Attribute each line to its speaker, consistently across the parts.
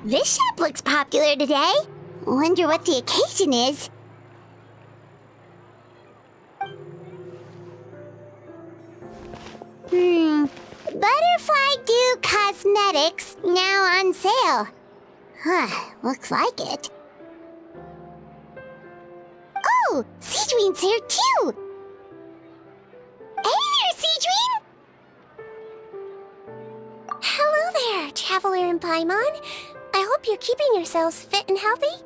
Speaker 1: This shop looks popular today. Wonder what the occasion is. Butterfly Dew Cosmetics now on sale. Huh, looks like it. Oh, Sigewinne's here too! Hey there, Sigewinne!
Speaker 2: Hello there, Traveler and Paimon. I hope you're keeping yourselves fit and healthy.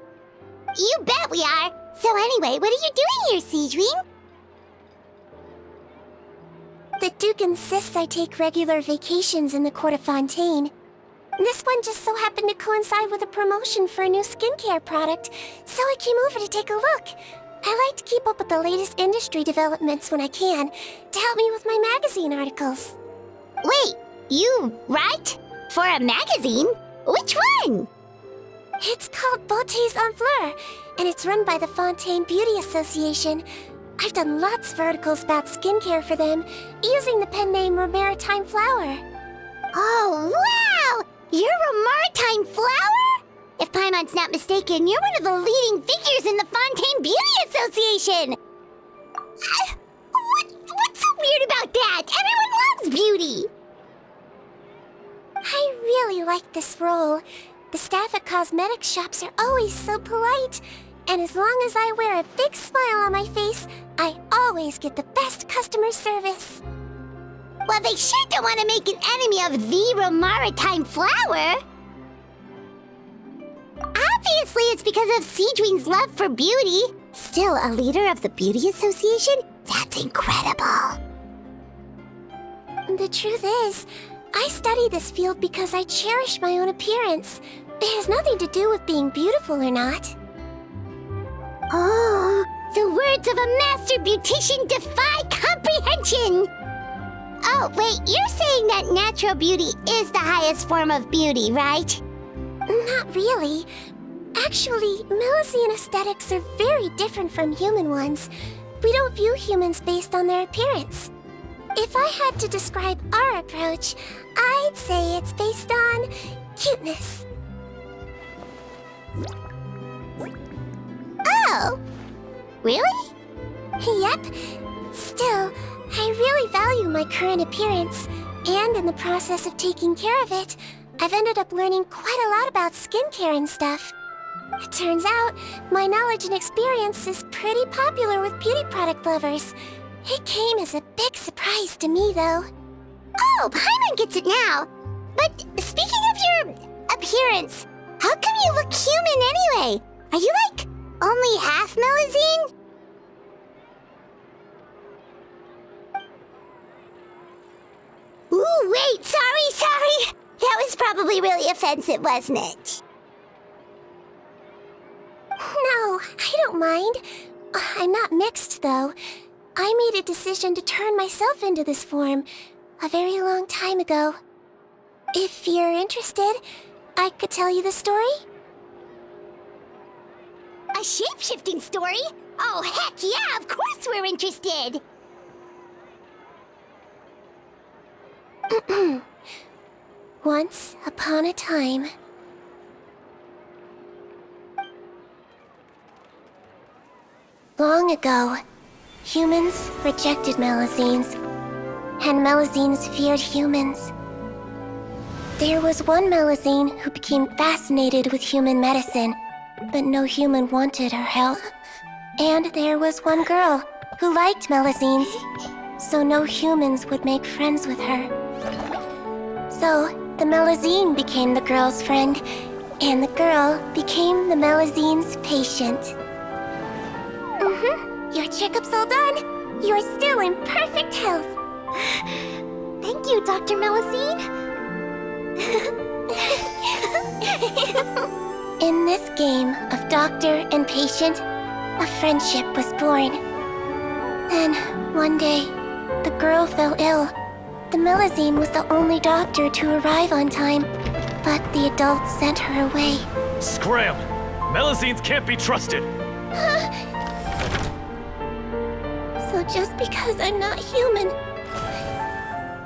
Speaker 1: You bet we are! So anyway, what are you doing here, Sigewinne?
Speaker 2: The Duke insists I take regular vacations in the Court of Fontaine. This one just so happened to coincide with a promotion for a new skincare product, so I came over to take a look. I like to keep up with the latest industry developments when I can, to help me with my magazine articles.
Speaker 1: Wait, you write? For a magazine? Which one?
Speaker 2: It's called Beautés en Fleur, and it's run by the Fontaine Beauty Association. I've done lots of articles about skincare for them, using the pen name Maritime Flower.
Speaker 1: Oh, wow! You're a Maritime Flower? If Paimon's not mistaken, you're one of the leading figures in the Fontaine Beauty Association! What's so weird about that? Everyone loves beauty!
Speaker 2: I really like this role. The staff at cosmetics shops are always so polite. And as long as I wear a big smile on my face, I always get the best customer service.
Speaker 1: Well, they sure don't want to make an enemy of the Maritime Flower. Obviously, it's because of Sigewinne's love for beauty. Still, a leader of the Beauty Association? That's incredible.
Speaker 2: The truth is, I study this field because I cherish my own appearance. It has nothing to do with being beautiful or not.
Speaker 1: Oh, the words of a master beautician defy comprehension! Oh, wait, you're saying that natural beauty is the highest form of beauty, right?
Speaker 2: Not really. Actually, Melusine aesthetics are very different from human ones. We don't view humans based on their appearance. If I had to describe our approach, I'd say it's based on cuteness.
Speaker 1: Oh, really?
Speaker 2: Yep. Still, I really value my current appearance, and in the process of taking care of it, I've ended up learning quite a lot about skincare and stuff. It turns out, my knowledge and experience is pretty popular with beauty product lovers. It came as a big surprise to me, though.
Speaker 1: Oh, Paimon gets it now. But speaking of your appearance, how come you look human anyway? Are you like only half Melusine? Ooh, wait, sorry. That was probably really offensive, wasn't it?
Speaker 2: No, I don't mind. I'm not mixed, though. I made a decision to turn myself into this form a very long time ago. If you're interested, I could tell you the story.
Speaker 1: A shape-shifting story? Oh, heck yeah, of course we're interested!
Speaker 2: Once upon a time. Long ago, humans rejected Melusines, and Melusines feared humans. There was one Melusine who became fascinated with human medicine, but no human wanted her help. And there was one girl who liked Melusines, so no humans would make friends with her. So, the Melusine became the girl's friend, and the girl became the Melusine's patient. Your checkup's all done. You're still in perfect health. Thank you, Dr. Melusine. In this game of doctor and patient, a friendship was born. Then, one day, the girl fell ill. The Melusine was the only doctor to arrive on time, but the adults sent her away.
Speaker 3: Scram! Melusines can't be trusted!
Speaker 2: So just because I'm not human,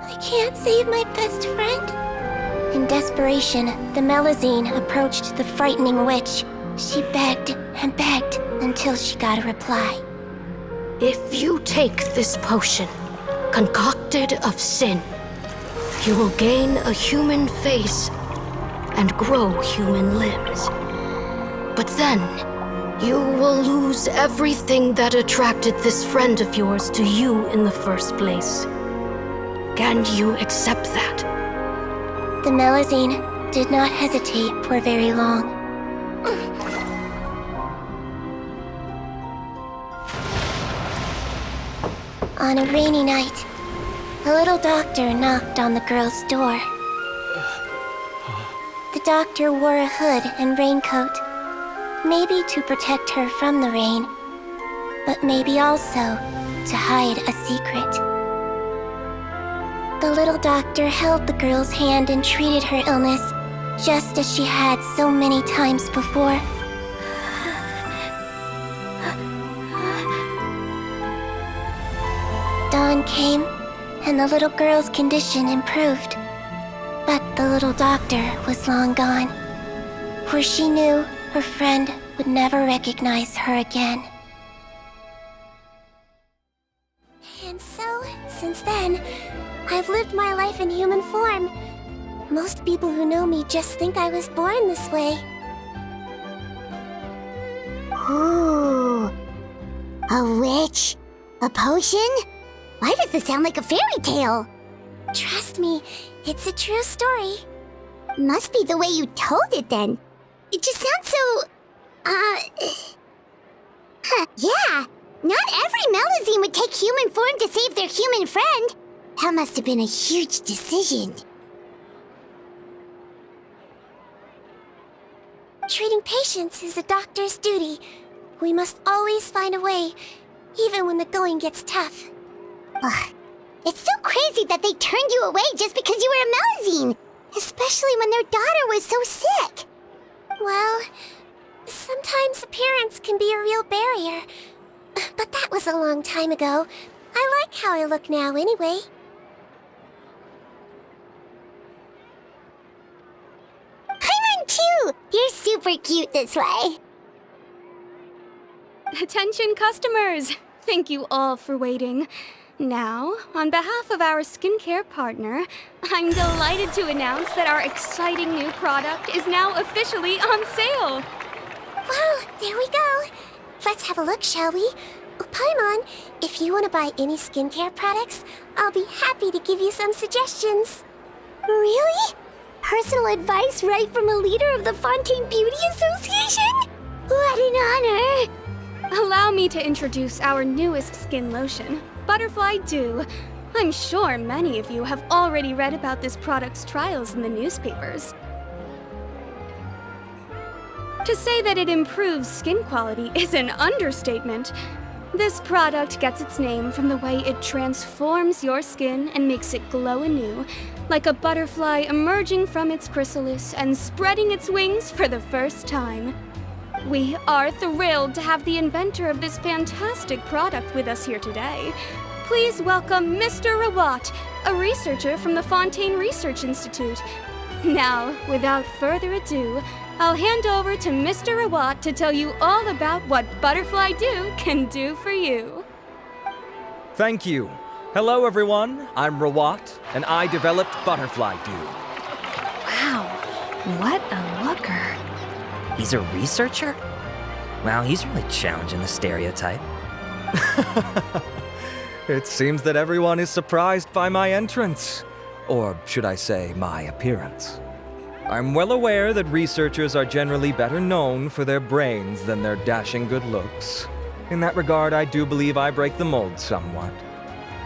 Speaker 2: I can't save my best friend? In desperation, the Melusine approached the frightening witch. She begged and begged until she got a reply.
Speaker 4: If you take this potion, concocted of sin, you will gain a human face and grow human limbs. But then, you will lose everything that attracted this friend of yours to you in the first place. Can you accept that?
Speaker 2: The Melusine did not hesitate for very long. On a rainy night, a little doctor knocked on the girl's door. The doctor wore a hood and raincoat, maybe to protect her from the rain, but maybe also to hide a secret. The little doctor held the girl's hand and treated her illness, just as she had so many times before. Dawn came, and the little girl's condition improved. But the little doctor was long gone, for she knew her friend would never recognize her again. And so, since then, I've lived my life in human form. Most people who know me just think I was born this way.
Speaker 1: Ooh. A witch? A potion? Why does this sound like a fairy tale?
Speaker 2: Trust me, it's a true story.
Speaker 1: Must be the way you told it then. It just sounds so... Yeah, not every Melusine would take human form to save their human friend. That must have been a huge decision.
Speaker 2: Treating patients is a doctor's duty. We must always find a way, even when the going gets tough.
Speaker 1: Ugh. It's so crazy that they turned you away just because you were a Melusine, especially when their daughter was so sick.
Speaker 2: Well, sometimes appearance can be a real barrier. But that was a long time ago. I like how I look now anyway.
Speaker 1: Paimon too! You're super cute this way.
Speaker 5: Attention customers! Thank you all for waiting. Now, on behalf of our skincare partner, I'm delighted to announce that our exciting new product is now officially on sale.
Speaker 2: Wow, there we go. Let's have a look, shall we? Paimon, if you want to buy any skincare products, I'll be happy to give you some suggestions.
Speaker 1: Really? Personal advice right from a leader of the Fontaine Beauty Association? What an honor!
Speaker 5: Allow me to introduce our newest skin lotion, Butterfly Dew. I'm sure many of you have already read about this product's trials in the newspapers. To say that it improves skin quality is an understatement. This product gets its name from the way it transforms your skin and makes it glow anew, like a butterfly emerging from its chrysalis and spreading its wings for the first time. We are thrilled to have the inventor of this fantastic product with us here today. Please welcome Mr. Rawat, a researcher from the Fontaine Research Institute. Now, without further ado, I'll hand over to Mr. Rawat to tell you all about what Butterfly Dew can do for you.
Speaker 6: Thank you. Hello, everyone. I'm Rawat, and I developed Butterfly Dew.
Speaker 7: Wow, what a looker. He's a researcher? Wow, he's really challenging the stereotype.
Speaker 6: It seems that everyone is surprised by my entrance. Or should I say, my appearance. I'm well aware that researchers are generally better known for their brains than their dashing good looks. In that regard, I do believe I break the mold somewhat.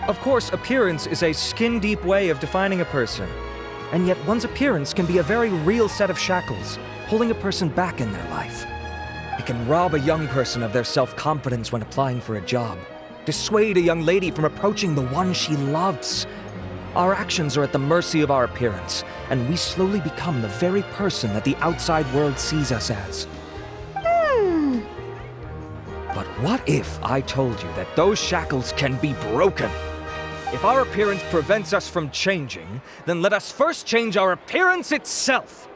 Speaker 6: Of course, appearance is a skin-deep way of defining a person. And yet one's appearance can be a very real set of shackles, holding a person back in their life. It can rob a young person of their self-confidence when applying for a job, dissuade a young lady from approaching the one she loves. Our actions are at the mercy of our appearance, and we slowly become the very person that the outside world sees us as. But what if I told you that those shackles can be broken? If our appearance prevents us from changing, then let us first change our appearance itself.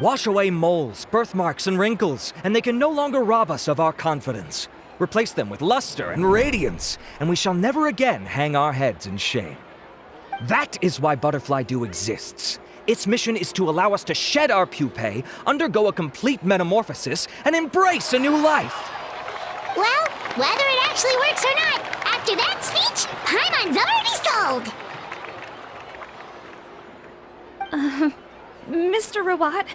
Speaker 6: Wash away moles, birthmarks, and wrinkles, and they can no longer rob us of our confidence. Replace them with luster and radiance, and we shall never again hang our heads in shame. That is why Butterfly Dew exists. Its mission is to allow us to shed our pupae, undergo a complete metamorphosis, and embrace a new life.
Speaker 1: Well, whether it actually works or not, after that speech, Paimon's already sold!
Speaker 5: Mr. Robot,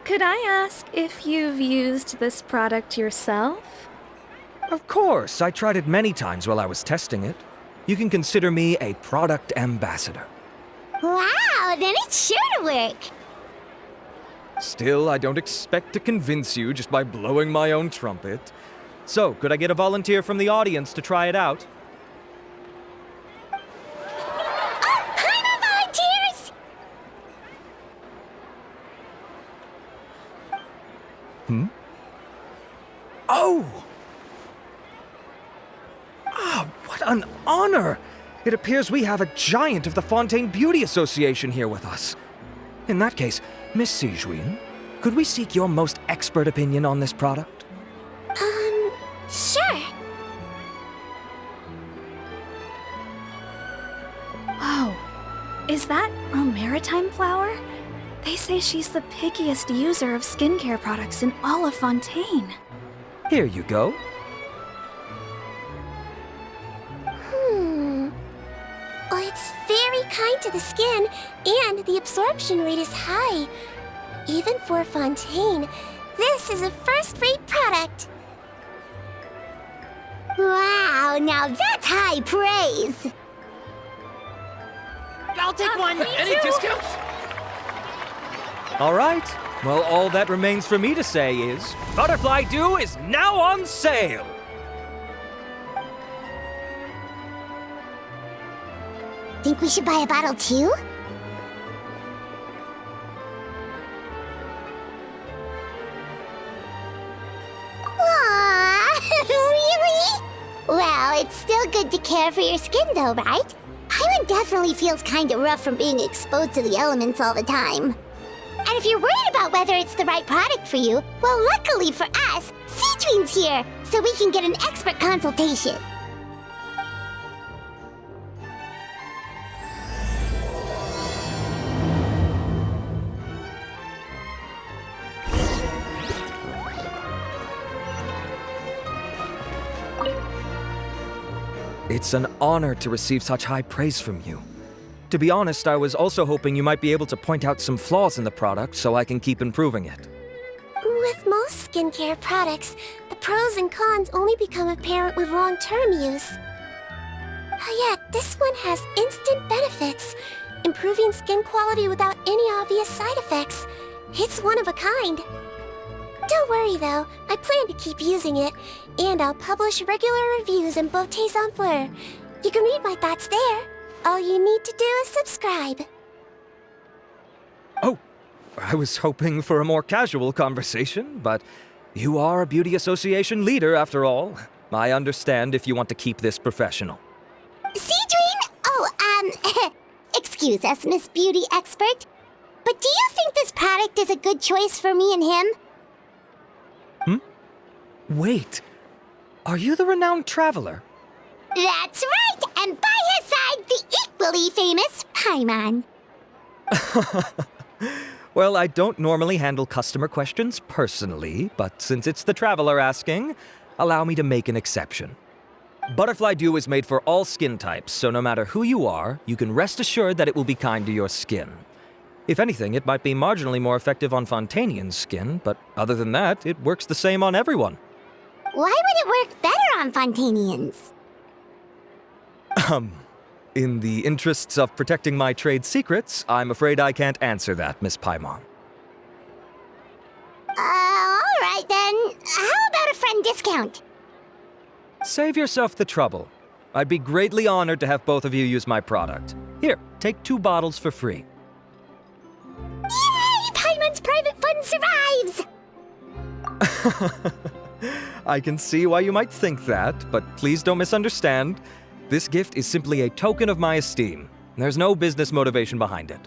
Speaker 5: could I ask if you've used this product yourself?
Speaker 6: Of course, I tried it many times while I was testing it. You can consider me a product ambassador.
Speaker 1: Wow, then it's sure to work!
Speaker 6: Still, I don't expect to convince you just by blowing my own trumpet. So, could I get a volunteer from the audience to try it out?
Speaker 1: Oh, Paimon volunteers!
Speaker 6: Oh! Ah, what an honor! It appears we have a giant of the Fontaine Beauty Association here with us. In that case, Miss Sigewinne, could we seek your most expert opinion on this product?
Speaker 2: Sure.
Speaker 5: Whoa, is that Romaritime flower? They say she's the pickiest user of skincare products in all of Fontaine.
Speaker 6: Here you go.
Speaker 2: Well, it's very kind to the skin, and the absorption rate is high. Even for Fontaine, this is a first-rate product.
Speaker 1: Wow, now that's high praise!
Speaker 7: I'll take one.
Speaker 3: Any discounts?
Speaker 6: All right. Well, all that remains for me to say is, Butterfly Dew is now on sale!
Speaker 1: Think we should buy a bottle too? Aww, really? Well, it's still good to care for your skin though, right? Paimon definitely feels kinda rough from being exposed to the elements all the time. And if you're worried about whether it's the right product for you, well, luckily for us, Sigewinne's here, so we can get an expert consultation.
Speaker 6: It's an honor to receive such high praise from you. To be honest, I was also hoping you might be able to point out some flaws in the product so I can keep improving it.
Speaker 2: With most skincare products, the pros and cons only become apparent with long-term use. Yet, this one has instant benefits, improving skin quality without any obvious side effects. It's one of a kind. Don't worry though, I plan to keep using it, and I'll publish regular reviews in Beauté's en Fleur. You can read my thoughts there. All you need to do is subscribe.
Speaker 6: Oh, I was hoping for a more casual conversation, but you are a beauty association leader after all. I understand if you want to keep this professional.
Speaker 1: Sigewinne? Oh, excuse us, Miss Beauty Expert. But do you think this product is a good choice for me and him?
Speaker 6: Wait, are you the renowned traveler?
Speaker 1: That's right, and by his side, the equally famous Paimon.
Speaker 6: Well, I don't normally handle customer questions personally, but since it's the traveler asking, allow me to make an exception. Butterfly Dew is made for all skin types, so no matter who you are, you can rest assured that it will be kind to your skin. If anything, it might be marginally more effective on Fontainian's skin, but other than that, it works the same on everyone.
Speaker 1: Why would it work better on Fontainians?
Speaker 6: In the interests of protecting my trade secrets, I'm afraid I can't answer that, Miss Paimon.
Speaker 1: Alright then. How about a friend discount?
Speaker 6: Save yourself the trouble. I'd be greatly honored to have both of you use my product. Here, take 2 bottles for free.
Speaker 1: Yay! Paimon's private fund survives!
Speaker 6: I can see why you might think that, but please don't misunderstand. This gift is simply a token of my esteem. There's no business motivation behind it.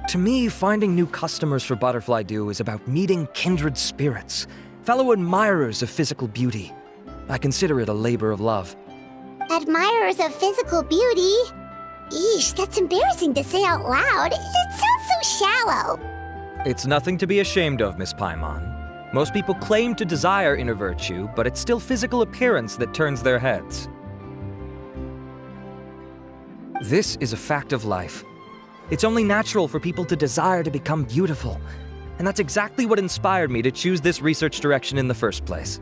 Speaker 6: To me, finding new customers for Butterfly Dew is about meeting kindred spirits, fellow admirers of physical beauty. I consider it a labor of love.
Speaker 1: Admirers of physical beauty? Eesh, that's embarrassing to say out loud. It sounds so shallow.
Speaker 6: It's nothing to be ashamed of, Miss Paimon. Most people claim to desire inner virtue, but it's still physical appearance that turns their heads. This is a fact of life. It's only natural for people to desire to become beautiful. And that's exactly what inspired me to choose this research direction in the first place.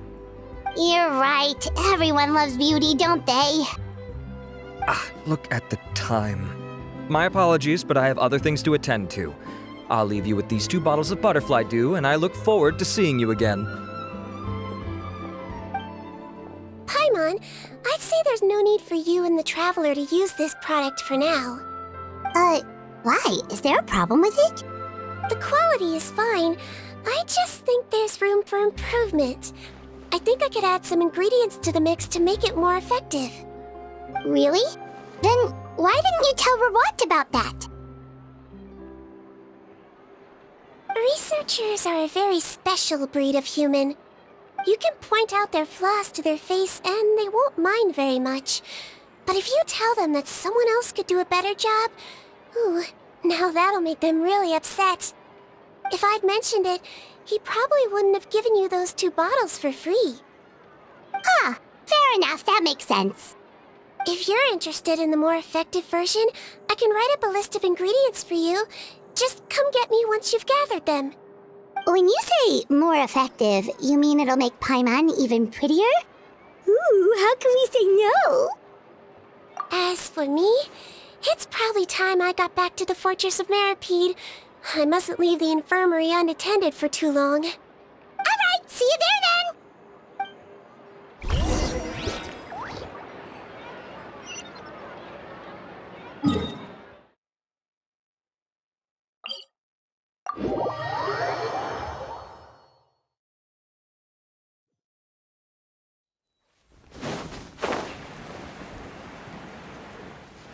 Speaker 1: You're right. Everyone loves beauty, don't they?
Speaker 6: Look at the time. My apologies, but I have other things to attend to. I'll leave you with these 2 bottles of Butterfly Dew, and I look forward to seeing you again.
Speaker 2: Paimon, I'd say there's no need for you and the Traveler to use this product for now.
Speaker 1: Why? Is there a problem with it?
Speaker 2: The quality is fine. I just think there's room for improvement. I think I could add some ingredients to the mix to make it more effective.
Speaker 1: Really? Then why didn't you tell Rawat about that?
Speaker 2: Researchers are a very special breed of human. You can point out their flaws to their face and they won't mind very much. But if you tell them that someone else could do a better job, ooh, now that'll make them really upset. If I'd mentioned it, he probably wouldn't have given you those 2 bottles for free.
Speaker 1: Fair enough, that makes sense.
Speaker 2: If you're interested in the more effective version, I can write up a list of ingredients for you. Just come get me once you've gathered them.
Speaker 1: When you say more effective, you mean it'll make Paimon even prettier? Ooh, how can we say no?
Speaker 2: As for me, it's probably time I got back to the Fortress of Meripede. I mustn't leave the infirmary unattended for too long.
Speaker 1: Alright, see you there then!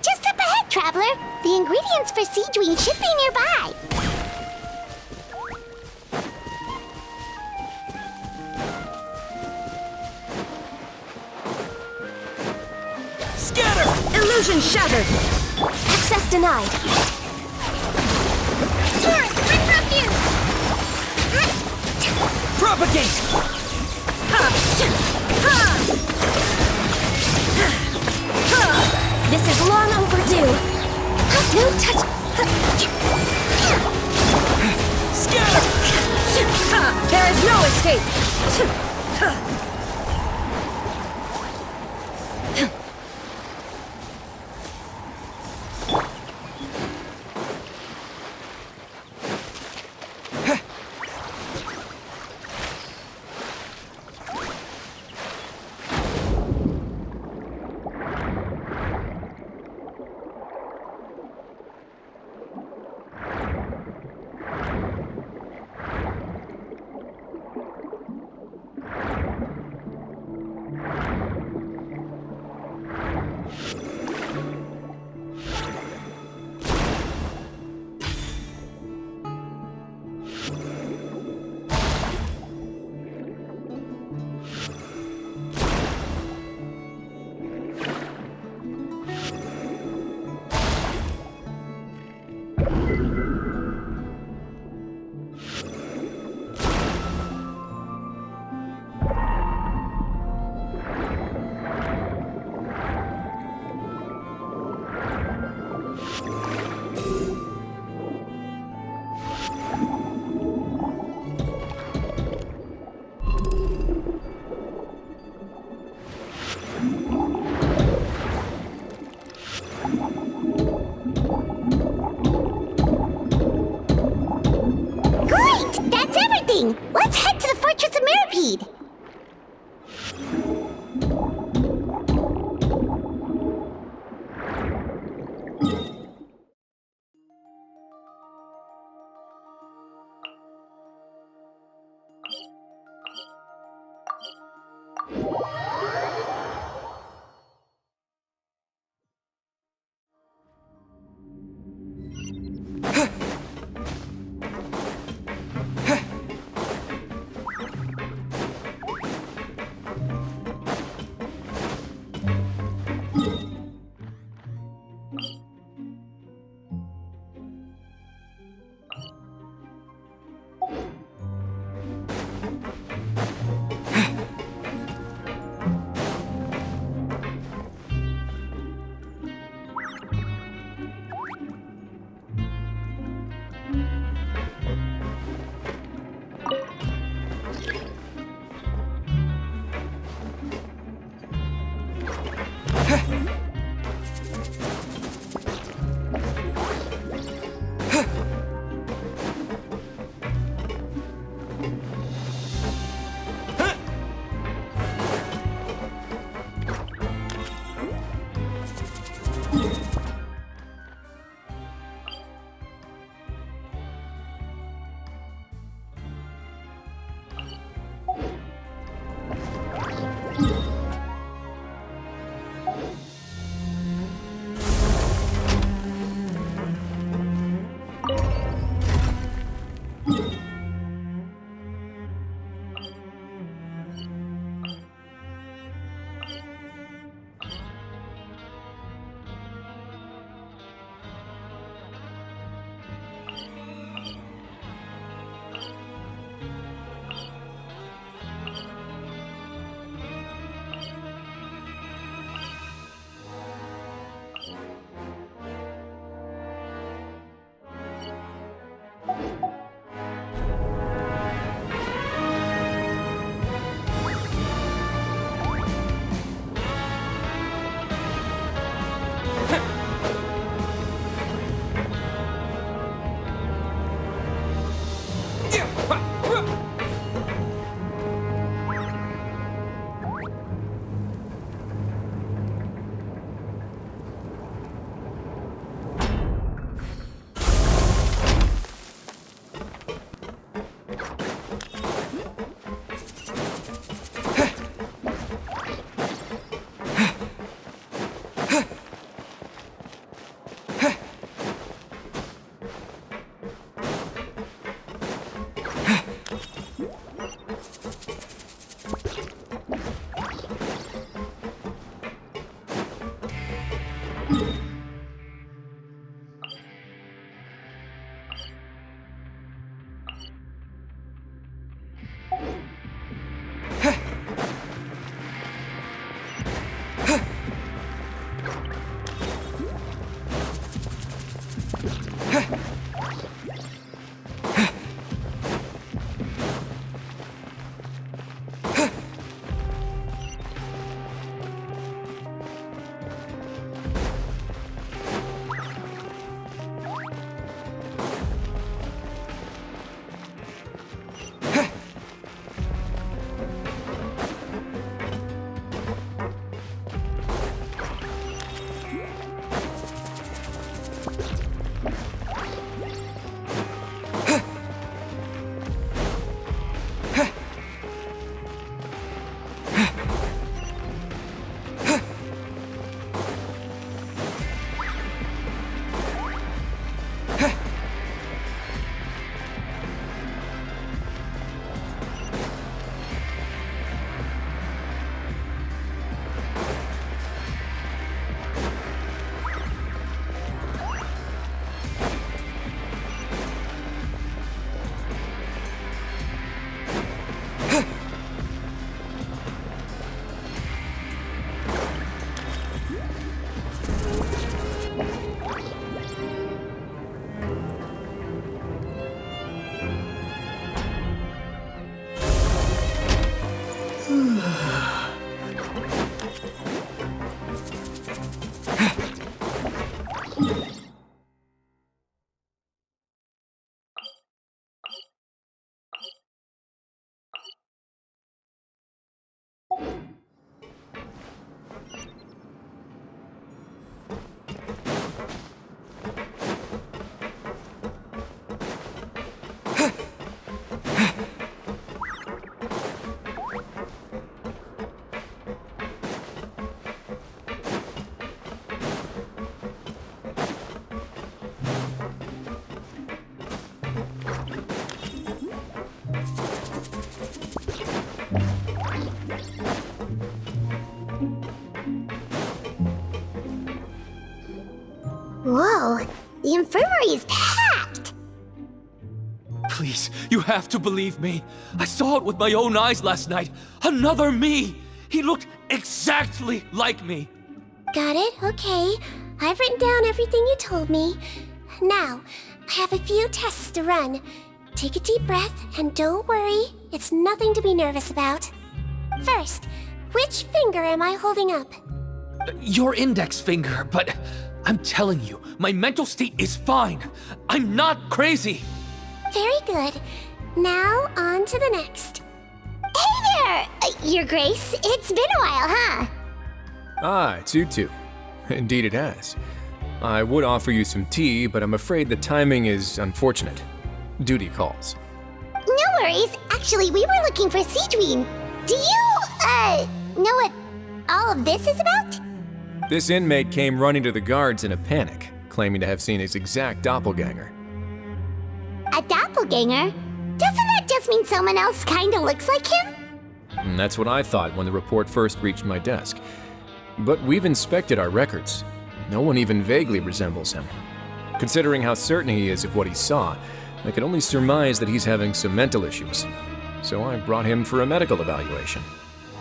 Speaker 1: Just up ahead, Traveler. The ingredients for Sigewinne should be nearby.
Speaker 4: Scatter! Illusion shattered! Access denied!
Speaker 1: Torrent, interrupt you!
Speaker 6: Propagate!
Speaker 4: This is long overdue! No touch!
Speaker 6: Scatter!
Speaker 4: There is no escape!
Speaker 1: nothing! Let's head to the Fortress of Mirapede! The infirmary is packed.
Speaker 8: Please, you have to believe me. I saw it with my own eyes last night. Another me! He looked exactly like me.
Speaker 2: Got it, okay. I've written down everything you told me. Now, I have a few tests to run. Take a deep breath, and don't worry, it's nothing to be nervous about. First, which finger am I holding up?
Speaker 8: Your index finger, but I'm telling you, my mental state is fine. I'm not crazy.
Speaker 2: Very good. Now, on to the next.
Speaker 1: Hey there, Your Grace. It's been a while, huh?
Speaker 9: Ah, it's you two. Indeed it has. I would offer you some tea, but I'm afraid the timing is unfortunate. Duty calls.
Speaker 1: No worries. Actually, we were looking for Sigewinne. Do you, know what all of this is about?
Speaker 9: This inmate came running to the guards in a panic, claiming to have seen his exact doppelganger.
Speaker 1: A doppelganger? Doesn't that just mean someone else kinda looks like him?
Speaker 9: And that's what I thought when the report first reached my desk. But we've inspected our records. No one even vaguely resembles him. Considering how certain he is of what he saw, I can only surmise that he's having some mental issues. So I brought him for a medical evaluation.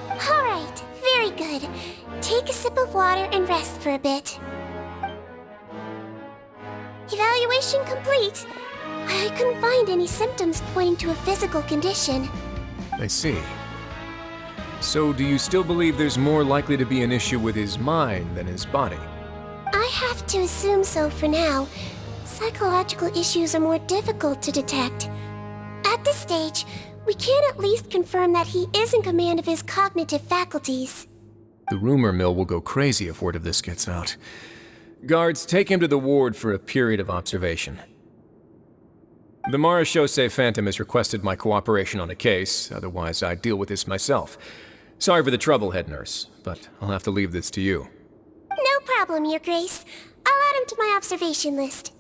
Speaker 2: All right, very good. Take a sip of water and rest for a bit. Evaluation complete. I couldn't find any symptoms pointing to a physical condition.
Speaker 9: I see. So do you still believe there's more likely to be an issue with his mind than his body?
Speaker 2: I have to assume so for now. Psychological issues are more difficult to detect. At this stage, we can at least confirm that he is in command of his cognitive faculties.
Speaker 9: The rumor mill will go crazy if word of this gets out. Guards, take him to the ward for a period of observation. The Nereides Phantom has requested my cooperation on a case, otherwise I'd deal with this myself. Sorry for the trouble, head nurse, but I'll have to leave this to you.
Speaker 2: No problem, Your Grace. I'll add him to my observation list.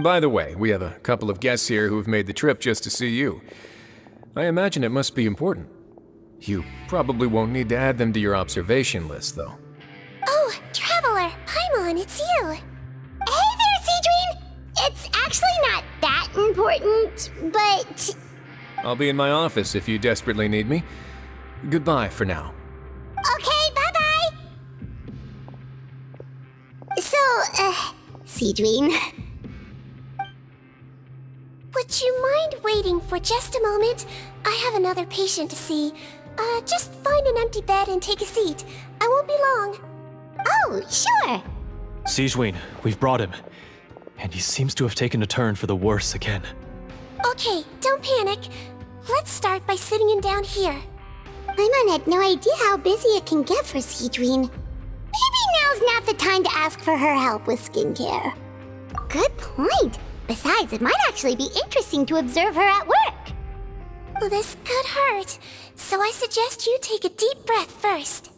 Speaker 9: By the way, we have a couple of guests here who've made the trip just to see you. I imagine it must be important. You probably won't need to add them to your observation list, though.
Speaker 2: Oh, Traveler! Paimon, it's you!
Speaker 1: Hey there, Sigewinne! It's actually not that important, but...
Speaker 9: I'll be in my office if you desperately need me. Goodbye for now.
Speaker 1: Okay, bye-bye! So, Sigewinne...
Speaker 2: Would you mind waiting for just a moment? I have another patient to see. Just find an empty bed and take a seat. I won't be long.
Speaker 1: Oh, sure!
Speaker 3: Sigewinne, we've brought him. And he seems to have taken a turn for the worse again.
Speaker 2: Okay, don't panic. Let's start by sitting him down here.
Speaker 1: Paimon had no idea how busy it can get for Sigewinne. Maybe now's not the time to ask for her help with skincare. Good point. Besides, it might actually be interesting to observe her at work.
Speaker 2: Well, this could hurt, so I suggest you take a deep breath first.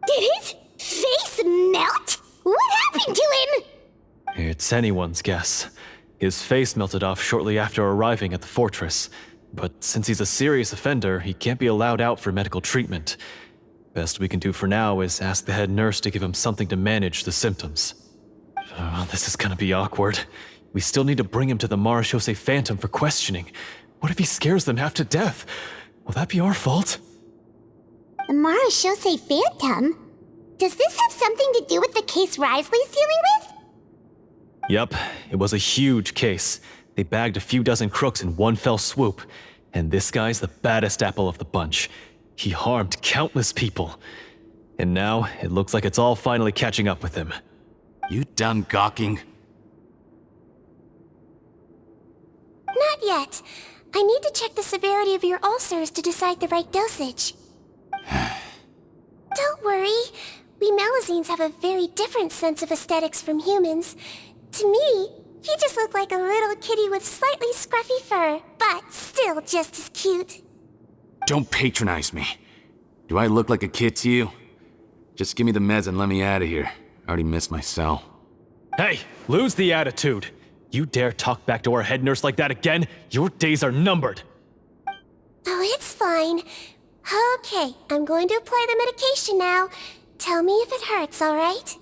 Speaker 1: Did his face melt? What happened to him?
Speaker 3: It's anyone's guess. His face melted off shortly after arriving at the fortress. But since he's a serious offender, he can't be allowed out for medical treatment. Best we can do for now is ask the head nurse to give him something to manage the symptoms. This is gonna be awkward. We still need to bring him to the Nereides Phantom for questioning. What if he scares them half to death? Will that be our fault?
Speaker 1: The Nereides Phantom? Does this have something to do with the case Risley's dealing with?
Speaker 3: Yep, it was a huge case. They bagged a few dozen crooks in one fell swoop. And this guy's the baddest apple of the bunch. He harmed countless people. And now, it looks like it's all finally catching up with him.
Speaker 10: You done gawking?
Speaker 2: Not yet. I need to check the severity of your ulcers to decide the right dosage. Don't worry. We Melusines have a very different sense of aesthetics from humans. To me, he just looked like a little kitty with slightly scruffy fur, but still just as cute.
Speaker 10: Don't patronize me. Do I look like a kid to you? Just give me the meds and let me out of here. I already missed my cell.
Speaker 3: Hey, lose the attitude. You dare talk back to our head nurse like that again, your days are numbered.
Speaker 2: Oh, it's fine. Okay, I'm going to apply the medication now. Tell me if it hurts, all right?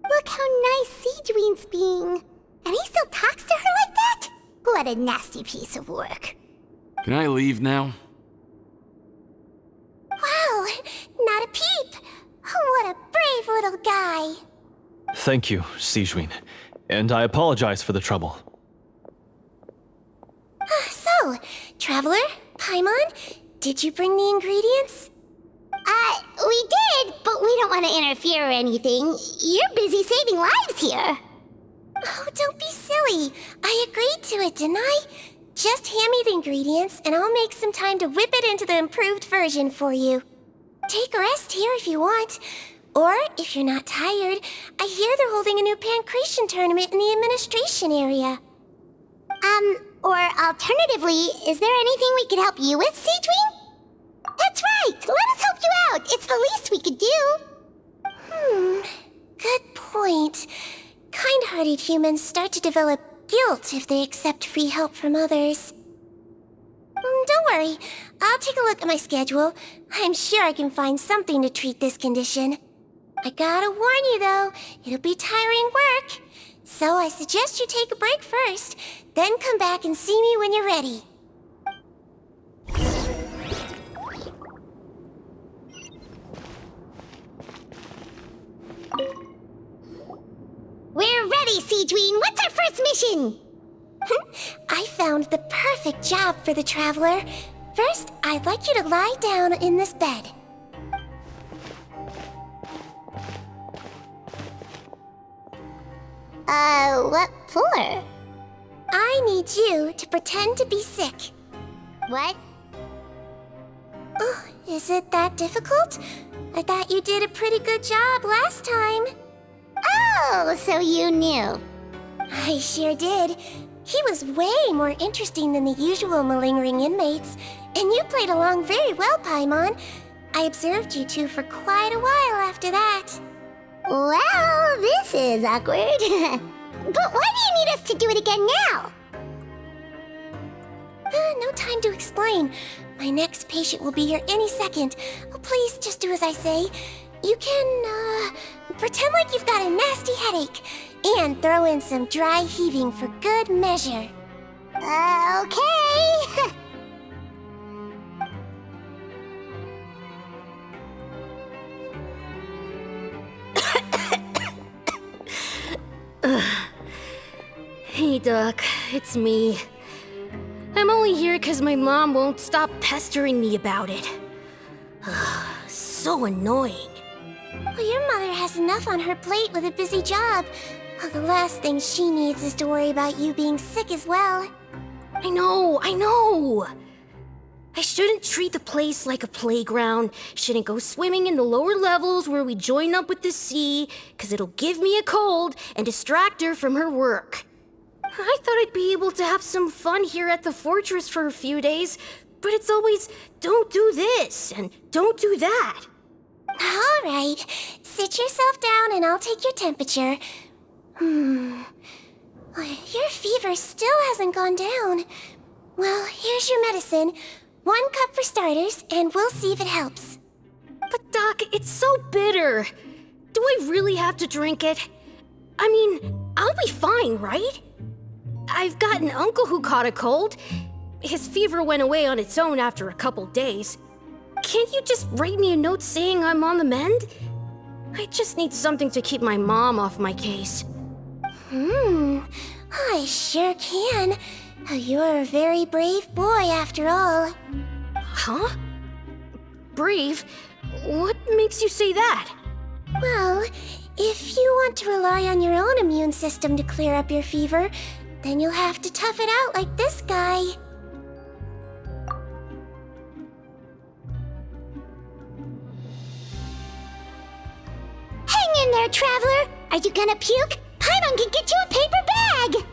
Speaker 1: Look how nice Sigewinne's being. And he still talks to her like that? What a nasty piece of work.
Speaker 10: Can I leave now?
Speaker 2: Wow, not a peep. What a brave little guy.
Speaker 3: Thank you, Sigewinne. And I apologize for the trouble.
Speaker 2: So, Traveler, Paimon, did you bring the ingredients?
Speaker 1: We did, but we don't want to interfere or anything. You're busy saving lives here.
Speaker 2: Oh, don't be silly. I agreed to it, didn't I? Just hand me the ingredients, and I'll make some time to whip it into the improved version for you. Take a rest here if you want. Or, if you're not tired, I hear they're holding a new pancreation tournament in the administration area.
Speaker 1: Or alternatively, is there anything we could help you with, Sigewinne? That's right! Let us help you out! It's the least we could do!
Speaker 2: Good point. Kind-hearted humans start to develop guilt if they accept free help from others. Don't worry. I'll take a look at my schedule. I'm sure I can find something to treat this condition. I gotta warn you, though, it'll be tiring work. So I suggest you take a break first, then come back and see me when you're ready.
Speaker 1: We're ready, Sigewinne! What's our first mission?
Speaker 2: I found the perfect job for the Traveler. First, I'd like you to lie down in this bed.
Speaker 1: What for?
Speaker 2: I need you to pretend to be sick.
Speaker 1: What?
Speaker 2: Oh, is it that difficult? I thought you did a pretty good job last time.
Speaker 1: Oh, so you knew.
Speaker 2: I sure did. He was way more interesting than the usual malingering inmates, and you played along very well, Paimon. I observed you two for quite a while after that.
Speaker 1: Well, this is awkward. But why do you need us to do it again now?
Speaker 2: No time to explain. My next patient will be here any second. Oh, please, just do as I say. You can, pretend like you've got a nasty headache, and throw in some dry heaving for good measure.
Speaker 1: Okay.
Speaker 4: Hey, Doc, it's me. I'm only here because my mom won't stop pestering me about it. So annoying.
Speaker 2: Well, your mother has enough on her plate with a busy job. Well, the last thing she needs is to worry about you being sick as well.
Speaker 4: I know. I shouldn't treat the place like a playground. Shouldn't go swimming in the lower levels where we join up with the sea, because it'll give me a cold and distract her from her work. I thought I'd be able to have some fun here at the fortress for a few days, but it's always, don't do this and don't do that.
Speaker 2: All right, sit yourself down and I'll take your temperature. Your fever still hasn't gone down. Well, here's your medicine. 1 cup for starters, and we'll see if it helps.
Speaker 4: But Doc, it's so bitter. Do I really have to drink it? I mean, I'll be fine, right? I've got an uncle who caught a cold. His fever went away on its own after a couple days. Can't you just write me a note saying I'm on the mend? I just need something to keep my mom off my case.
Speaker 2: I sure can. You're a very brave boy after all.
Speaker 4: Huh? Brave? What makes you say that?
Speaker 2: Well, if you want to rely on your own immune system to clear up your fever, then you'll have to tough it out like this guy.
Speaker 1: Hang in there, Traveler! Are you gonna puke? Paimon can get you a paper bag!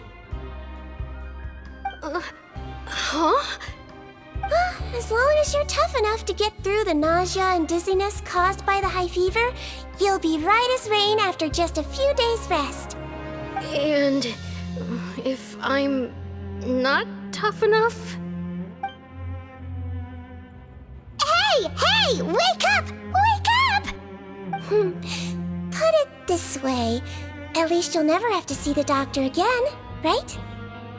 Speaker 4: Huh?
Speaker 2: As long as you're tough enough to get through the nausea and dizziness caused by the high fever, you'll be right as rain after just a few days' rest.
Speaker 4: And if I'm not tough enough?
Speaker 1: Hey! Wake up! Wake up!
Speaker 2: Put it This way, at least you'll never have to see the doctor again, right?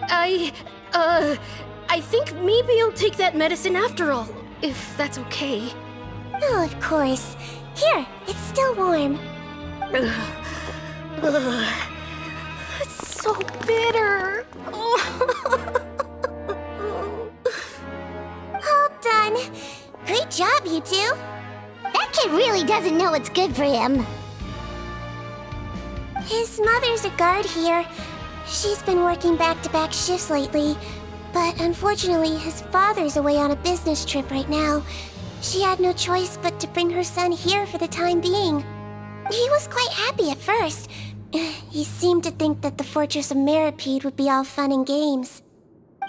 Speaker 4: I think maybe I'll take that medicine after all, if that's okay.
Speaker 2: Oh, of course. Here, it's still warm.
Speaker 4: It's so bitter.
Speaker 2: All done. Great job, you two.
Speaker 1: That kid really doesn't know what's good for him.
Speaker 2: His mother's a guard here. She's been working back-to-back shifts lately, but unfortunately his father's away on a business trip right now. She had no choice but to bring her son here for the time being. He was quite happy at first. He seemed to think that the Fortress of Meropide would be all fun and games.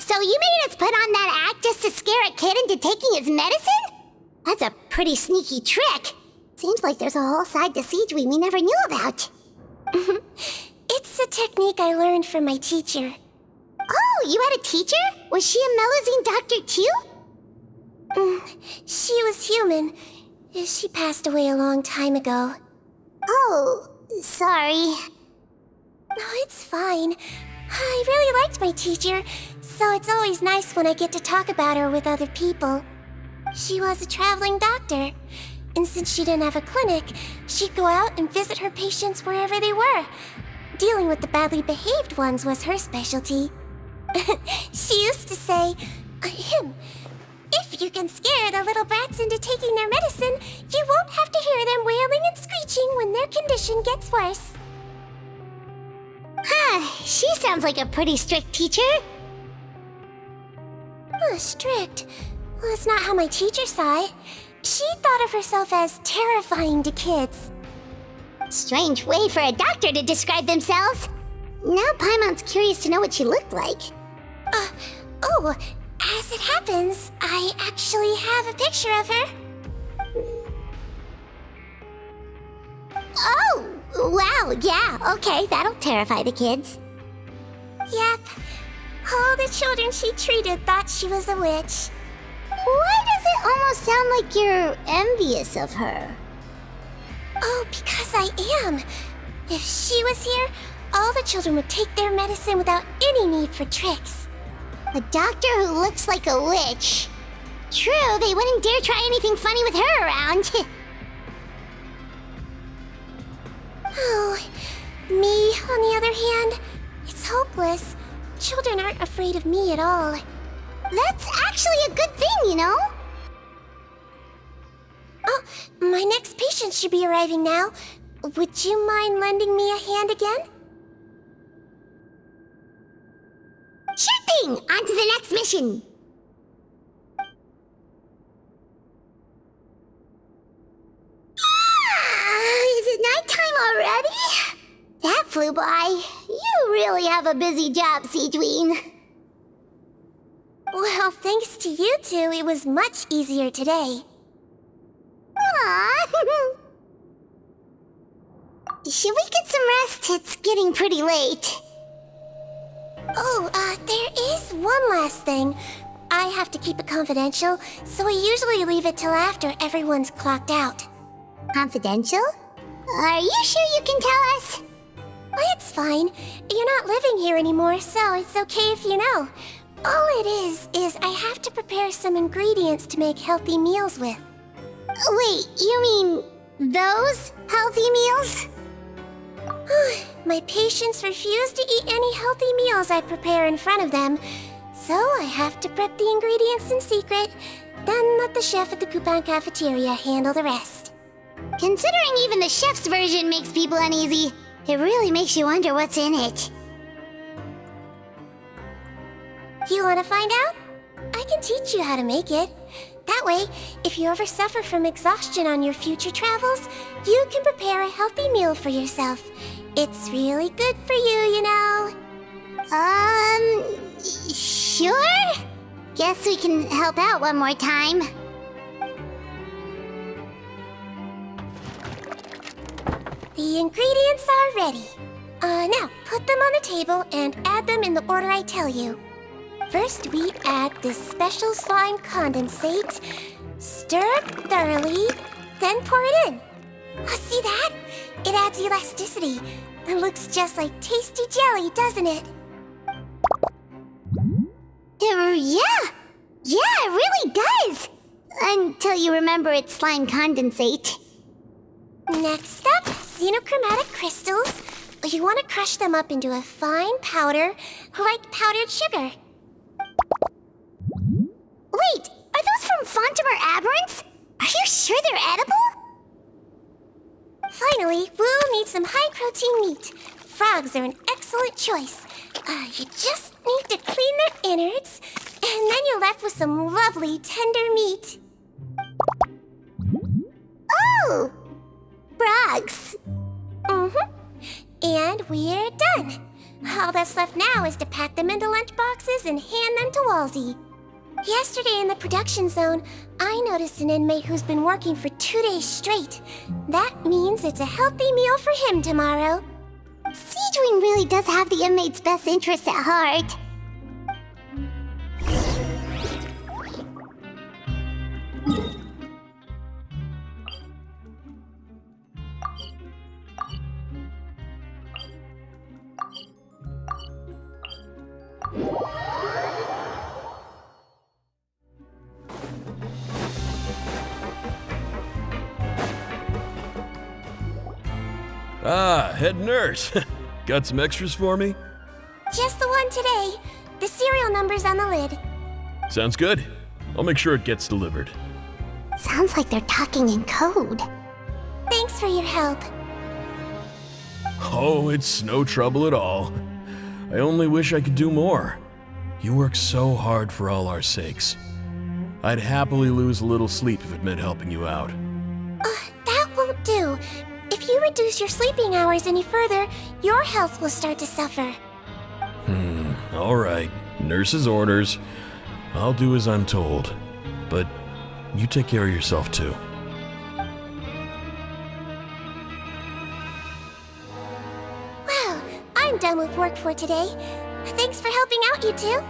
Speaker 1: So you made us put on that act just to scare a kid into taking his medicine? That's a pretty sneaky trick. Seems like there's a whole side to Sigewinne we never knew about.
Speaker 2: It's a technique I learned from my teacher.
Speaker 1: Oh, you had a teacher? Was she a Melusine doctor too?
Speaker 2: She was human. She passed away a long time ago.
Speaker 1: Oh, sorry.
Speaker 2: No, it's fine. I really liked my teacher, so it's always nice when I get to talk about her with other people. She was a traveling doctor, and since she didn't have a clinic, she'd go out and visit her patients wherever they were. Dealing with the badly behaved ones was her specialty. She used to say, if you can scare the little brats into taking their medicine, you won't have to hear them wailing and screeching when their condition gets worse.
Speaker 1: Huh, she sounds like a pretty strict teacher.
Speaker 2: Strict? Well, that's not how my teacher saw it. She thought of herself as terrifying to kids.
Speaker 1: Strange way for a doctor to describe themselves. Now Paimon's curious to know what she looked like.
Speaker 2: As it happens, I actually have a picture of her.
Speaker 1: Oh, wow, yeah, okay, that'll terrify the kids.
Speaker 2: Yep. All the children she treated thought she was a witch.
Speaker 1: Why does it almost sound like you're envious of her?
Speaker 2: Oh, because I am. If she was here, all the children would take their medicine without any need for tricks.
Speaker 1: A doctor who looks like a witch. True, they wouldn't dare try anything funny with her around.
Speaker 2: Oh, me, on the other hand, it's hopeless. Children aren't afraid of me at all.
Speaker 1: That's actually a good thing, you know?
Speaker 2: Oh, my next patient should be arriving now. Would you mind lending me a hand again?
Speaker 1: Sure thing! On to the next mission! Is it nighttime already? That flew by. You really have a busy job, Sigewinne.
Speaker 2: Well, thanks to you two, it was much easier today.
Speaker 1: Aww. Should we get some rest? It's getting pretty late.
Speaker 2: Oh, there is one last thing. I have to keep it confidential, so I usually leave it till after everyone's clocked out.
Speaker 1: Confidential? Are you sure you can tell us?
Speaker 2: Well, it's fine. You're not living here anymore, so it's okay if you know. All it is I have to prepare some ingredients to make healthy meals with.
Speaker 1: Wait, you mean those healthy meals?
Speaker 2: My patients refuse to eat any healthy meals I prepare in front of them, so I have to prep the ingredients in secret, then let the chef at the Coupon cafeteria handle the rest.
Speaker 1: Considering even the chef's version makes people uneasy, it really makes you wonder what's in it.
Speaker 2: You want to find out? I can teach you how to make it. That way, if you ever suffer from exhaustion on your future travels, you can prepare a healthy meal for yourself. It's really good for you, you know.
Speaker 1: Sure? Guess we can help out one more time.
Speaker 2: The ingredients are ready. Now, put them on the table and add them in the order I tell you. First, we add this special slime condensate, stir it thoroughly, then pour it in. See that? It adds elasticity. It looks just like tasty jelly, doesn't it?
Speaker 1: Yeah. Yeah, it really does. Until you remember it's slime condensate.
Speaker 2: Next up, xenochromatic crystals. You want to crush them up into a fine powder, like powdered sugar.
Speaker 1: Wait, are those from Fontimer aberrants? Are you sure they're edible?
Speaker 2: Finally, we'll need some high-protein meat. Frogs are an excellent choice. You just need to clean their innards, and then you're left with some lovely, tender meat.
Speaker 1: Oh! Frogs.
Speaker 2: Mm-hmm. And we're done. All that's left now is to pack them into lunch boxes and hand them to Walsey. Yesterday in the production zone, I noticed an inmate who's been working for 2 days straight. That means it's a healthy meal for him tomorrow.
Speaker 1: Sigewinne really does have the inmate's best interests at heart.
Speaker 11: Ah, head nurse. Got some extras for me?
Speaker 2: Just the one today. The serial number's on the lid.
Speaker 11: Sounds good. I'll make sure it gets delivered.
Speaker 1: Sounds like they're talking in code.
Speaker 2: Thanks for your help.
Speaker 11: Oh, it's no trouble at all. I only wish I could do more. You work so hard for all our sakes. I'd happily lose a little sleep if it meant helping you out.
Speaker 2: That won't do. If you reduce your sleeping hours any further, your health will start to suffer.
Speaker 11: All right. Nurse's orders. I'll do as I'm told. But you take care of yourself too.
Speaker 2: Well, I'm done with work for today. Thanks for helping out, you two.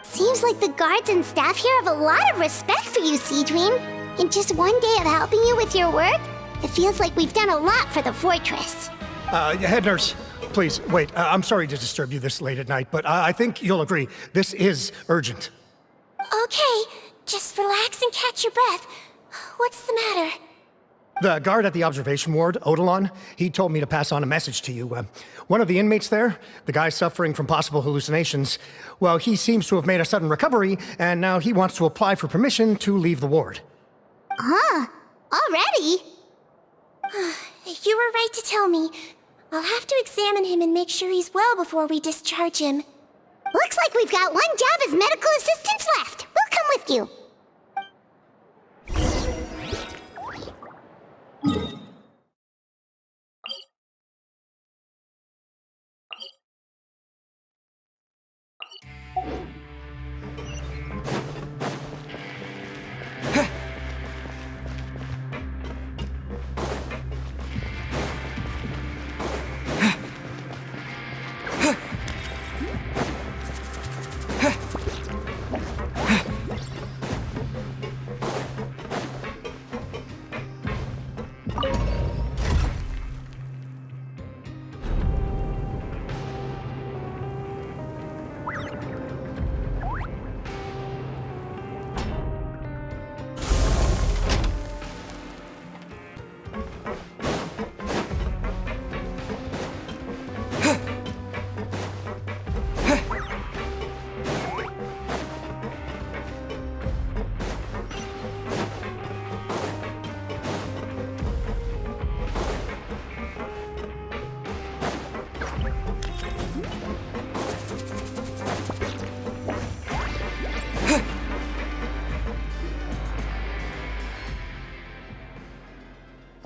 Speaker 1: Seems like the guards and staff here have a lot of respect for you, Sigewinne. In just one day of helping you with your work, it feels like we've done a lot for the fortress.
Speaker 12: Head nurse, please, wait. I'm sorry to disturb you this late at night, but I think you'll agree. This is urgent.
Speaker 2: Okay, just relax and catch your breath. What's the matter?
Speaker 12: The guard at the observation ward, Odilon, he told me to pass on a message to you. One of the inmates there, the guy suffering from possible hallucinations, well, he seems to have made a sudden recovery, and now he wants to apply for permission to leave the ward.
Speaker 1: Huh? Already?
Speaker 2: You were right to tell me. I'll have to examine him and make sure he's well before we discharge him.
Speaker 1: Looks like we've got one job as medical assistants left. We'll come with you.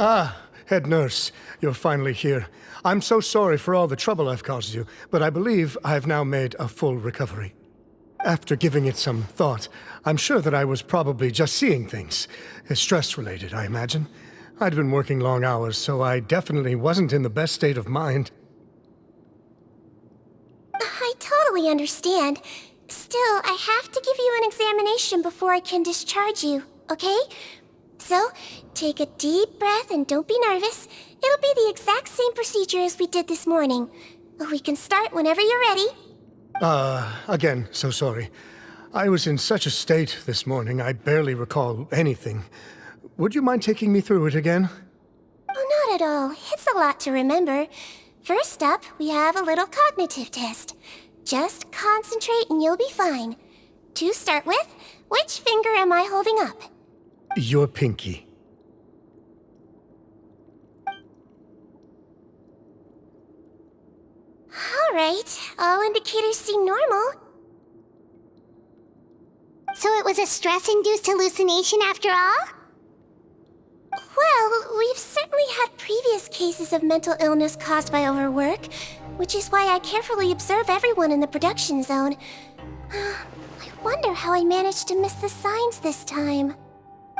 Speaker 12: Ah, head nurse, you're finally here. I'm so sorry for all the trouble I've caused you, but I believe I've now made a full recovery. After giving it some thought, I'm sure that I was probably just seeing things. Stress-related, I imagine. I'd been working long hours, so I definitely wasn't in the best state of mind.
Speaker 2: I totally understand. Still, I have to give you an examination before I can discharge you, okay? So, take a deep breath and don't be nervous. It'll be the exact same procedure as we did this morning. We can start whenever you're ready.
Speaker 12: Again, so sorry. I was in such a state this morning, I barely recall anything. Would you mind taking me through it again?
Speaker 2: Oh, not at all. It's a lot to remember. First up, we have a little cognitive test. Just concentrate and you'll be fine. To start with, which finger am I holding up?
Speaker 12: Your pinky.
Speaker 2: All right, all indicators seem normal.
Speaker 1: So it was a stress-induced hallucination after all?
Speaker 2: Well, we've certainly had previous cases of mental illness caused by overwork, which is why I carefully observe everyone in the production zone. I wonder how I managed to miss the signs this time.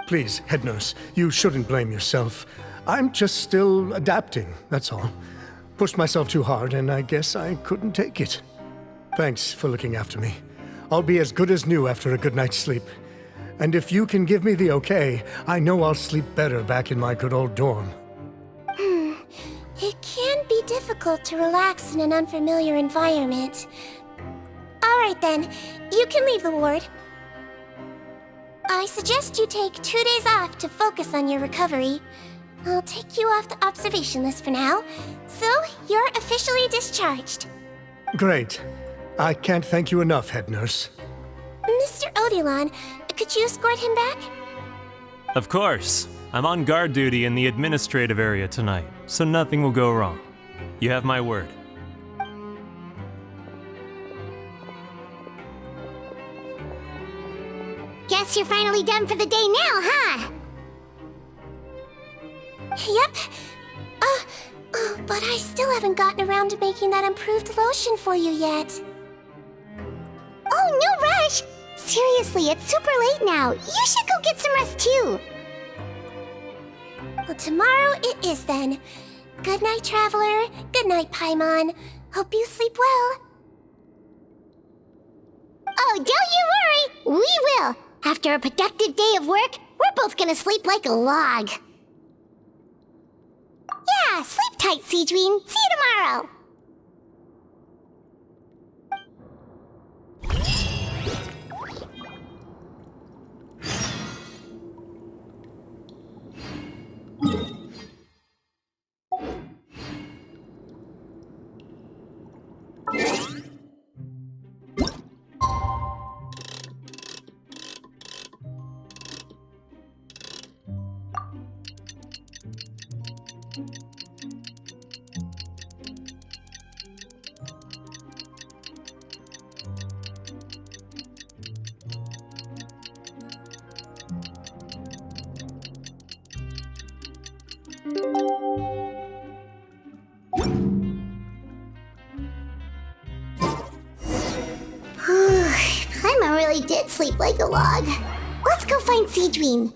Speaker 12: Please, head nurse, you shouldn't blame yourself. I'm just still adapting, that's all. Pushed myself too hard, and I guess I couldn't take it. Thanks for looking after me. I'll be as good as new after a good night's sleep. And if you can give me the okay, I know I'll sleep better back in my good old dorm.
Speaker 2: It can be difficult to relax in an unfamiliar environment. All right then, you can leave the ward. I suggest you take 2 days off to focus on your recovery. I'll take you off the observation list for now, so you're officially discharged.
Speaker 12: Great. I can't thank you enough, head nurse.
Speaker 2: Mr. Odilon, could you escort him back?
Speaker 13: Of course. I'm on guard duty in the administrative area tonight, so nothing will go wrong. You have my word.
Speaker 1: Guess you're finally done for the day now, huh?
Speaker 2: Yep. But I still haven't gotten around to making that improved lotion for you yet.
Speaker 1: Oh, no rush! Seriously, it's super late now. You should go get some rest too.
Speaker 2: Well, tomorrow it is then. Good night, Traveler. Good night, Paimon. Hope you sleep well.
Speaker 1: Oh, don't you worry! We will! After a productive day of work, we're both gonna sleep like a log. Yeah, sleep tight, Sigewinne. See you tomorrow! Paimon really did sleep like a log. Let's go find Sigewinne.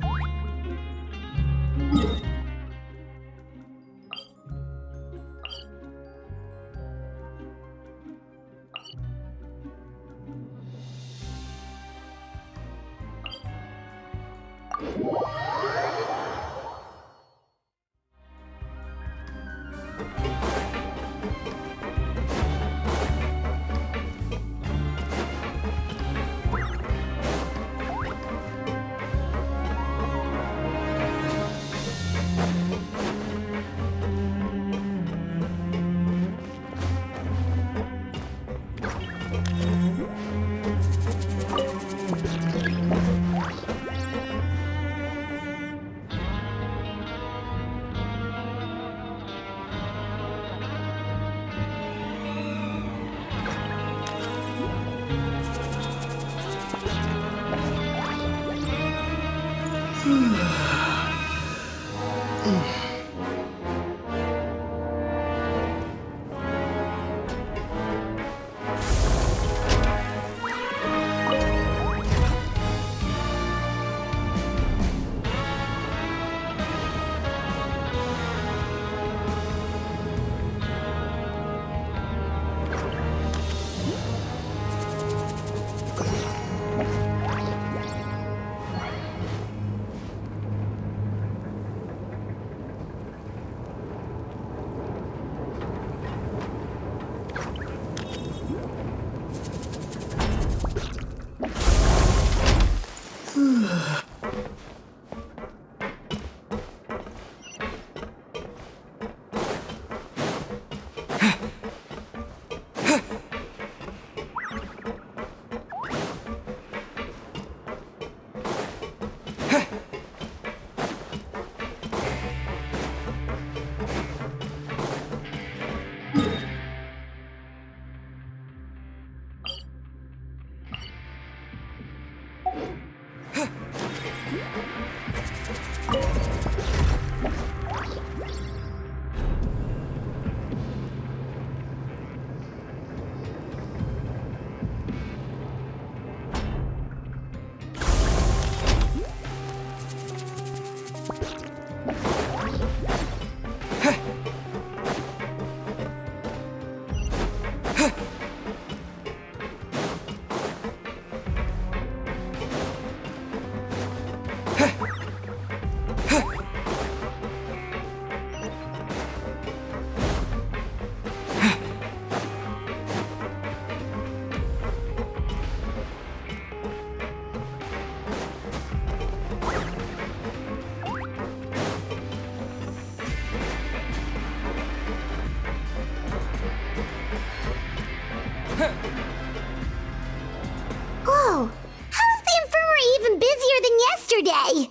Speaker 1: Whoa! How is the infirmary even busier than yesterday?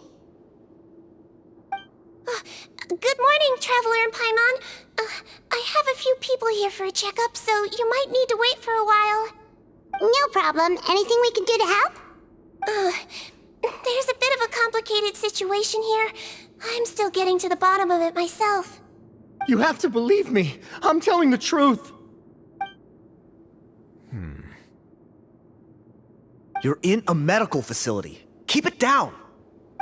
Speaker 2: Good morning, Traveler and Paimon. I have a few people here for a checkup, so you might need to wait for a while.
Speaker 1: No problem. Anything we can do to help?
Speaker 2: There's a bit of a complicated situation here. I'm still getting to the bottom of it myself.
Speaker 12: You have to believe me. I'm telling the truth.
Speaker 14: You're in a medical facility. Keep it down.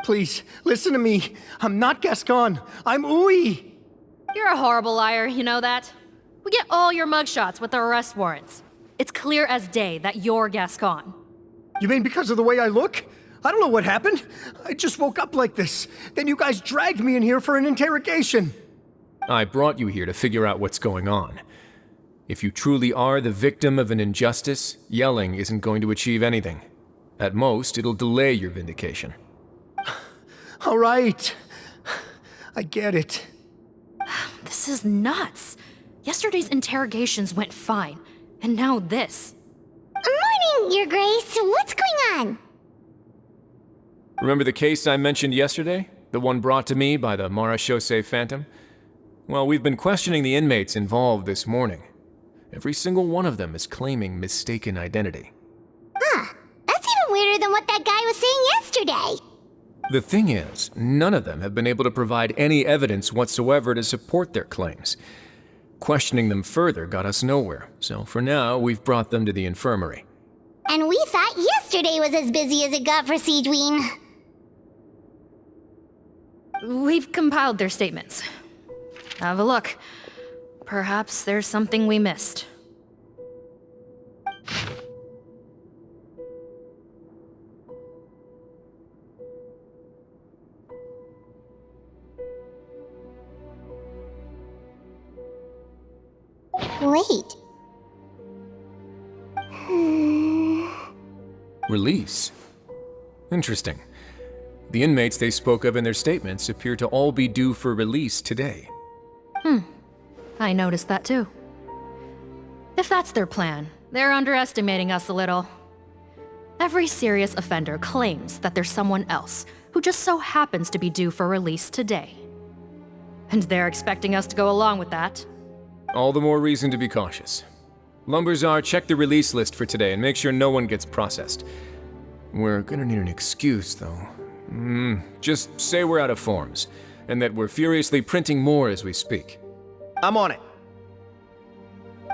Speaker 12: Please, listen to me. I'm not Gascon. I'm Uy.
Speaker 15: You're a horrible liar, you know that? We get all your mugshots with the arrest warrants. It's clear as day that you're Gascon.
Speaker 12: You mean because of the way I look? I don't know what happened. I just woke up like this. Then you guys dragged me in here for an interrogation.
Speaker 9: I brought you here to figure out what's going on. If you truly are the victim of an injustice, yelling isn't going to achieve anything. At most, it'll delay your vindication.
Speaker 12: All right. I get it.
Speaker 15: This is nuts. Yesterday's interrogations went fine, and now this.
Speaker 1: Morning, Your Grace. What's going on?
Speaker 9: Remember the case I mentioned yesterday? The one brought to me by the Marechaussee Phantom? Well, we've been questioning the inmates involved this morning. Every single one of them is claiming mistaken identity.
Speaker 1: Huh. That's even weirder than what that guy was saying yesterday.
Speaker 9: The thing is, none of them have been able to provide any evidence whatsoever to support their claims. Questioning them further got us nowhere, so for now, we've brought them to the infirmary.
Speaker 1: And we thought yesterday was as busy as it got for Sigewinne.
Speaker 15: We've compiled their statements. Have a look. Perhaps there's something we missed.
Speaker 1: Wait.
Speaker 9: Release? Interesting. The inmates they spoke of in their statements appear to all be due for release today.
Speaker 15: I noticed that too. If that's their plan, they're underestimating us a little. Every serious offender claims that there's someone else who just so happens to be due for release today. And they're expecting us to go along with that.
Speaker 9: All the more reason to be cautious. Lumberzar, check the release list for today and make sure no one gets processed. We're gonna need an excuse, though. Just say we're out of forms, and that we're furiously printing more as we speak.
Speaker 14: I'm on it.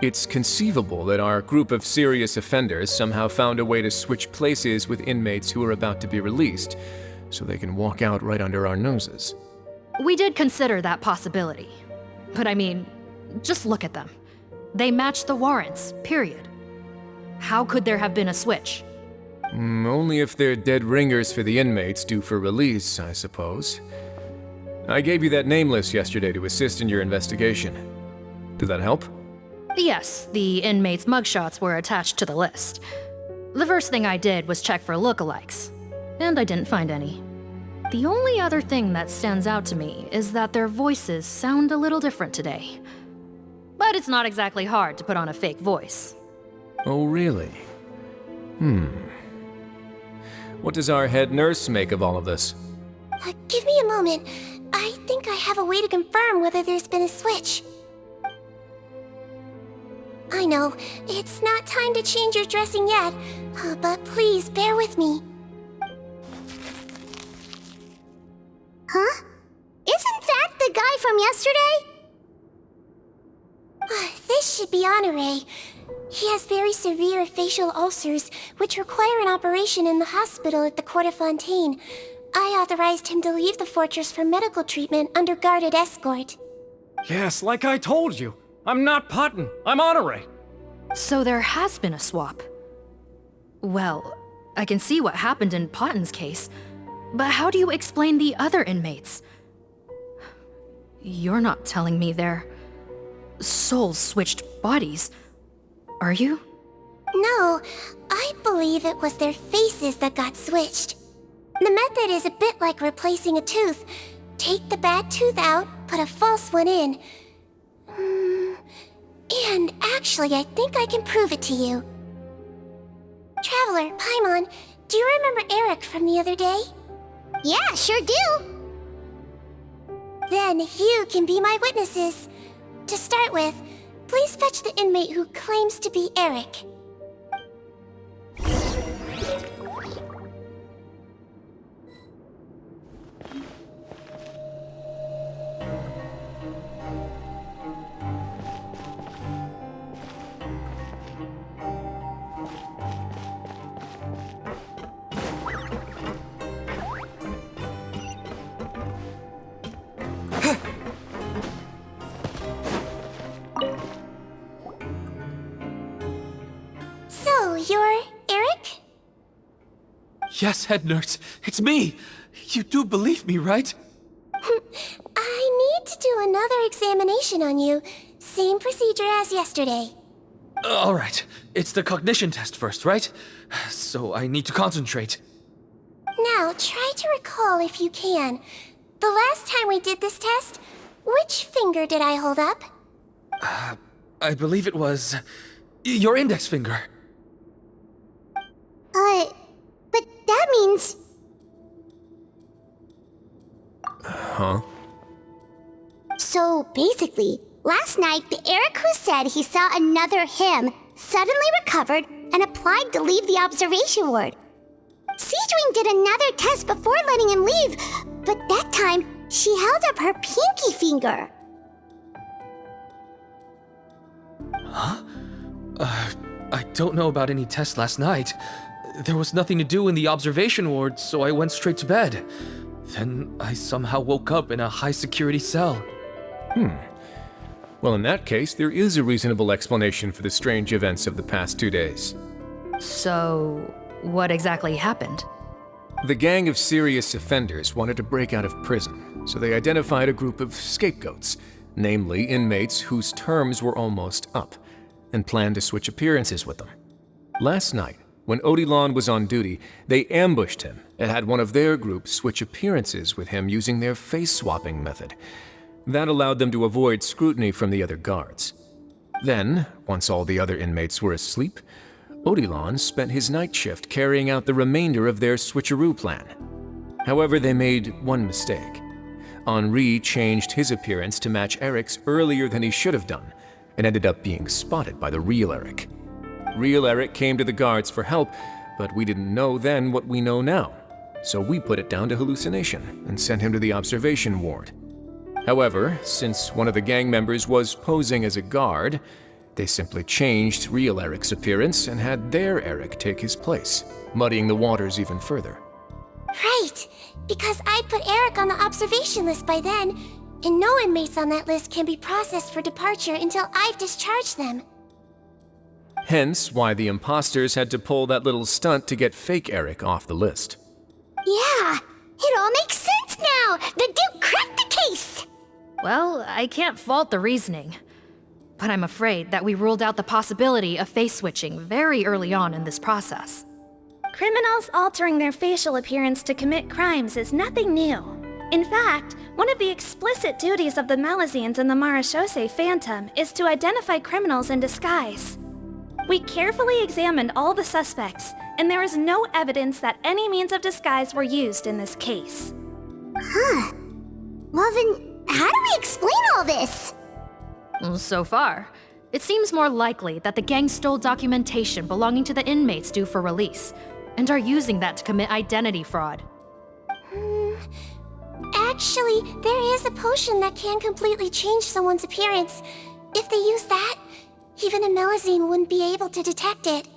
Speaker 9: It's conceivable that our group of serious offenders somehow found a way to switch places with inmates who are about to be released, so they can walk out right under our noses.
Speaker 15: We did consider that possibility. But I mean, just look at them. They match the warrants, period. How could there have been a switch?
Speaker 9: Only if they're dead ringers for the inmates due for release, I suppose. I gave you that name list yesterday to assist in your investigation. Did that help?
Speaker 15: Yes, the inmates' mugshots were attached to the list. The first thing I did was check for lookalikes, and I didn't find any. The only other thing that stands out to me is that their voices sound a little different today. But it's not exactly hard to put on a fake voice.
Speaker 9: Oh, really? What does our head nurse make of all of this?
Speaker 2: Give me a moment. I think I have a way to confirm whether there's been a switch. I know, it's not time to change your dressing yet, but please bear with me.
Speaker 1: Huh? Isn't that the guy from yesterday?
Speaker 2: This should be Honore. He has very severe facial ulcers, which require an operation in the hospital at the Court of Fontaine. I authorized him to leave the fortress for medical treatment under guarded escort.
Speaker 6: Yes, like I told you. I'm not Putton. I'm Honore.
Speaker 15: So there has been a swap. Well, I can see what happened in Potton's case, but how do you explain the other inmates? You're not telling me their souls switched bodies, are you?
Speaker 2: No, I believe it was their faces that got switched. The method is a bit like replacing a tooth. Take the bad tooth out, put a false one in. And actually, I think I can prove it to you. Traveler, Paimon, do you remember Eric from the other day?
Speaker 1: Yeah, sure do.
Speaker 2: Then you can be my witnesses. To start with, please fetch the inmate who claims to be Eric. So, you're Eric?
Speaker 8: Yes, head nurse, it's me. You do believe me, right?
Speaker 2: I need to do another examination on you. Same procedure as yesterday.
Speaker 8: All right, it's the cognition test first, right? So I need to concentrate.
Speaker 2: Now, try to recall if you can. The last time we did this test, which finger did I hold up?
Speaker 8: I believe it was your index finger.
Speaker 1: But that means...
Speaker 9: Huh?
Speaker 1: So basically, last night the Eric who said he saw another him suddenly recovered and applied to leave the observation ward. Sigewinne did another test before letting him leave, but that time she held up her pinky finger.
Speaker 8: Huh? I don't know about any tests last night. There was nothing to do in the observation ward, so I went straight to bed. Then I somehow woke up in a high-security cell.
Speaker 9: Well, in that case, there is a reasonable explanation for the strange events of the past 2 days.
Speaker 15: So, what exactly happened?
Speaker 9: The gang of serious offenders wanted to break out of prison, so they identified a group of scapegoats, namely inmates whose terms were almost up, and planned to switch appearances with them. Last night, when Odilon was on duty, they ambushed him and had one of their group switch appearances with him using their face-swapping method. That allowed them to avoid scrutiny from the other guards. Then, once all the other inmates were asleep, Odilon spent his night shift carrying out the remainder of their switcheroo plan. However, they made one mistake. Henri changed his appearance to match Eric's earlier than he should have done, and ended up being spotted by the real Eric. Real Eric came to the guards for help, but we didn't know then what we know now, so we put it down to hallucination and sent him to the observation ward. However, since one of the gang members was posing as a guard, they simply changed real Eric's appearance and had their Eric take his place, muddying the waters even further.
Speaker 2: Right, because I'd put Eric on the observation list by then, and no inmates on that list can be processed for departure until I've discharged them.
Speaker 9: Hence why the imposters had to pull that little stunt to get fake Eric off the list.
Speaker 1: Yeah, it all makes sense now! The Duke cracked the case!
Speaker 15: Well, I can't fault the reasoning. But I'm afraid that we ruled out the possibility of face switching very early on in this process.
Speaker 16: Criminals altering their facial appearance to commit crimes is nothing new. In fact, one of the explicit duties of the Malazines in the Marechaussee Phantom is to identify criminals in disguise. We carefully examined all the suspects, and there is no evidence that any means of disguise were used in this case.
Speaker 1: Huh. Well then, how do we explain all this?
Speaker 15: So far, it seems more likely that the gang stole documentation belonging to the inmates due for release, and are using that to commit identity fraud.
Speaker 2: Actually, there is a potion that can completely change someone's appearance. If they use that, even a Melazine wouldn't be able to detect it.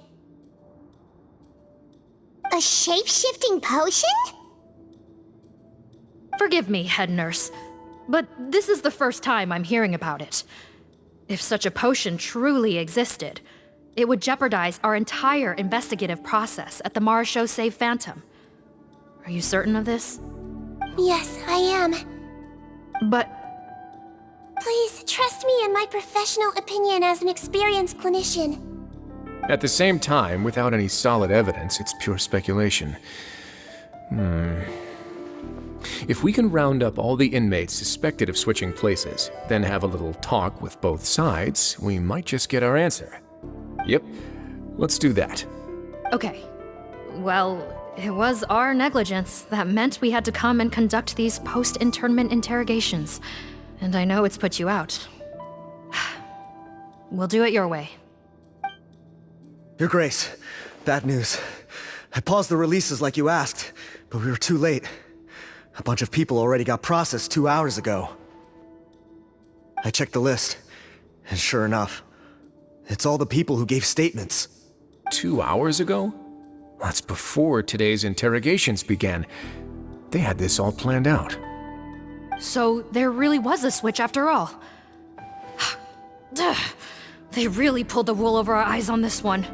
Speaker 1: A shape-shifting potion?
Speaker 15: Forgive me, head nurse, but this is the first time I'm hearing about it. If such a potion truly existed, it would jeopardize our entire investigative process at the Marechaussee Phantom. Are you certain of this?
Speaker 2: Yes, I am.
Speaker 15: But...
Speaker 2: Please, trust me in my professional opinion as an experienced clinician.
Speaker 9: At the same time, without any solid evidence, it's pure speculation. If we can round up all the inmates suspected of switching places, then have a little talk with both sides, we might just get our answer. Yep, let's do that.
Speaker 15: Okay. Well, it was our negligence that meant we had to come and conduct these post-internment interrogations. And I know it's put you out. We'll do it your way.
Speaker 14: Your Grace, bad news. I paused the releases like you asked, but we were too late. A bunch of people already got processed 2 hours ago. I checked the list, and sure enough, it's all the people who gave statements.
Speaker 9: 2 hours ago? That's before today's interrogations began. They had this all planned out.
Speaker 15: So there really was a switch after all. They really pulled the wool over our eyes on this one.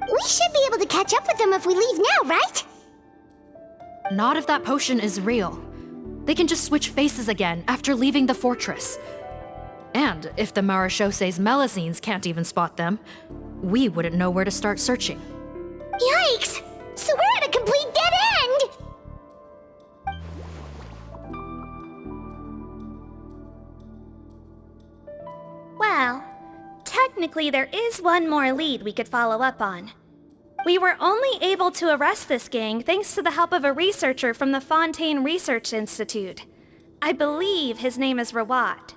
Speaker 1: We should be able to catch up with them if we leave now, right?
Speaker 15: Not if that potion is real. They can just switch faces again after leaving the fortress. And if the Maréchaussée's Melusines can't even spot them, we wouldn't know where to start searching.
Speaker 1: Yikes! So we're at a complete dead end!
Speaker 16: Well, technically there is one more lead we could follow up on. We were only able to arrest this gang thanks to the help of a researcher from the Fontaine Research Institute. I believe his name is Rawat.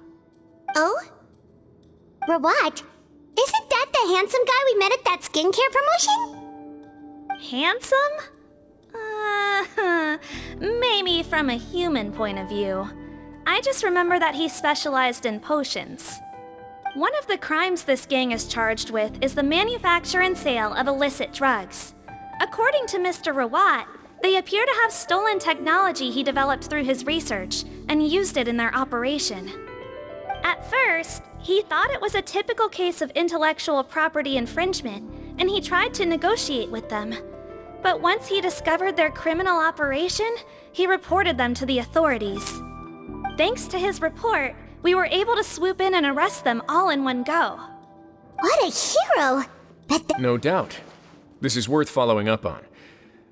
Speaker 1: Oh? Rawat? Isn't that the handsome guy we met at that skincare promotion?
Speaker 16: Handsome? Maybe from a human point of view. I just remember that he specialized in potions. One of the crimes this gang is charged with is the manufacture and sale of illicit drugs. According to Mr. Rawat, they appear to have stolen technology he developed through his research and used it in their operation. At first, he thought it was a typical case of intellectual property infringement, and he tried to negotiate with them. But once he discovered their criminal operation, he reported them to the authorities. Thanks to his report, we were able to swoop in and arrest them all in one go.
Speaker 1: What a hero!
Speaker 9: No doubt. This is worth following up on.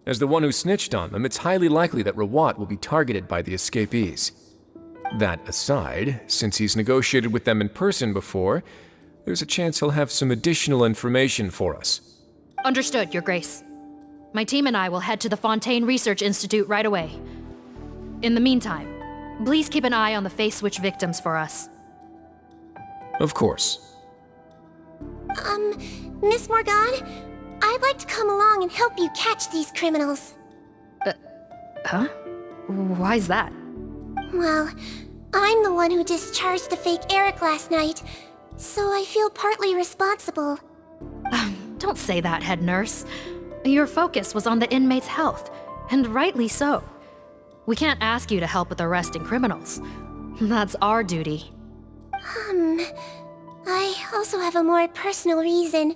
Speaker 9: As the one who snitched on them, it's highly likely that Rawat will be targeted by the escapees. That aside, since he's negotiated with them in person before, there's a chance he'll have some additional information for us.
Speaker 15: Understood, Your Grace. My team and I will head to the Fontaine Research Institute right away. In the meantime, please keep an eye on the face switch victims for us.
Speaker 9: Of course.
Speaker 2: Miss Morgan, I'd like to come along and help you catch these criminals.
Speaker 15: Huh? Why's that?
Speaker 2: Well, I'm the one who discharged the fake Eric last night, so I feel partly responsible.
Speaker 15: Don't say that, head nurse. Your focus was on the inmate's health, and rightly so. We can't ask you to help with arresting criminals. That's our duty.
Speaker 2: I also have a more personal reason.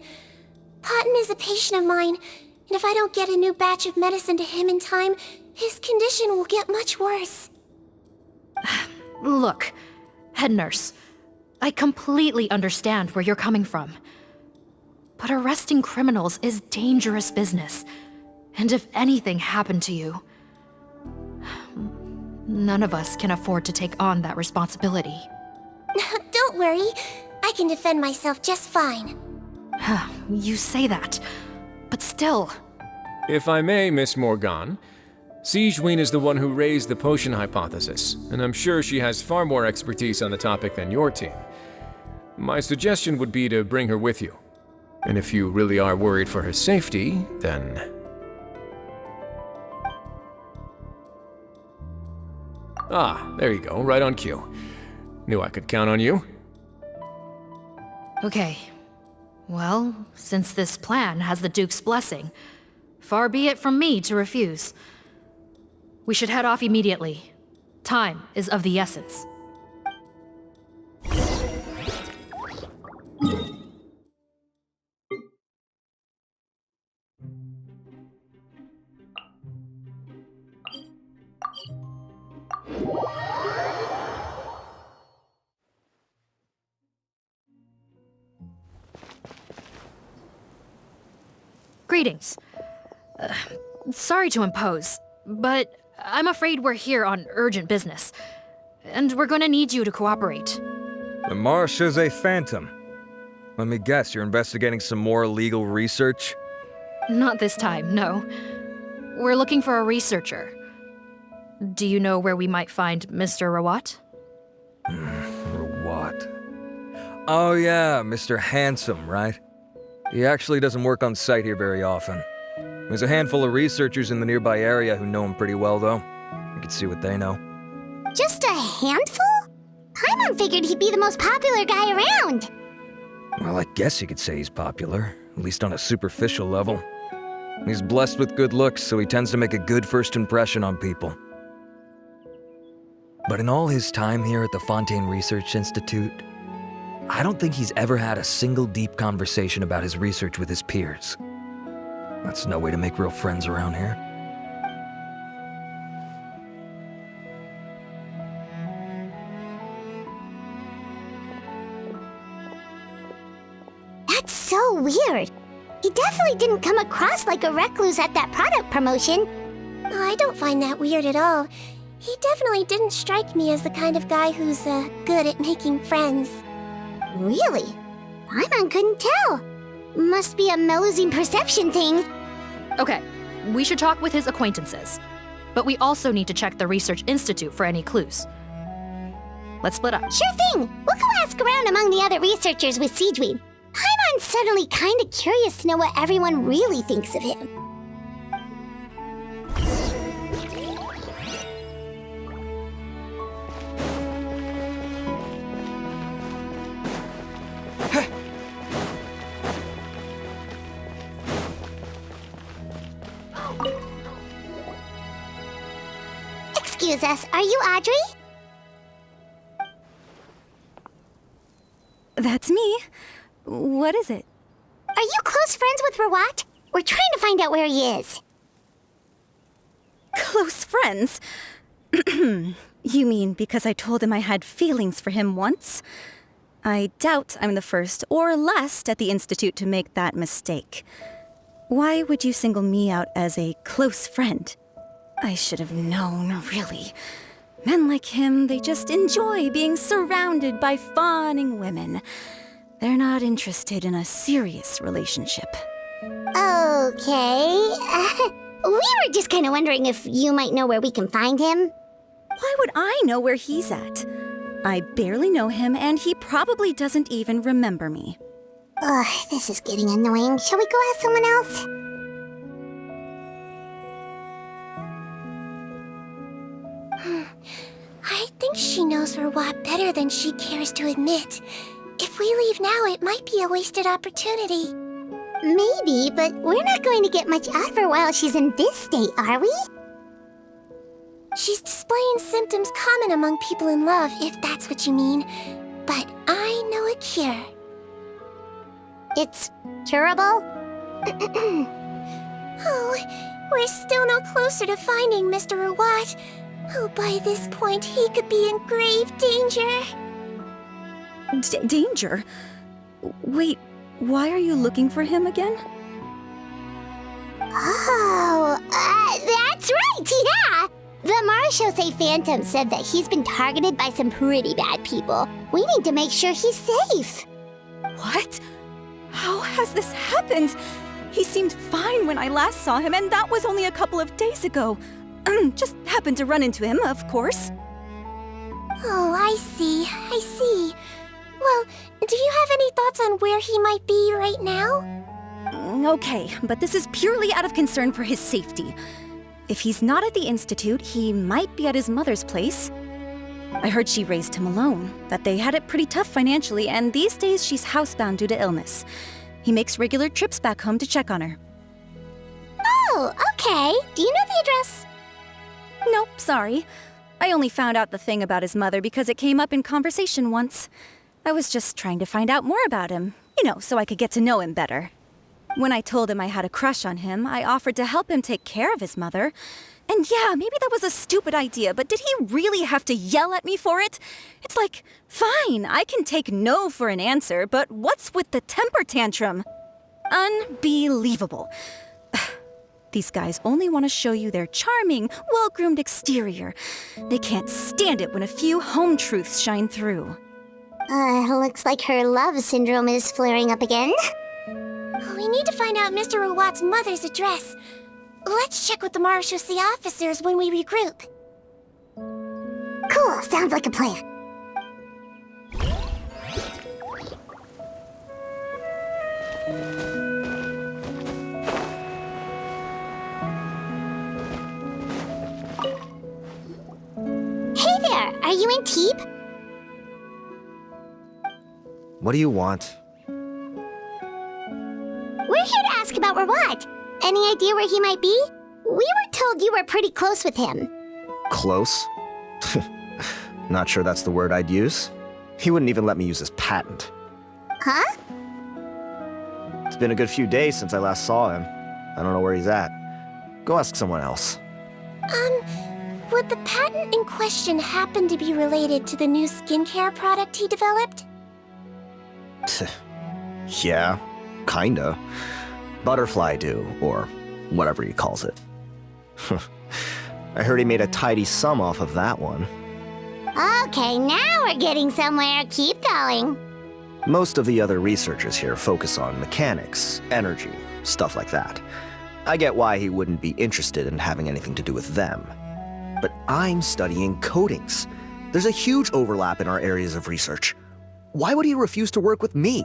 Speaker 2: Potton is a patient of mine, and if I don't get a new batch of medicine to him in time, his condition will get much worse.
Speaker 15: Look, head nurse, I completely understand where you're coming from. But arresting criminals is dangerous business, and if anything happened to you, none of us can afford to take on that responsibility.
Speaker 2: Don't worry, I can defend myself just fine.
Speaker 15: You say that, but still.
Speaker 9: If I may, Miss Morgan, Sigewinne is the one who raised the potion hypothesis, and I'm sure she has far more expertise on the topic than your team. My suggestion would be to bring her with you. And if you really are worried for her safety, then... Ah, there you go, right on cue. Knew I could count on you.
Speaker 15: Okay. Well, since this plan has the Duke's blessing, far be it from me to refuse. We should head off immediately. Time is of the essence. Greetings. Sorry to impose, but I'm afraid we're here on urgent business, and we're gonna need you to cooperate.
Speaker 6: The Nereides Phantom. Let me guess, you're investigating some more illegal research?
Speaker 15: Not this time, no. We're looking for a researcher. Do you know where we might find Mr. Rawat?
Speaker 6: Rawat. Oh yeah, Mr. Handsome, right? He actually doesn't work on site here very often. There's a handful of researchers in the nearby area who know him pretty well, though. You can see what they know.
Speaker 1: Just a handful? Paimon figured he'd be the most popular guy around.
Speaker 6: Well, I guess you could say he's popular, at least on a superficial level. He's blessed with good looks, so he tends to make a good first impression on people. But in all his time here at the Fontaine Research Institute, I don't think he's ever had a single deep conversation about his research with his peers. That's no way to make real friends around here.
Speaker 1: That's so weird. He definitely didn't come across like a recluse at that product promotion.
Speaker 2: Oh, I don't find that weird at all. He definitely didn't strike me as the kind of guy who's good at making friends.
Speaker 1: Really? Paimon couldn't tell. Must be a Melusine perception thing.
Speaker 15: Okay, we should talk with his acquaintances. But we also need to check the Research Institute for any clues. Let's split up.
Speaker 1: Sure thing. We'll go ask around among the other researchers with Sigewinne. Paimon's suddenly kinda curious to know what everyone really thinks of him. Excuse us, are you Audrey?
Speaker 17: That's me. What is it?
Speaker 1: Are you close friends with Rawat? We're trying to find out where he is.
Speaker 17: Close friends? You mean because I told him I had feelings for him once? I doubt I'm the first or last at the Institute to make that mistake. Why would you single me out as a close friend? I should have known, really. Men like him, they just enjoy being surrounded by fawning women. They're not interested in a serious relationship.
Speaker 1: Okay. We were just kind of wondering if you might know where we can find him.
Speaker 17: Why would I know where he's at? I barely know him, and he probably doesn't even remember me.
Speaker 1: Ugh, this is getting annoying. Shall we go ask someone else?
Speaker 2: I think she knows Rawat better than she cares to admit. If we leave now, it might be a wasted opportunity.
Speaker 1: Maybe, but we're not going to get much out of her while she's in this state, are we?
Speaker 2: She's displaying symptoms common among people in love, if that's what you mean. But I know a cure.
Speaker 1: It's curable?
Speaker 2: Oh, we're still no closer to finding Mr. Rawat. Oh, by this point, he could be in grave danger.
Speaker 17: Danger? Wait, why are you looking for him again?
Speaker 1: Oh, that's right, yeah! The Nereides Phantom said that he's been targeted by some pretty bad people. We need to make sure he's safe.
Speaker 17: What? How has this happened? He seemed fine when I last saw him, and that was only a couple of days ago. Just happened to run into him, of course.
Speaker 2: Oh, I see. Well, do you have any thoughts on where he might be right now?
Speaker 17: Okay, but this is purely out of concern for his safety. If he's not at the Institute, he might be at his mother's place. I heard she raised him alone, that they had it pretty tough financially, and these days she's housebound due to illness. He makes regular trips back home to check on her.
Speaker 1: Oh, okay. Do you know the address?
Speaker 17: Nope, sorry. I only found out the thing about his mother because it came up in conversation once. I was just trying to find out more about him, so I could get to know him better. When I told him I had a crush on him, I offered to help him take care of his mother. And yeah, maybe that was a stupid idea, but did he really have to yell at me for it? It's like, fine, I can take no for an answer, but what's with the temper tantrum? Unbelievable. These guys only want to show you their charming, well-groomed exterior. They can't stand it when a few home truths shine through.
Speaker 1: Looks like her love syndrome is flaring up again.
Speaker 2: We need to find out Mr. Rawat's mother's address. Let's check with the marechaussee officers when we regroup.
Speaker 1: Cool, sounds like a plan. Hey there, are you Antibes?
Speaker 14: What do you want?
Speaker 1: We're here to ask about Rawat. Any idea where he might be? We were told you were pretty close with him.
Speaker 14: Close? Not sure that's the word I'd use. He wouldn't even let me use his patent.
Speaker 1: Huh?
Speaker 14: It's been a good few days since I last saw him. I don't know where he's at. Go ask someone else.
Speaker 2: Would the patent in question happen to be related to the new skincare product he developed?
Speaker 14: Yeah, kinda. Butterfly dew, or whatever he calls it. I heard he made a tidy sum off of that one.
Speaker 1: Okay, now we're getting somewhere. Keep going.
Speaker 14: Most of the other researchers here focus on mechanics, energy, stuff like that. I get why he wouldn't be interested in having anything to do with them. But I'm studying coatings. There's a huge overlap in our areas of research. Why would he refuse to work with me?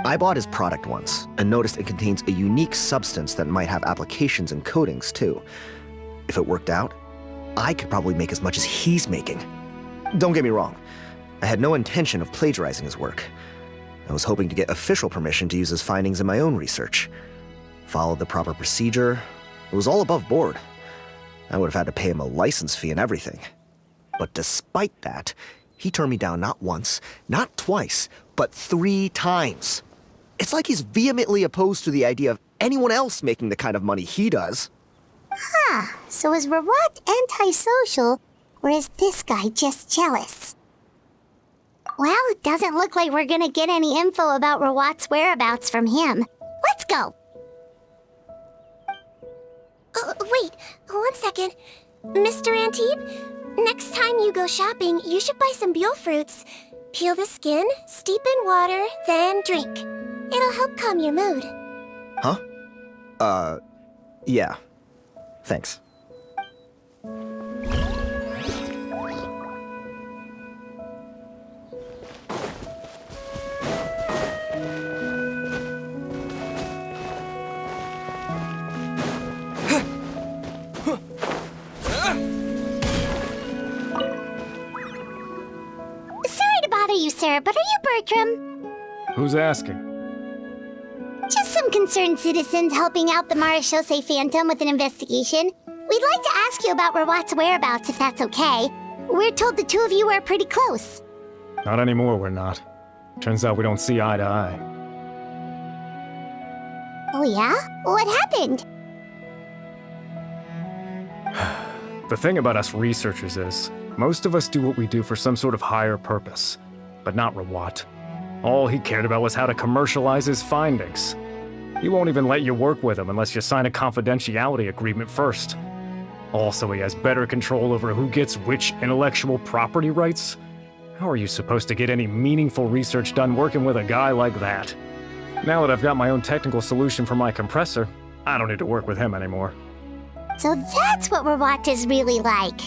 Speaker 14: I bought his product once and noticed it contains a unique substance that might have applications in coatings too. If it worked out, I could probably make as much as he's making. Don't get me wrong, I had no intention of plagiarizing his work. I was hoping to get official permission to use his findings in my own research. Followed the proper procedure. It was all above board. I would have had to pay him a license fee and everything. But despite that, he turned me down not once, not twice, but 3 times. It's like he's vehemently opposed to the idea of anyone else making the kind of money he does.
Speaker 1: Huh, so is Rawat antisocial, or is this guy just jealous? Well, it doesn't look like we're gonna get any info about Rawat's whereabouts from him. Let's go!
Speaker 2: Wait, 1 second. Mr. Antibes, next time you go shopping, you should buy some Buell fruits. Peel the skin, steep in water, then drink. It'll help calm your mood.
Speaker 14: Huh? Yeah. Thanks.
Speaker 1: Sorry to bother you, sir, but are you Bertram?
Speaker 11: Who's asking?
Speaker 1: Just some concerned citizens helping out the Marechaussee Phantom with an investigation. We'd like to ask you about Rawat's whereabouts, if that's okay. We're told the two of you are pretty close.
Speaker 11: Not anymore, we're not. Turns out we don't see eye to eye.
Speaker 1: Oh yeah? What happened?
Speaker 11: The thing about us researchers is, most of us do what we do for some sort of higher purpose. But not Rawat. All he cared about was how to commercialize his findings. He won't even let you work with him unless you sign a confidentiality agreement first. Also, he has better control over who gets which intellectual property rights. How are you supposed to get any meaningful research done working with a guy like that? Now that I've got my own technical solution for my compressor, I don't need to work with him anymore.
Speaker 1: So that's what Rawat is really like.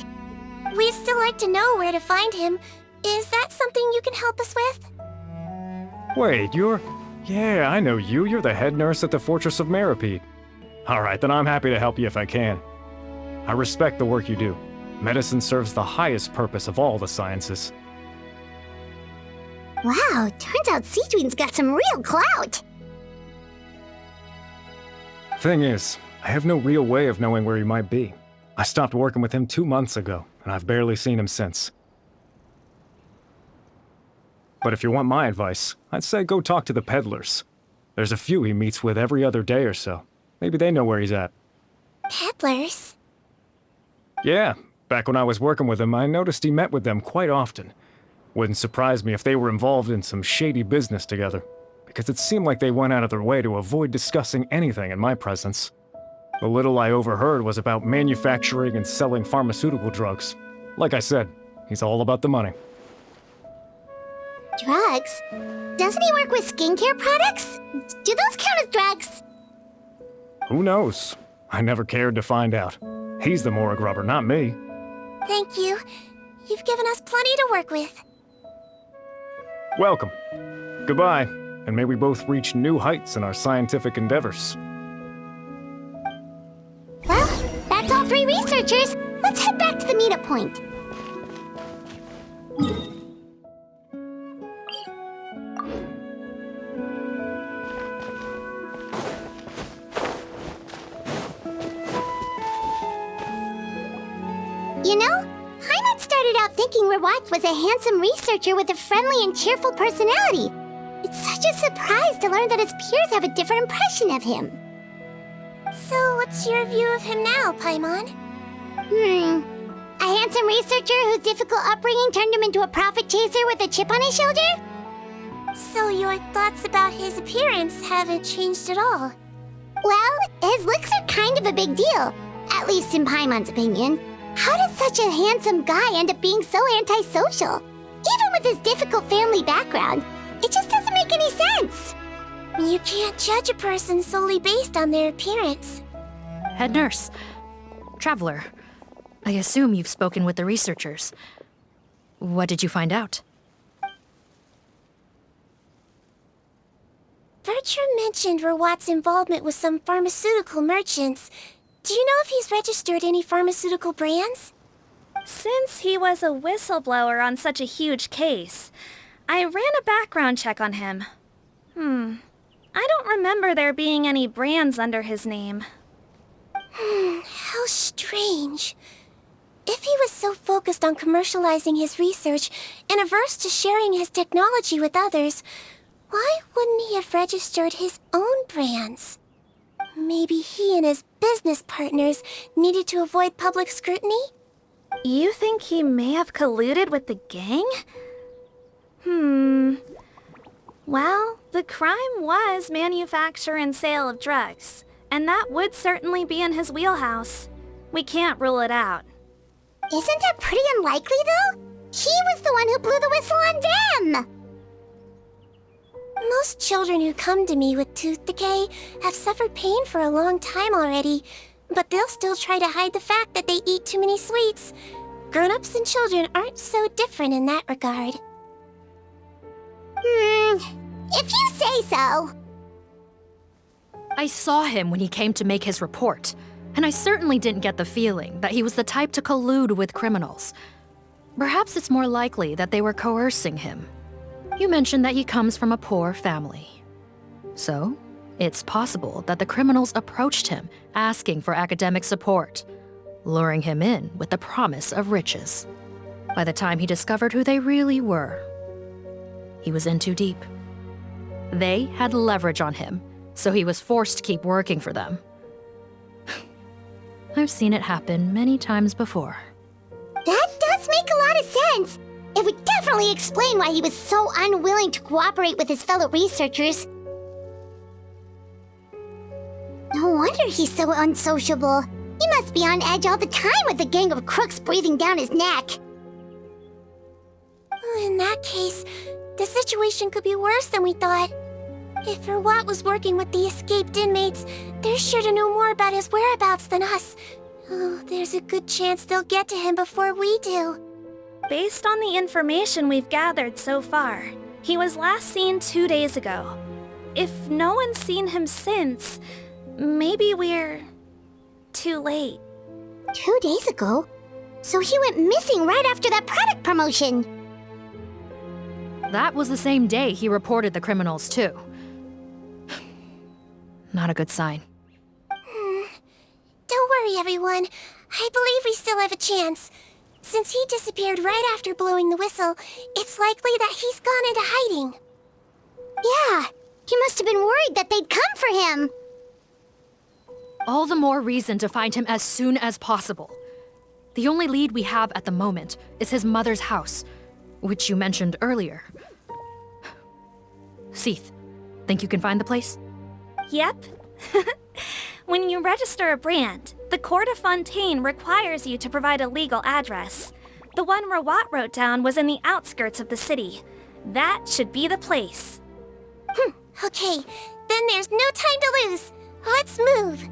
Speaker 2: We'd still like to know where to find him. Is that something you can help us with?
Speaker 11: Wait, you're... Yeah, I know you. You're the head nurse at the Fortress of Meropide. Alright, then I'm happy to help you if I can. I respect the work you do. Medicine serves the highest purpose of all the sciences.
Speaker 1: Wow, turns out Sigewinne's got some real clout.
Speaker 11: Thing is, I have no real way of knowing where he might be. I stopped working with him 2 months ago, and I've barely seen him since. But if you want my advice, I'd say go talk to the peddlers. There's a few he meets with every other day or so. Maybe they know where he's at.
Speaker 2: Peddlers?
Speaker 11: Yeah, back when I was working with him, I noticed he met with them quite often. Wouldn't surprise me if they were involved in some shady business together, because it seemed like they went out of their way to avoid discussing anything in my presence. The little I overheard was about manufacturing and selling pharmaceutical drugs. Like I said, he's all about the money.
Speaker 1: Drugs? Doesn't he work with skincare products? Do those count as drugs?
Speaker 11: Who knows? I never cared to find out. He's the morgue rubber, not me.
Speaker 2: Thank you. You've given us plenty to work with.
Speaker 11: Welcome. Goodbye, and may we both reach new heights in our scientific endeavors.
Speaker 1: Well, that's all 3 researchers. Let's head back to the meetup point. You know, Hyman started out thinking Rawat was a handsome researcher with a friendly and cheerful personality. It's such a surprise to learn that his peers have a different impression of him.
Speaker 2: So, what's your view of him now, Paimon?
Speaker 1: A handsome researcher whose difficult upbringing turned him into a profit chaser with a chip on his shoulder?
Speaker 2: So your thoughts about his appearance haven't changed at all?
Speaker 1: Well, his looks are kind of a big deal, at least in Paimon's opinion. How does such a handsome guy end up being so antisocial? Even with his difficult family background, it just doesn't make any sense.
Speaker 2: You can't judge a person solely based on their appearance.
Speaker 15: Head nurse. Traveler. I assume you've spoken with the researchers. What did you find out?
Speaker 2: Bertram mentioned Rawat's involvement with some pharmaceutical merchants. Do you know if he's registered any pharmaceutical brands?
Speaker 16: Since he was a whistleblower on such a huge case, I ran a background check on him. I don't remember there being any brands under his name.
Speaker 2: How strange. If he was so focused on commercializing his research and averse to sharing his technology with others, why wouldn't he have registered his own brands? Maybe he and his business partners needed to avoid public scrutiny?
Speaker 16: You think he may have colluded with the gang? Well, the crime was manufacture and sale of drugs, and that would certainly be in his wheelhouse. We can't rule it out.
Speaker 1: Isn't that pretty unlikely, though? He was the one who blew the whistle on them!
Speaker 2: Most children who come to me with tooth decay have suffered pain for a long time already, but they'll still try to hide the fact that they eat too many sweets. Grown-ups and children aren't so different in that regard.
Speaker 1: If you say so.
Speaker 15: I saw him when he came to make his report, and I certainly didn't get the feeling that he was the type to collude with criminals. Perhaps it's more likely that they were coercing him. You mentioned that he comes from a poor family. So, it's possible that the criminals approached him asking for academic support, luring him in with the promise of riches. By the time he discovered who they really were, he was in too deep. They had leverage on him, so he was forced to keep working for them. I've seen it happen many times before.
Speaker 1: That does make a lot of sense. It would definitely explain why he was so unwilling to cooperate with his fellow researchers. No wonder he's so unsociable. He must be on edge all the time with a gang of crooks breathing down his neck.
Speaker 2: In that case, the situation could be worse than we thought. If Rawat was working with the escaped inmates, they're sure to know more about his whereabouts than us. Oh, there's a good chance they'll get to him before we do.
Speaker 16: Based on the information we've gathered so far, he was last seen 2 days ago. If no one's seen him since, maybe we're too late.
Speaker 1: 2 days ago? So he went missing right after that product promotion.
Speaker 15: That was the same day he reported the criminals, too. Not a good sign.
Speaker 2: Don't worry, everyone. I believe we still have a chance. Since he disappeared right after blowing the whistle, it's likely that he's gone into hiding.
Speaker 1: Yeah, he must have been worried that they'd come for him.
Speaker 15: All the more reason to find him as soon as possible. The only lead we have at the moment is his mother's house, which you mentioned earlier. Seath, think you can find the place?
Speaker 16: Yep. When you you register a brand, the Court of Fontaine requires you to provide a legal address. The one Rawat wrote down was in the outskirts of the city. That should be the place.
Speaker 2: Okay, then there's no time to lose. Let's move.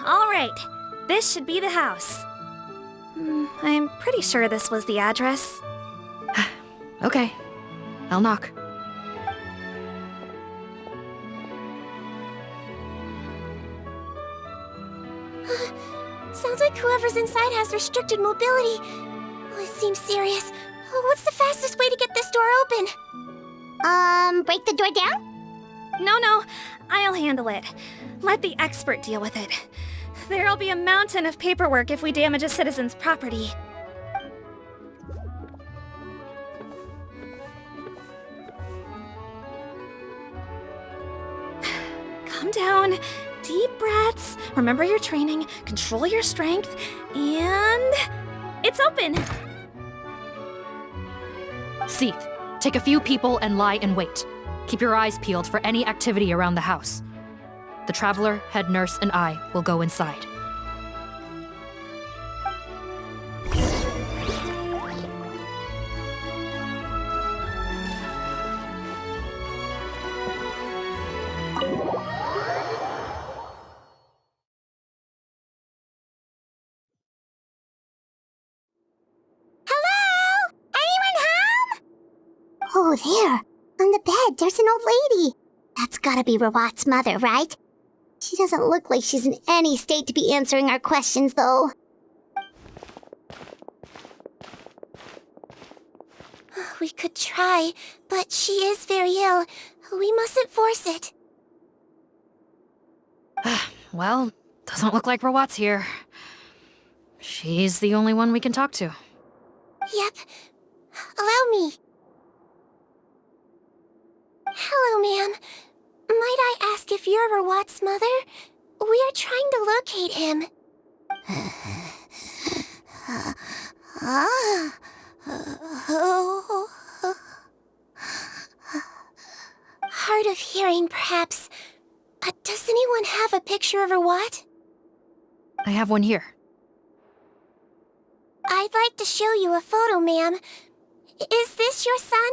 Speaker 16: All right, this should be the house. I'm pretty sure this was the address.
Speaker 15: Okay, I'll knock.
Speaker 2: Sounds like whoever's inside has restricted mobility. Oh, it seems serious. What's the fastest way to get this door open?
Speaker 1: Break the door down?
Speaker 16: No, I'll handle it. Let the expert deal with it. There'll be a mountain of paperwork if we damage a citizen's property. Calm down. Deep breaths. Remember your training. Control your strength. And... it's open!
Speaker 15: Seath, take a few people and lie in wait. Keep your eyes peeled for any activity around the house. The Traveler, head nurse, and I will go inside.
Speaker 1: Oh, there. On the bed, there's an old lady. That's gotta be Rawat's mother, right? She doesn't look like she's in any state to be answering our questions, though.
Speaker 2: We could try, but she is very ill. We mustn't force it.
Speaker 15: Well, doesn't look like Rawat's here. She's the only one we can talk to.
Speaker 2: Yep. Allow me. Hello, ma'am. Might I ask if you're Rawat's mother? We are trying to locate him. Hard of hearing, perhaps. Does anyone have a picture of Rawat?
Speaker 15: I have one here.
Speaker 2: I'd like to show you a photo, ma'am. Is this your son?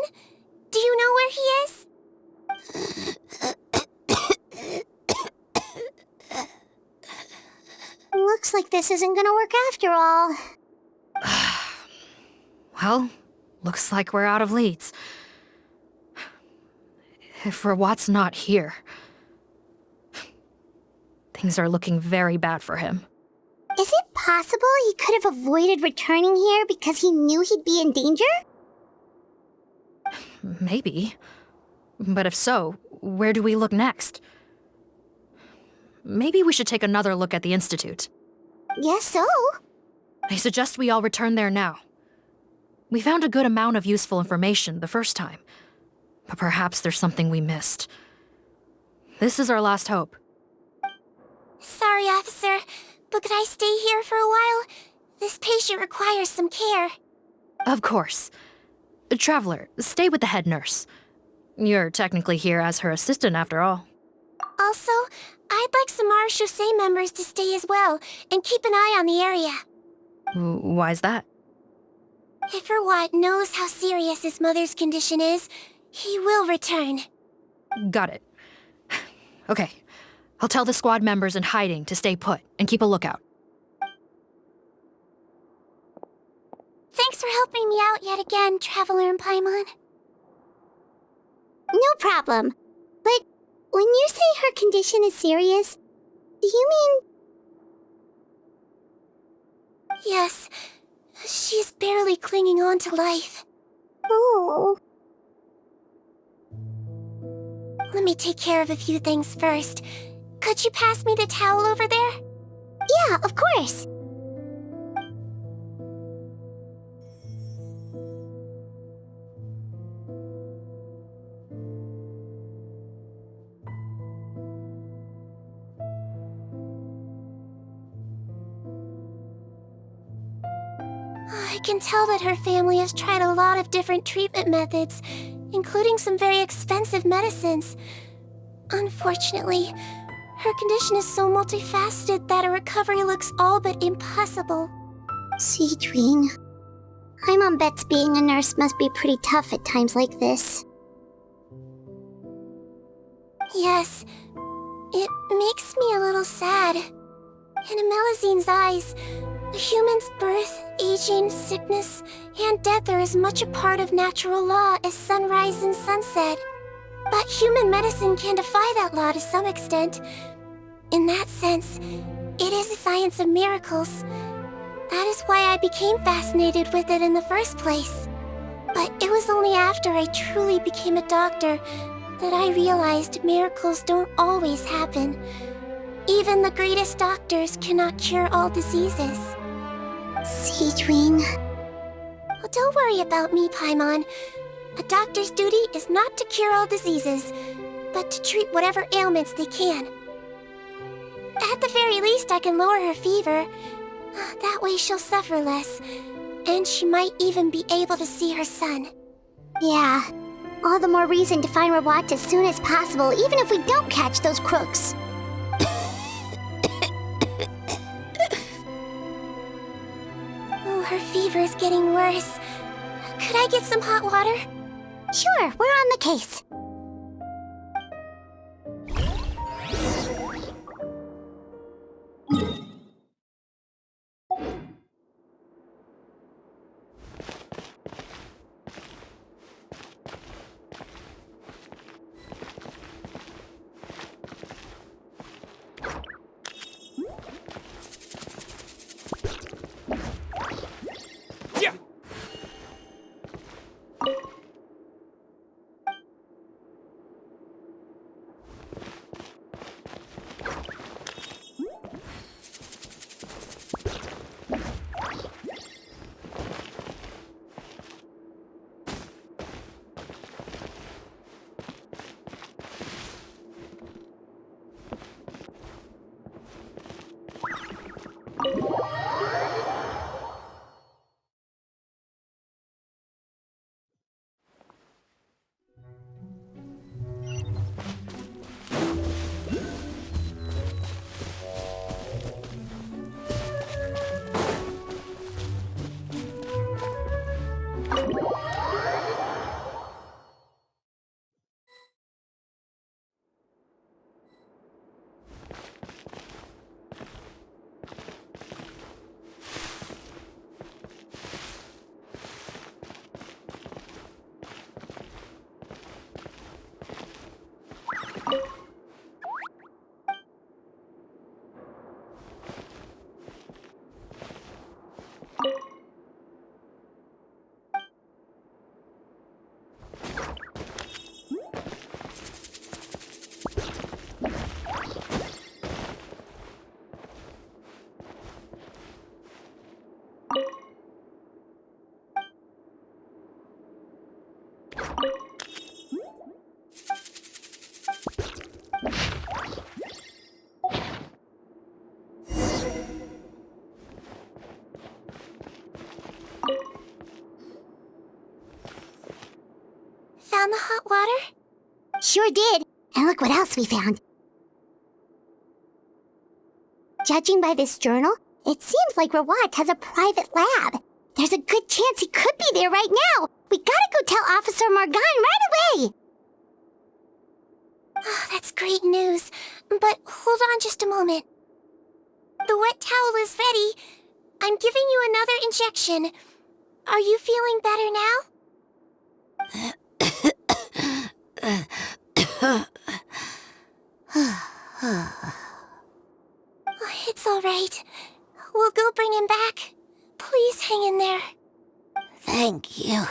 Speaker 2: Do you know where he is?
Speaker 1: Looks like this isn't gonna work after all.
Speaker 15: Well, looks like we're out of leads. If Rawat's not here, things are looking very bad for him.
Speaker 1: Is it possible he could have avoided returning here because he knew he'd be in danger?
Speaker 15: Maybe. But if so, where do we look next? Maybe we should take another look at the Institute.
Speaker 1: Guess so.
Speaker 15: I suggest we all return there now. We found a good amount of useful information the first time, but perhaps there's something we missed. This is our last hope.
Speaker 2: Sorry, officer, but could I stay here for a while? This patient requires some care.
Speaker 15: Of course. Traveler, stay with the head nurse. You're technically here as her assistant after all.
Speaker 2: Also, I'd like some Marechaussee members to stay as well, and keep an eye on the area.
Speaker 15: Why's that?
Speaker 2: If Rawat knows how serious his mother's condition is, he will return.
Speaker 15: Got it. Okay, I'll tell the squad members in hiding to stay put and keep a lookout.
Speaker 2: Thanks for helping me out yet again, Traveler and Paimon.
Speaker 1: No problem. But when you say her condition is serious, do you mean...
Speaker 2: Yes, she's barely clinging on to life.
Speaker 1: Oh.
Speaker 2: Let me take care of a few things first. Could you pass me the towel over there?
Speaker 1: Yeah, of course.
Speaker 2: I can tell that her family has tried a lot of different treatment methods, including some very expensive medicines. Unfortunately, her condition is so multifaceted that a recovery looks all but impossible.
Speaker 1: Sigewinne. My mom bets being a nurse must be pretty tough at times like this.
Speaker 2: Yes, it makes me a little sad. In a Melizine's eyes, a human's birth, aging, sickness, and death are as much a part of natural law as sunrise and sunset. But human medicine can defy that law to some extent. In that sense, it is a science of miracles. That is why I became fascinated with it in the first place. But it was only after I truly became a doctor that I realized miracles don't always happen. Even the greatest doctors cannot cure all diseases.
Speaker 1: Sigewinne.
Speaker 2: Oh, don't worry about me, Paimon. A doctor's duty is not to cure all diseases, but to treat whatever ailments they can. At the very least, I can lower her fever. That way she'll suffer less, and she might even be able to see her son.
Speaker 1: Yeah, all the more reason to find Rawat as soon as possible, even if we don't catch those crooks.
Speaker 2: Oh, her fever is getting worse. Could I get some hot water?
Speaker 1: Sure, we're on the case.
Speaker 2: Found the hot water?
Speaker 1: Sure did. And look what else we found. Judging by this journal, it seems like Rawat has a private lab. There's a good chance he could be there right now. We gotta go tell Officer Morgan right away.
Speaker 2: Oh, that's great news. But hold on just a moment. The wet towel is ready. I'm giving you another injection. Are you feeling better now? It's all right. We'll go bring him back. Please hang in there.
Speaker 1: Thank you.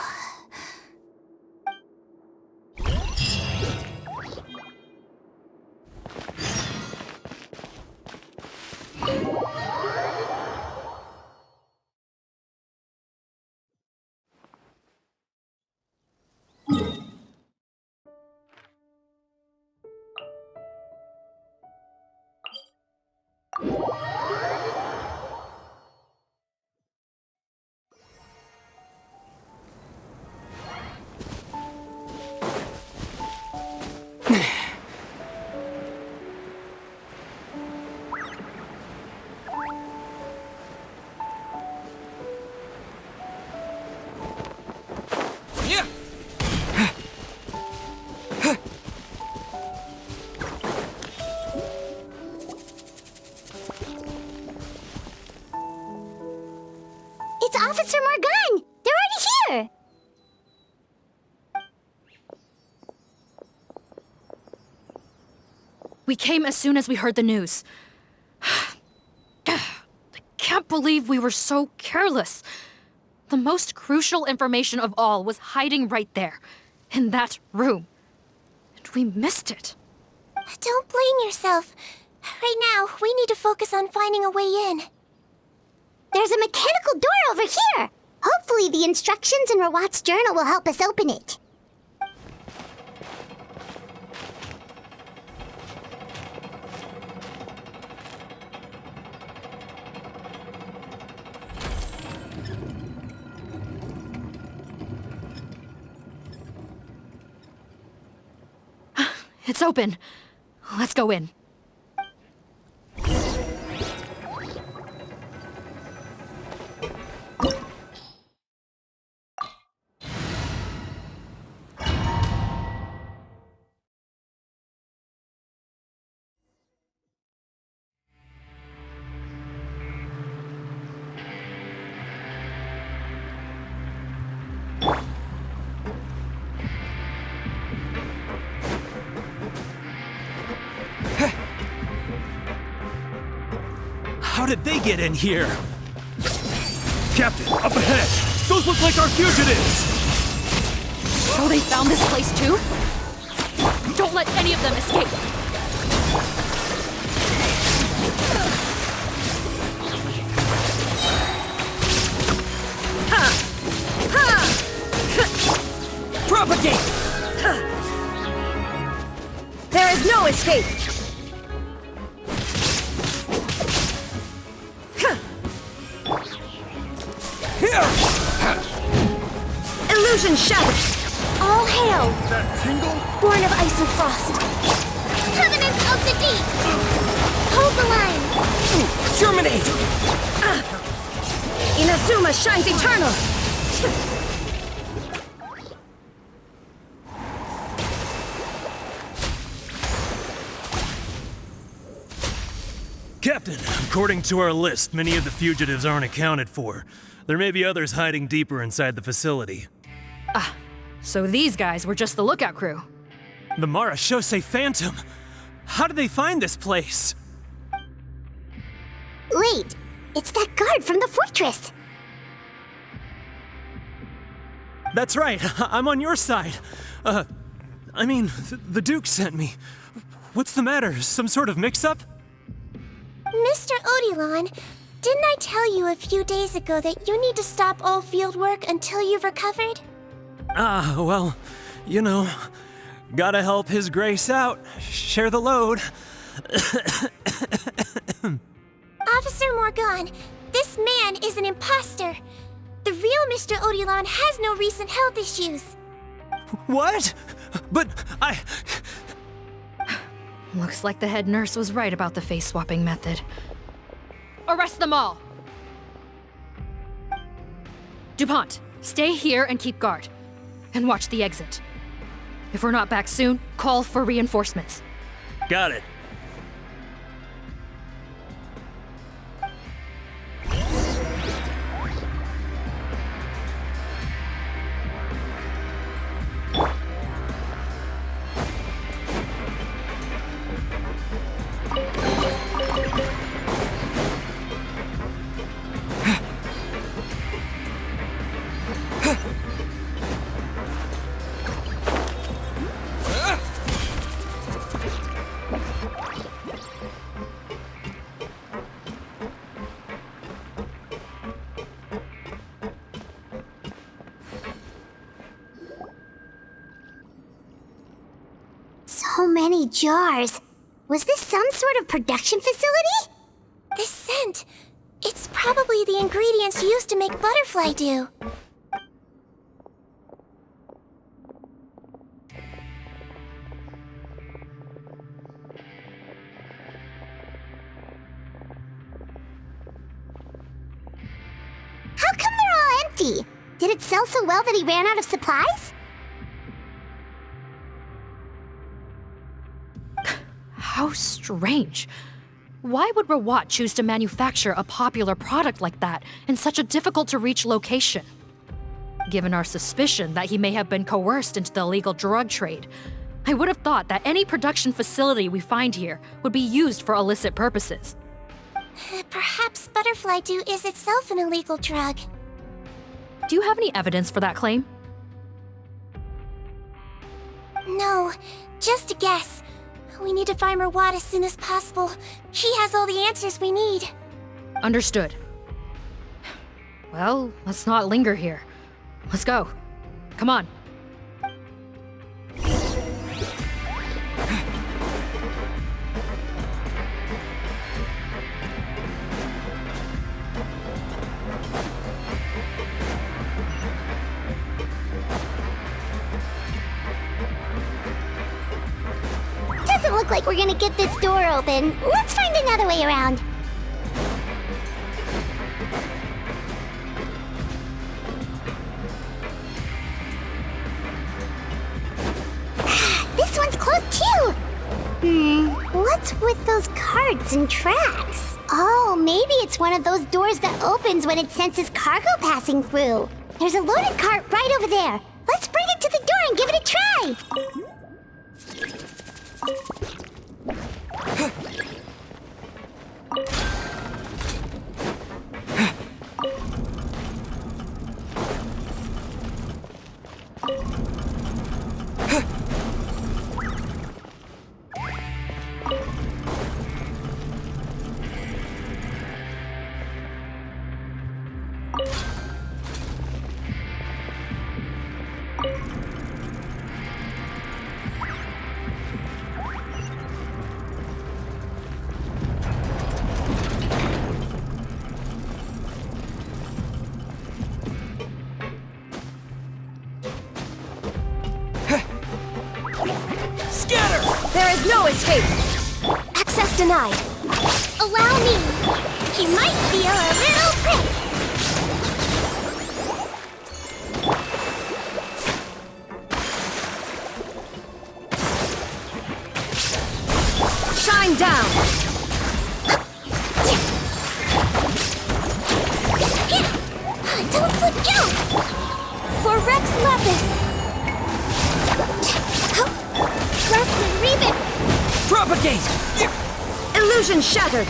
Speaker 1: It's Officer Morgan! They're already here!
Speaker 15: We came as soon as we heard the news. I can't believe we were so careless. The most crucial information of all was hiding right there, in that room. And we missed it.
Speaker 2: Don't blame yourself. Right now, we need to focus on finding a way in.
Speaker 1: There's a mechanical door over here! Hopefully the instructions in Rawat's journal will help us open it.
Speaker 15: It's open. Let's go in.
Speaker 13: How did they get in here? Captain, up ahead! Those look like our fugitives!
Speaker 15: So they found this place too? Don't let any of them escape!
Speaker 18: Propagate! There is no escape! Illusion shattered!
Speaker 2: All hail!
Speaker 18: That tingle?
Speaker 2: Born of ice and frost. Covenants of the deep! Hold the line!
Speaker 18: Germinate! Inazuma shines eternal!
Speaker 13: Captain, according to our list, many of the fugitives aren't accounted for. There may be others hiding deeper inside the facility.
Speaker 15: Ah, so these guys were just the lookout crew.
Speaker 13: The Marashose Phantom! How did they find this place?
Speaker 1: Wait, it's that guard from the fortress!
Speaker 13: That's right, I'm on your side. The Duke sent me. What's the matter? Some sort of mix-up?
Speaker 2: Mr. Odilon, didn't I tell you a few days ago that you need to stop all field work until you've recovered?
Speaker 13: Well, you know, gotta help His Grace out. Share the load.
Speaker 2: Officer Morgan, this man is an imposter. The real Mr. Odilon has no recent health issues.
Speaker 13: What? But I...
Speaker 15: Looks like the head nurse was right about the face-swapping method. Arrest them all! DuPont, stay here and keep guard. And watch the exit. If we're not back soon, call for reinforcements.
Speaker 13: Got it.
Speaker 1: So many jars. Was this some sort of production facility?
Speaker 2: This scent, it's probably the ingredients used to make butterfly dew.
Speaker 1: How come they're all empty? Did it sell so well that he ran out of supplies?
Speaker 15: How strange. Why would Rawat choose to manufacture a popular product like that in such a difficult-to-reach location? Given our suspicion that he may have been coerced into the illegal drug trade, I would have thought that any production facility we find here would be used for illicit purposes.
Speaker 2: Perhaps butterfly dew is itself an illegal drug.
Speaker 15: Do you have any evidence for that claim?
Speaker 2: No, just a guess. We need to find Rawat as soon as possible. He has all the answers we need.
Speaker 15: Understood. Well, let's not linger here. Let's go. Come on.
Speaker 1: Doesn't look like we're gonna get this door open. Let's find another way around. This one's closed too! What's with those carts and tracks? Oh, maybe it's one of those doors that opens when it senses cargo passing through. There's a loaded cart right over there. Let's bring it to the door and give it a try!
Speaker 18: There is no escape!
Speaker 2: Access denied.
Speaker 1: Allow me!
Speaker 2: He might feel a little prick.
Speaker 18: Shine down!
Speaker 2: Don't forget! For Rex Lapis!
Speaker 1: Trust and reap it!
Speaker 18: Propagate! Illusion shattered!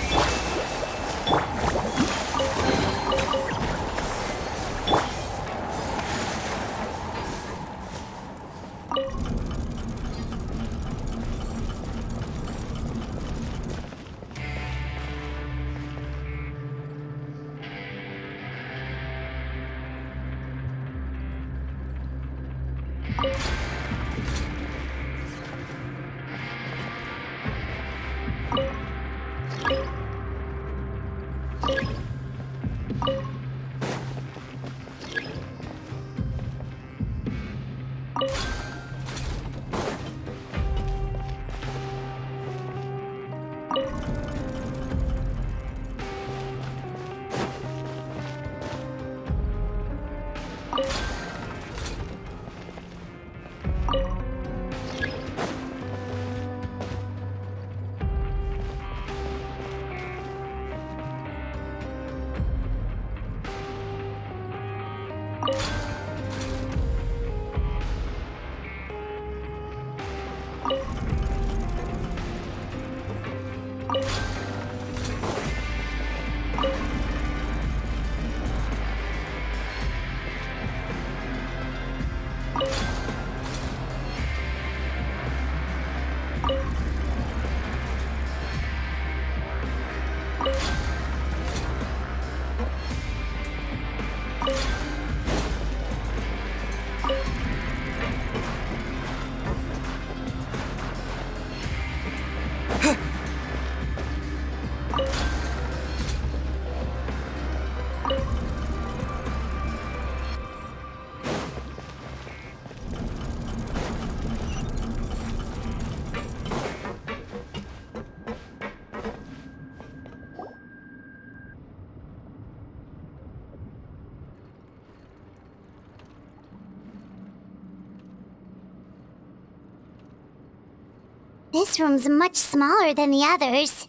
Speaker 1: This room's much smaller than the others.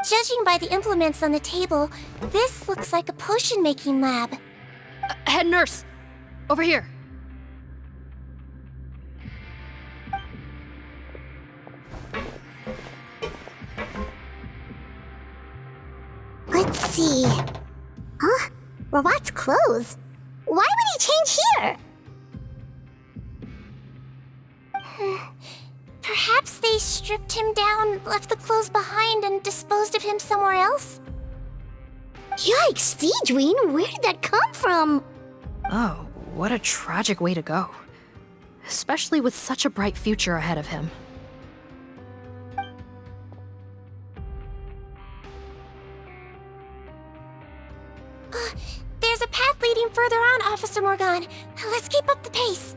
Speaker 2: Judging by the implements on the table, this looks like a potion-making lab.
Speaker 15: Head nurse! Over here.
Speaker 1: Let's see. Huh? Robot's clothes? Why would he change here?
Speaker 2: Perhaps they stripped him down, left the clothes behind, and disposed of him somewhere else?
Speaker 1: Yikes, Sigewinne, where did that come from?
Speaker 15: Oh, what a tragic way to go. Especially with such a bright future ahead of him.
Speaker 2: There's a path leading further on, Officer Morgan. Let's keep up the pace.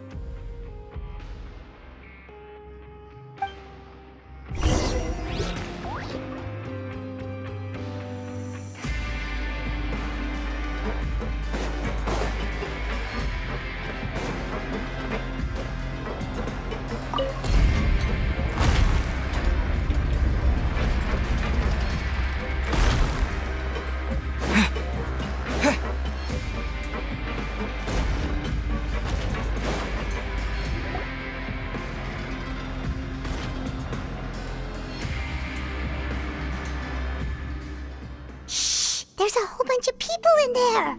Speaker 1: There's a whole bunch of people in there.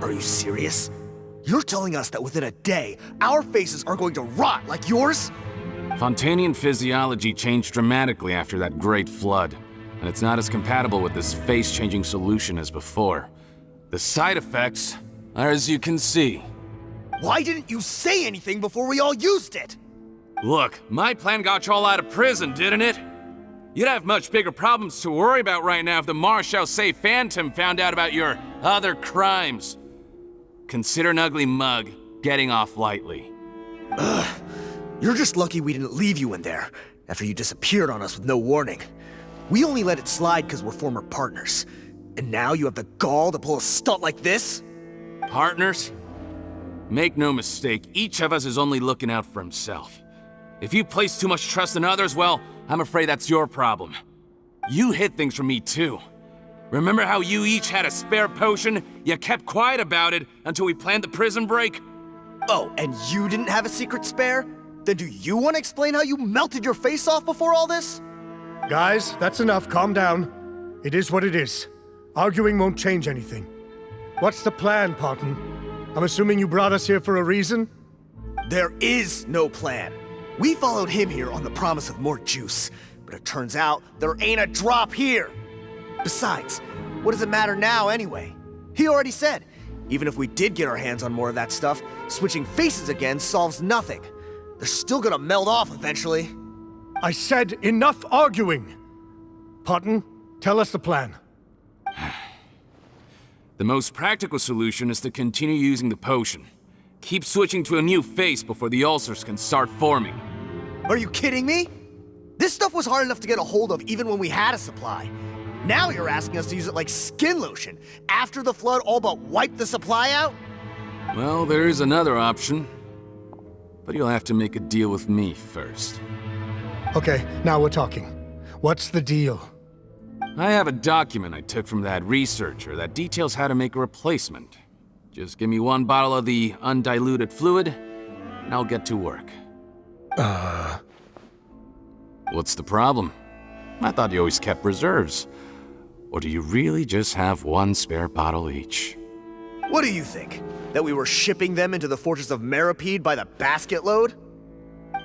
Speaker 14: Are you serious? You're telling us that within a day, our faces are going to rot like yours?
Speaker 10: Fontanian physiology changed dramatically after that great flood, and it's not as compatible with this face-changing solution as before. The side effects are as you can see.
Speaker 14: Why didn't you say anything before we all used it?
Speaker 10: Look, my plan got you all out of prison, didn't it? You'd have much bigger problems to worry about right now if the Marechaussee Phantom found out about your other crimes. Consider an ugly mug getting off lightly.
Speaker 14: Ugh. You're just lucky we didn't leave you in there after you disappeared on us with no warning. We only let it slide because we're former partners. And now you have the gall to pull a stunt like this?
Speaker 10: Partners? Make no mistake, each of us is only looking out for himself. If you place too much trust in others, well, I'm afraid that's your problem. You hid things from me too. Remember how you each had a spare potion? You kept quiet about it until we planned the prison break?
Speaker 14: Oh, and you didn't have a secret spare? Then do you want to explain how you melted your face off before all this?
Speaker 12: Guys, that's enough. Calm down. It is what it is. Arguing won't change anything. What's the plan, Parton? I'm assuming you brought us here for a reason?
Speaker 14: There is no plan. We followed him here on the promise of more juice, but it turns out there ain't a drop here. Besides, what does it matter now anyway? He already said, even if we did get our hands on more of that stuff, switching faces again solves nothing. They're still gonna meld off eventually.
Speaker 12: I said enough arguing! Parton, tell us the plan.
Speaker 10: The most practical solution is to continue using the potion. Keep switching to a new face before the ulcers can start forming.
Speaker 14: Are you kidding me? This stuff was hard enough to get a hold of even when we had a supply. Now you're asking us to use it like skin lotion, after the flood all but wiped the supply out?
Speaker 10: Well, there is another option. But you'll have to make a deal with me first.
Speaker 12: Okay, now we're talking. What's the deal?
Speaker 10: I have a document I took from that researcher that details how to make a replacement. Just give me one bottle of the undiluted fluid, and I'll get to work. What's the problem? I thought you always kept reserves. Or do you really just have one spare bottle each?
Speaker 14: What do you think? That we were shipping them into the fortress of Meripede by the basket load?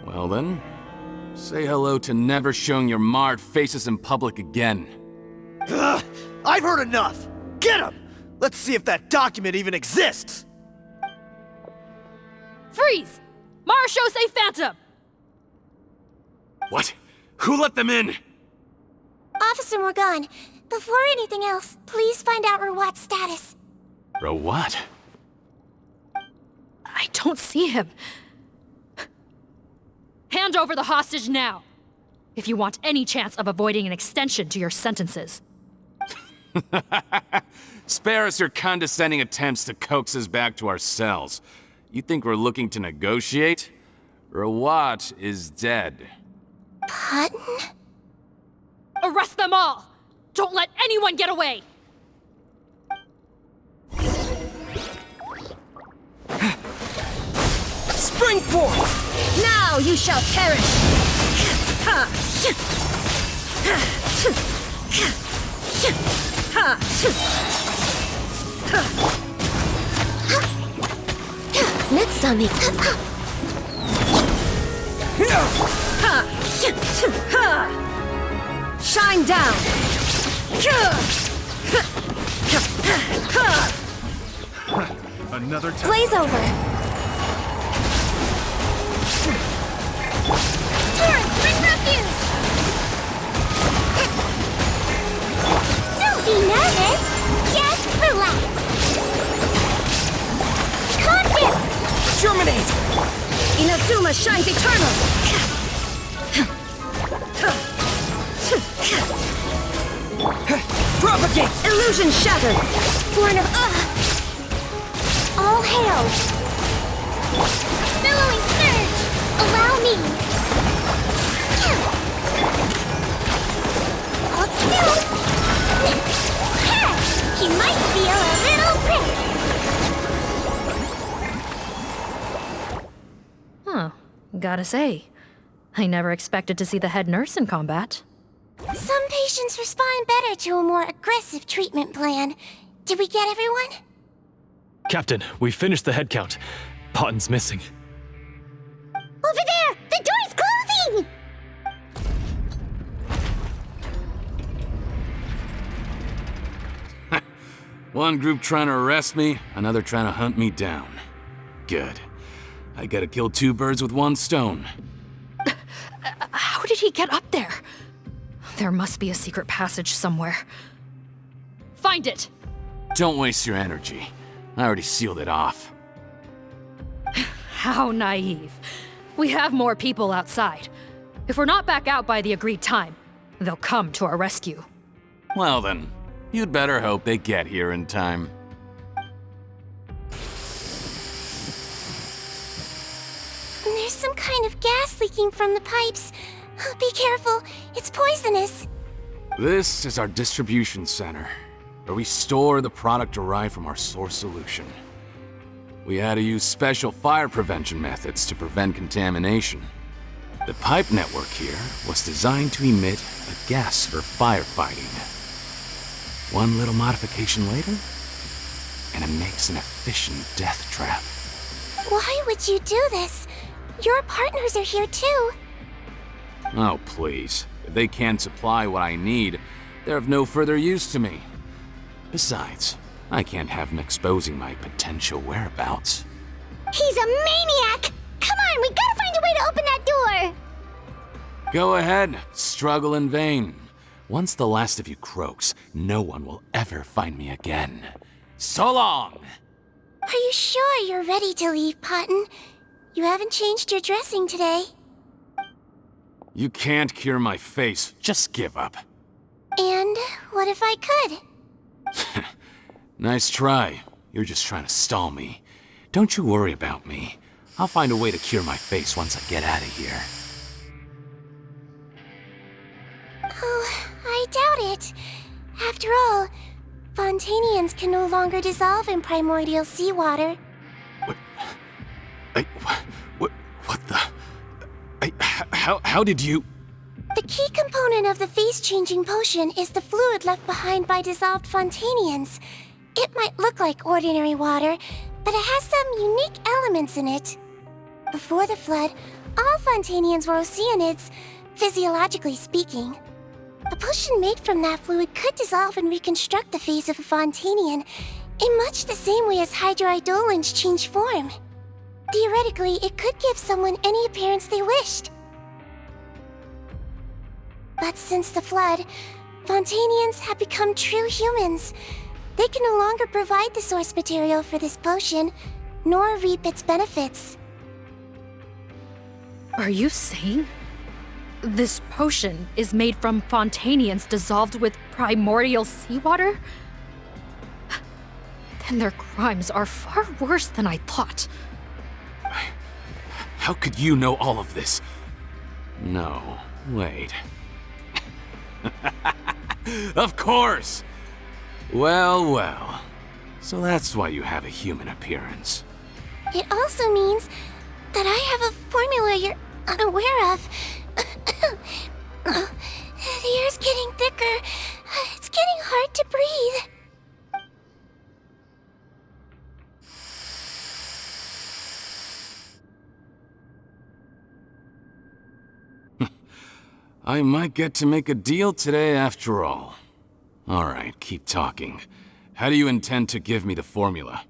Speaker 10: Well then, say hello to never showing your marred faces in public again.
Speaker 14: Ugh, I've heard enough! Get him! Let's see if that document even exists!
Speaker 15: Freeze! Marechaussee Phantom!
Speaker 10: What? Who let them in?
Speaker 2: Officer Morgan, before anything else, please find out Rawat's status.
Speaker 10: Rawat?
Speaker 15: I don't see him. Hand over the hostage now, if you want any chance of avoiding an extension to your sentences.
Speaker 10: Spare us your condescending attempts to coax us back to our cells. You think we're looking to negotiate? Rawat is dead.
Speaker 2: Pardon?
Speaker 15: Arrest them all! Don't let anyone get away!
Speaker 18: Spring forth! Now you shall perish!
Speaker 2: Next on me.
Speaker 18: Shine down!
Speaker 11: Another time.
Speaker 2: Blaze over.
Speaker 1: Turret, bring refuge! Don't be nervous. Just relax. Contact!
Speaker 18: Germinate! Inazuma shines eternal! Propagate! Illusion shattered!
Speaker 2: Born of... All hail.
Speaker 1: Billowing surge! Allow me. Hold still. You might feel a little prick.
Speaker 15: Huh. Gotta say, I never expected to see the head nurse in combat.
Speaker 2: Some patients respond better to a more aggressive treatment plan. Did we get everyone?
Speaker 3: Captain, we finished the head count. Potten's missing.
Speaker 1: Over there! The door's closing!
Speaker 10: One group trying to arrest me, another trying to hunt me down. Good. I gotta kill two birds with one stone.
Speaker 15: How did he get up there? There must be a secret passage somewhere. Find it!
Speaker 10: Don't waste your energy. I already sealed it off.
Speaker 15: How naive. We have more people outside. If we're not back out by the agreed time, they'll come to our rescue.
Speaker 10: Well then, you'd better hope they get here in time.
Speaker 2: There's some kind of gas leaking from the pipes. Be careful, it's poisonous.
Speaker 10: This is our distribution center, where we store the product derived from our source solution. We had to use special fire prevention methods to prevent contamination. The pipe network here was designed to emit a gas for firefighting. One little modification later, and it makes an efficient death trap.
Speaker 2: Why would you do this? Your partners are here too.
Speaker 10: Oh, please. If they can't supply what I need, they're of no further use to me. Besides, I can't have them exposing my potential whereabouts.
Speaker 1: He's a maniac! Come on, we gotta find a way to open that door!
Speaker 10: Go ahead, struggle in vain. Once the last of you croaks, no one will ever find me again. So long!
Speaker 2: Are you sure you're ready to leave, Potten? You haven't changed your dressing today.
Speaker 10: You can't cure my face, just give up.
Speaker 2: And what if I could?
Speaker 10: Nice try. You're just trying to stall me. Don't you worry about me. I'll find a way to cure my face once I get out of here.
Speaker 2: Oh, I doubt it. After all, Fontanians can no longer dissolve in primordial seawater.
Speaker 10: What the... How did you...
Speaker 2: The key component of the face-changing potion is the fluid left behind by dissolved Fontanians. It might look like ordinary water, but it has some unique elements in it. Before the flood, all Fontanians were oceanids, physiologically speaking. A potion made from that fluid could dissolve and reconstruct the face of a Fontanian in much the same way as hydroidolins change form. Theoretically, it could give someone any appearance they wished. But since the flood, Fontanians have become true humans. They can no longer provide the source material for this potion, nor reap its benefits.
Speaker 15: Are you saying this potion is made from Fontanians dissolved with primordial seawater? And their crimes are far worse than I thought.
Speaker 10: How could you know all of this? No, wait. Of course! Well, well. So that's why you have a human appearance.
Speaker 2: It also means that I have a formula you're unaware of. The air's getting thicker. It's getting hard to breathe.
Speaker 10: I might get to make a deal today after all. Alright, keep talking. How do you intend to give me the formula?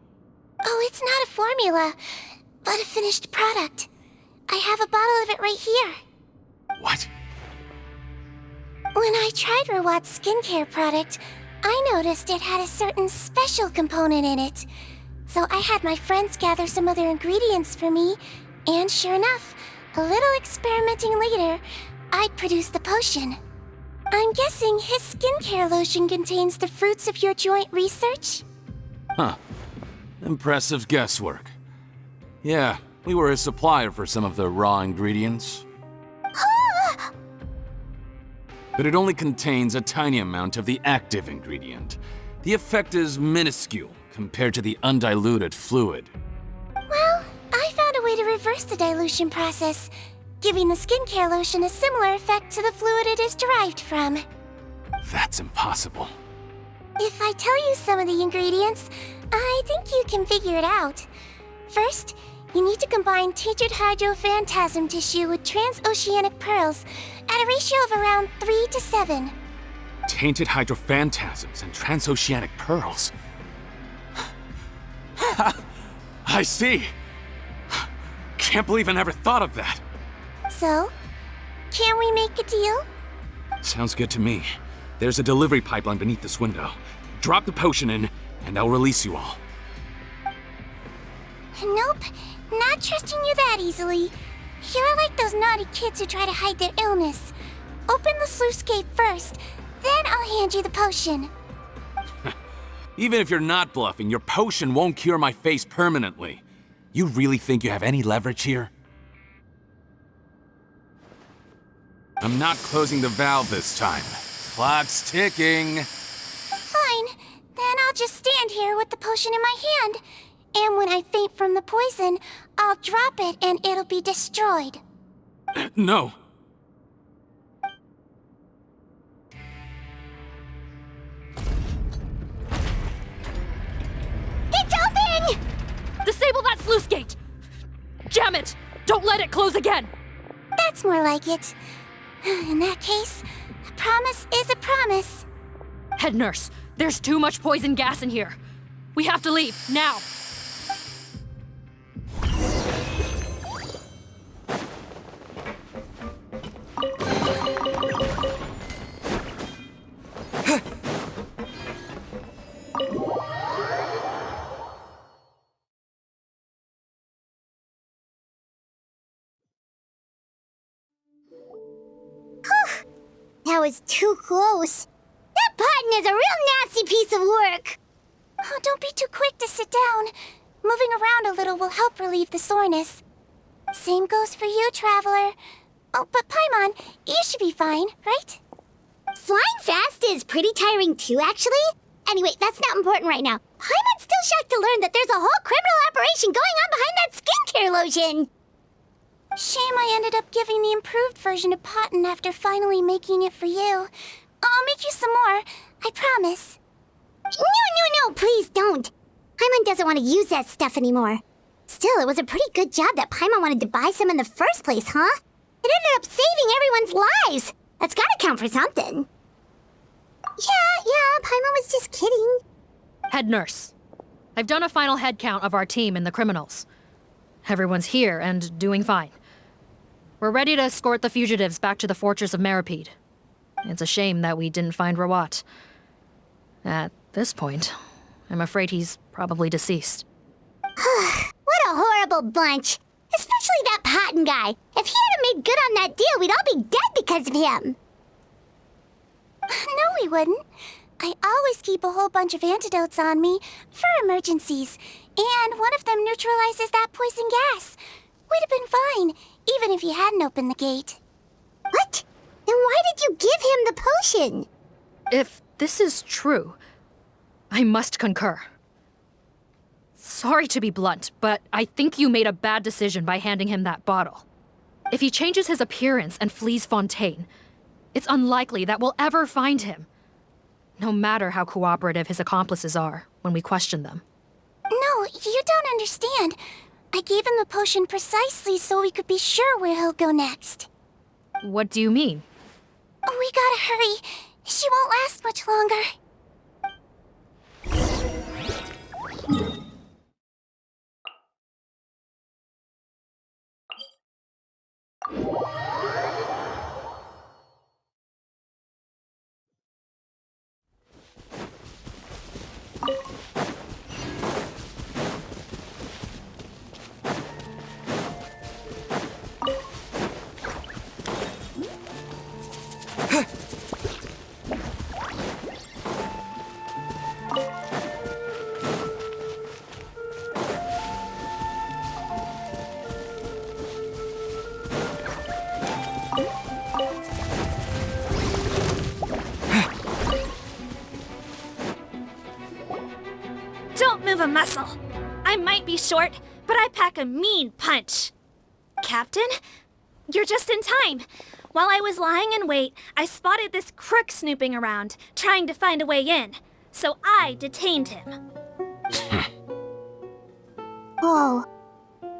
Speaker 2: Oh, it's not a formula, but a finished product. I have a bottle of it right here.
Speaker 10: What?
Speaker 2: When I tried Rawat's skincare product, I noticed it had a certain special component in it. So I had my friends gather some other ingredients for me, and sure enough, a little experimenting later, I'd produced the potion. I'm guessing his skincare lotion contains the fruits of your joint research?
Speaker 10: Huh. Impressive guesswork. Yeah, we were his supplier for some of the raw ingredients. But it only contains a tiny amount of the active ingredient. The effect is minuscule compared to the undiluted fluid.
Speaker 2: Well, I found a way to reverse the dilution process, giving the skincare lotion a similar effect to the fluid it is derived from.
Speaker 10: That's impossible.
Speaker 2: If I tell you some of the ingredients, I think you can figure it out. First, you need to combine tainted hydrophantasm tissue with transoceanic pearls at a ratio of around 3 to 7.
Speaker 10: Tainted hydrophantasms and transoceanic pearls. I see. Can't believe I never thought of that.
Speaker 2: So, can we make a deal?
Speaker 10: Sounds good to me. There's a delivery pipeline beneath this window. Drop the potion in, and I'll release you all.
Speaker 2: Nope, not trusting you that easily. You're like those naughty kids who try to hide their illness. Open the sluice gate first, then I'll hand you the potion.
Speaker 10: Even if you're not bluffing, your potion won't cure my face permanently. You really think you have any leverage here? I'm not closing the valve this time. Clock's ticking.
Speaker 2: Fine, then I'll just stand here with the potion in my hand. And when I faint from the poison, I'll drop it and it'll be destroyed.
Speaker 10: No.
Speaker 1: It's open!
Speaker 15: Disable that sluice gate! Jam it! Don't let it close again!
Speaker 2: That's more like it. In that case, a promise is a promise.
Speaker 15: Head nurse, there's too much poison gas in here. We have to leave, now!
Speaker 1: That was too close. That button is a real nasty piece of work.
Speaker 2: Oh, don't be too quick to sit down. Moving around a little will help relieve the soreness. Same goes for you, Traveler. Oh, but Paimon, you should be fine, right?
Speaker 1: Flying fast is pretty tiring too, actually. Anyway, that's not important right now. Paimon's still shocked to learn that there's a whole criminal operation going on behind that skincare lotion.
Speaker 2: Shame I ended up giving the improved version to Potton after finally making it for you. I'll make you some more, I promise.
Speaker 1: No, please don't. Paimon doesn't want to use that stuff anymore. Still, it was a pretty good job that Paimon wanted to buy some in the first place, huh? It ended up saving everyone's lives. That's gotta count for something. Yeah, Paimon was just kidding.
Speaker 15: Head nurse, I've done a final head count of our team and the criminals. Everyone's here and doing fine. We're ready to escort the fugitives back to the fortress of Meripede. It's a shame that we didn't find Rawat. At this point, I'm afraid he's probably deceased.
Speaker 1: What a horrible bunch. Especially that Potton guy. If he hadn't made good on that deal, we'd all be dead because of him.
Speaker 2: No, we wouldn't. I always keep a whole bunch of antidotes on me for emergencies, and one of them neutralizes that poison gas. We'd have been fine, even if you hadn't opened the gate.
Speaker 1: What? Then why did you give him the potion?
Speaker 15: If this is true, I must concur. Sorry to be blunt, but I think you made a bad decision by handing him that bottle. If he changes his appearance and flees Fontaine, it's unlikely that we'll ever find him. No matter how cooperative his accomplices are when we question them.
Speaker 2: No, you don't understand. I gave him the potion precisely so we could be sure where he'll go next.
Speaker 15: What do you mean?
Speaker 2: We gotta hurry. She won't last much longer.
Speaker 16: Don't move a muscle. I might be short, but I pack a mean punch. Captain, you're just in time. While I was lying in wait, I spotted this crook snooping around, trying to find a way in. So I detained him.
Speaker 1: Oh,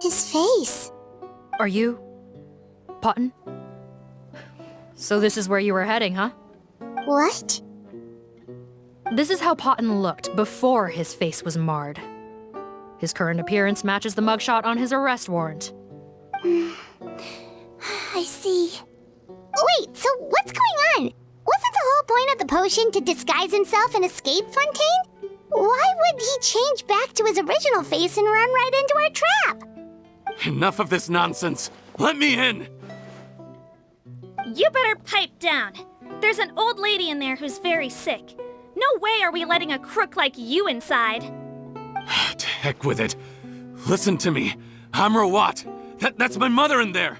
Speaker 1: his face.
Speaker 15: Are you... Potton? So this is where you were heading, huh?
Speaker 1: What?
Speaker 15: This is how Potton looked before his face was marred. His current appearance matches the mugshot on his arrest warrant.
Speaker 2: I see.
Speaker 1: Wait, so what's going on? Wasn't the whole point of the potion to disguise himself and escape Fontaine? Why would he change back to his original face and run right into our trap?
Speaker 10: Enough of this nonsense. Let me in!
Speaker 16: You better pipe down. There's an old lady in there who's very sick. No way are we letting a crook like you inside.
Speaker 10: To heck with it. Listen to me. I'm Rawat. That's my mother in there.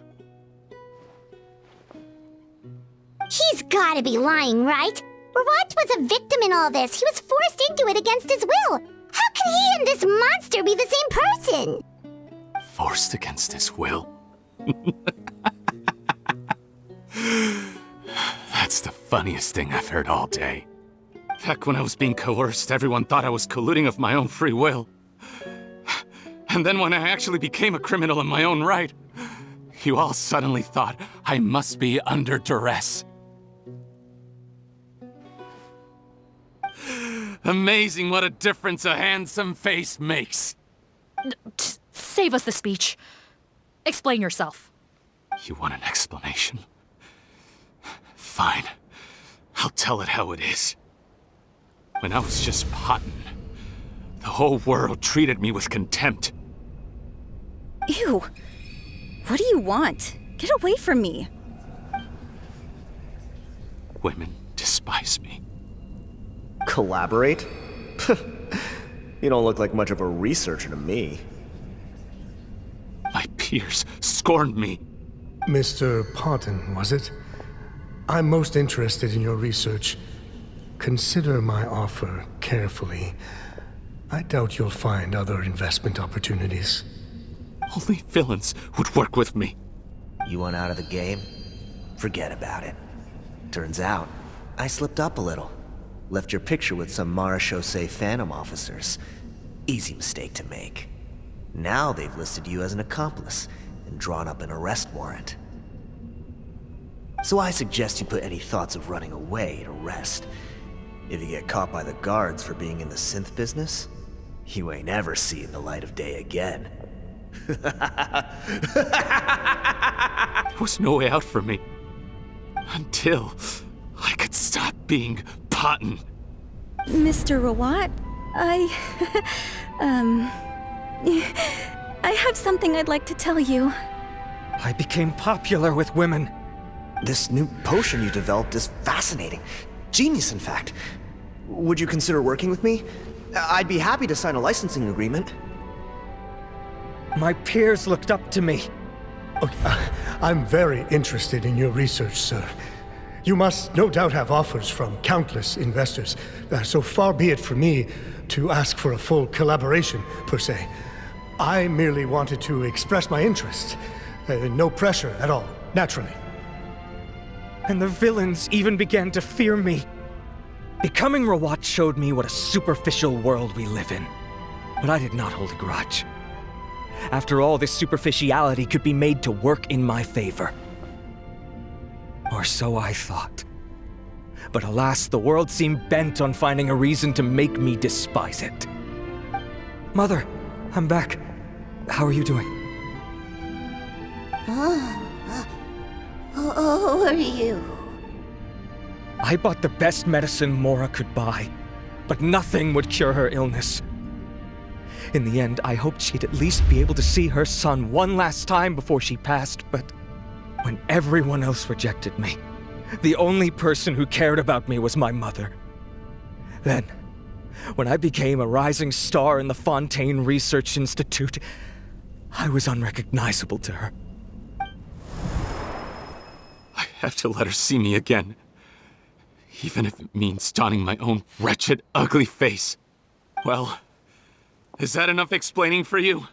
Speaker 1: He's gotta be lying, right? Rawat was a victim in all this. He was forced into it against his will. How can he and this monster be the same person?
Speaker 10: Forced against his will? That's the funniest thing I've heard all day. Back when I was being coerced, everyone thought I was colluding of my own free will. And then when I actually became a criminal in my own right, you all suddenly thought I must be under duress. Amazing what a difference a handsome face makes.
Speaker 15: Save us the speech. Explain yourself.
Speaker 10: You want an explanation? Fine. I'll tell it how it is. When I was just Potton, the whole world treated me with contempt.
Speaker 17: Ew. What do you want? Get away from me.
Speaker 10: Women despise me.
Speaker 14: Collaborate? You don't look like much of a researcher to me.
Speaker 10: My peers scorned me.
Speaker 12: Mr. Potton, was it? I'm most interested in your research. Consider my offer carefully. I doubt you'll find other investment opportunities.
Speaker 10: Only villains would work with me.
Speaker 14: You want out of the game? Forget about it. Turns out, I slipped up a little. Left your picture with some Marechaussee Phantom officers. Easy mistake to make. Now they've listed you as an accomplice and drawn up an arrest warrant. So I suggest you put any thoughts of running away to rest. If you get caught by the guards for being in the synth business, you ain't ever seeing the light of day again.
Speaker 10: There was no way out for me. Until I could stop being Potton.
Speaker 17: Mr. Rawat, I have something I'd like to tell you.
Speaker 6: I became popular with women.
Speaker 14: This new potion you developed is fascinating. Genius, in fact. Would you consider working with me? I'd be happy to sign a licensing agreement.
Speaker 6: My peers looked up to me.
Speaker 12: I'm very interested in your research, sir. You must no doubt have offers from countless investors, so far be it for me to ask for a full collaboration, per se. I merely wanted to express my interest. No pressure at all, naturally.
Speaker 6: And the villains even began to fear me. Becoming Rawat showed me what a superficial world we live in. But I did not hold a grudge. After all, this superficiality could be made to work in my favor. Or so I thought. But alas, the world seemed bent on finding a reason to make me despise it. Mother, I'm back. How are you doing?
Speaker 1: Who are you?
Speaker 6: I bought the best medicine Mora could buy, but nothing would cure her illness. In the end, I hoped she'd at least be able to see her son one last time before she passed, but when everyone else rejected me, the only person who cared about me was my mother. Then, when I became a rising star in the Fontaine Research Institute, I was unrecognizable to her.
Speaker 10: I have to let her see me again. Even if it means donning my own wretched, ugly face. Well, is that enough explaining for you?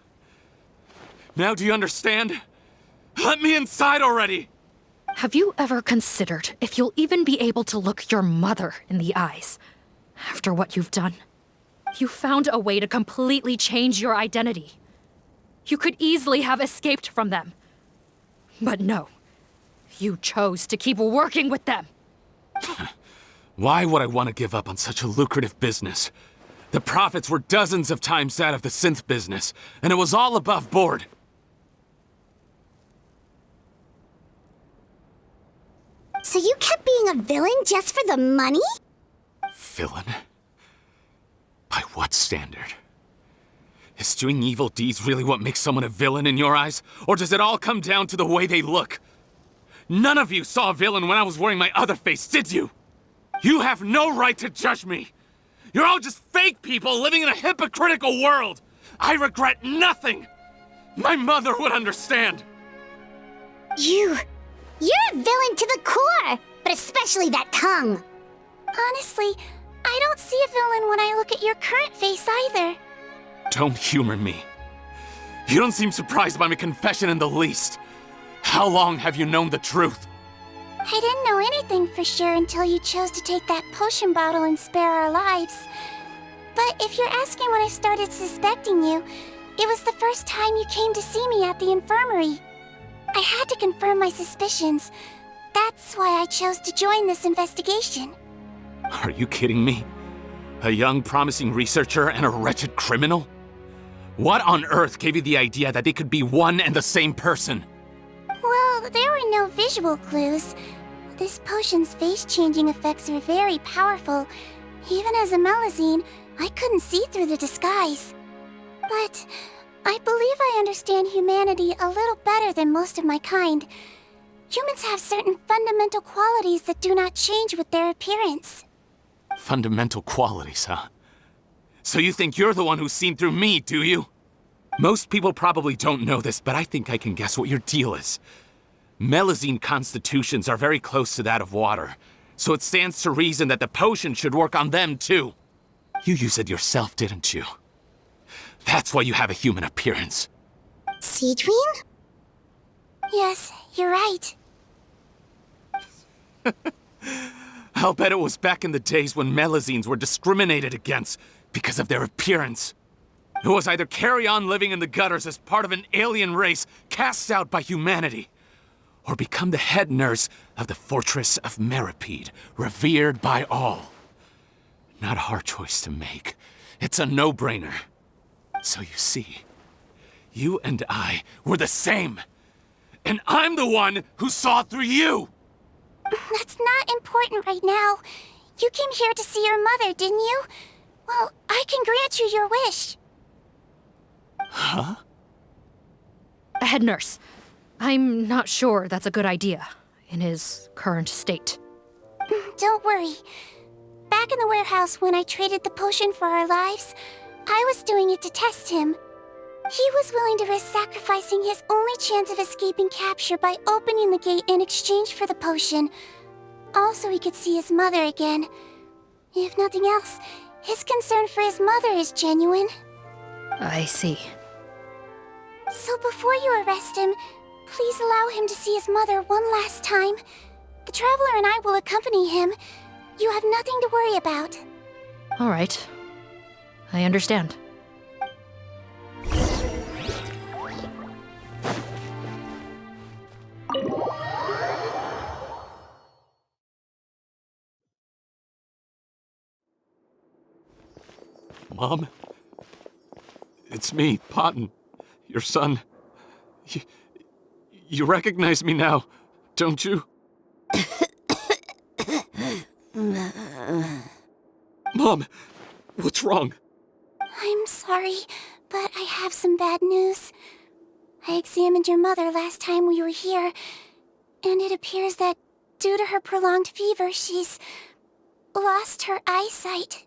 Speaker 10: Now do you understand? Let me inside already!
Speaker 15: Have you ever considered if you'll even be able to look your mother in the eyes after what you've done? You found a way to completely change your identity. You could easily have escaped from them. But no, you chose to keep working with them.
Speaker 10: Why would I want to give up on such a lucrative business? The profits were dozens of times that of the synth business, and it was all above board.
Speaker 1: So you kept being a villain just for the money?
Speaker 10: Villain? By what standard? Is doing evil deeds really what makes someone a villain in your eyes? Or does it all come down to the way they look? None of you saw a villain when I was wearing my other face, did you? You have no right to judge me! You're all just fake people living in a hypocritical world! I regret nothing! My mother would understand!
Speaker 1: You're a villain to the core! But especially that tongue!
Speaker 2: Honestly, I don't see a villain when I look at your current face either.
Speaker 10: Don't humor me. You don't seem surprised by my confession in the least. How long have you known the truth?
Speaker 2: I didn't know anything for sure until you chose to take that potion bottle and spare our lives. But if you're asking when I started suspecting you, it was the first time you came to see me at the infirmary. I had to confirm my suspicions. That's why I chose to join this investigation.
Speaker 10: Are you kidding me? A young, promising researcher and a wretched criminal? What on earth gave you the idea that they could be one and the same person?
Speaker 2: Well, there were no visual clues. This potion's face-changing effects are very powerful. Even as a Melusine, I couldn't see through the disguise. But I believe I understand humanity a little better than most of my kind. Humans have certain fundamental qualities that do not change with their appearance.
Speaker 10: Fundamental qualities, huh? So you think you're the one who's seen through me, do you? Most people probably don't know this, but I think I can guess what your deal is. Melusine constitutions are very close to that of water, so it stands to reason that the potion should work on them too. You use it yourself, didn't you? That's why you have a human appearance.
Speaker 1: Sigewinne?
Speaker 2: Yes, you're right.
Speaker 10: I'll bet it was back in the days when Melusines were discriminated against because of their appearance. It was either carry on living in the gutters as part of an alien race cast out by humanity, or become the head nurse of the fortress of Meripede, revered by all. Not a hard choice to make. It's a no-brainer. So you see, you and I were the same. And I'm the one who saw through you!
Speaker 2: That's not important right now. You came here to see your mother, didn't you? Well, I can grant you your wish.
Speaker 10: Huh?
Speaker 15: Head nurse, I'm not sure that's a good idea in his current state.
Speaker 2: Don't worry. Back back in the warehouse when I traded the potion for our lives. I was doing it to test him. He was willing to risk sacrificing his only chance of escaping capture by opening the gate in exchange for the potion. Also, he could see his mother again. If nothing else, his concern for his mother is genuine.
Speaker 15: I see.
Speaker 2: So before you arrest him, please allow him to see his mother one last time. The Traveler and I will accompany him. You have nothing to worry about.
Speaker 15: All right. I understand.
Speaker 10: Mom? It's me, Potton, your son. You recognize me now, don't you? Mom, what's wrong?
Speaker 2: I'm sorry, but I have some bad news. I examined your mother last time we were here, and it appears that due to her prolonged fever, she's lost her eyesight.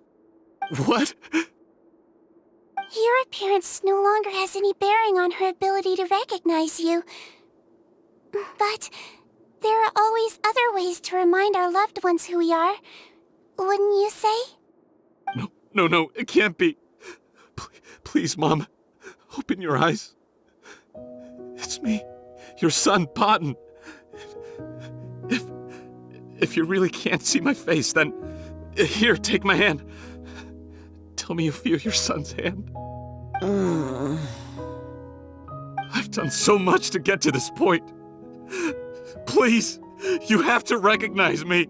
Speaker 10: What?
Speaker 2: Your appearance no longer has any bearing on her ability to recognize you. But there are always other ways to remind our loved ones who we are. Wouldn't you say?
Speaker 10: No, it can't be. Please, Mom, open your eyes. It's me, your son, Potton. If you really can't see my face, then here, take my hand. Tell me you feel your son's hand. I've done so much to get to this point. Please, you have to recognize me.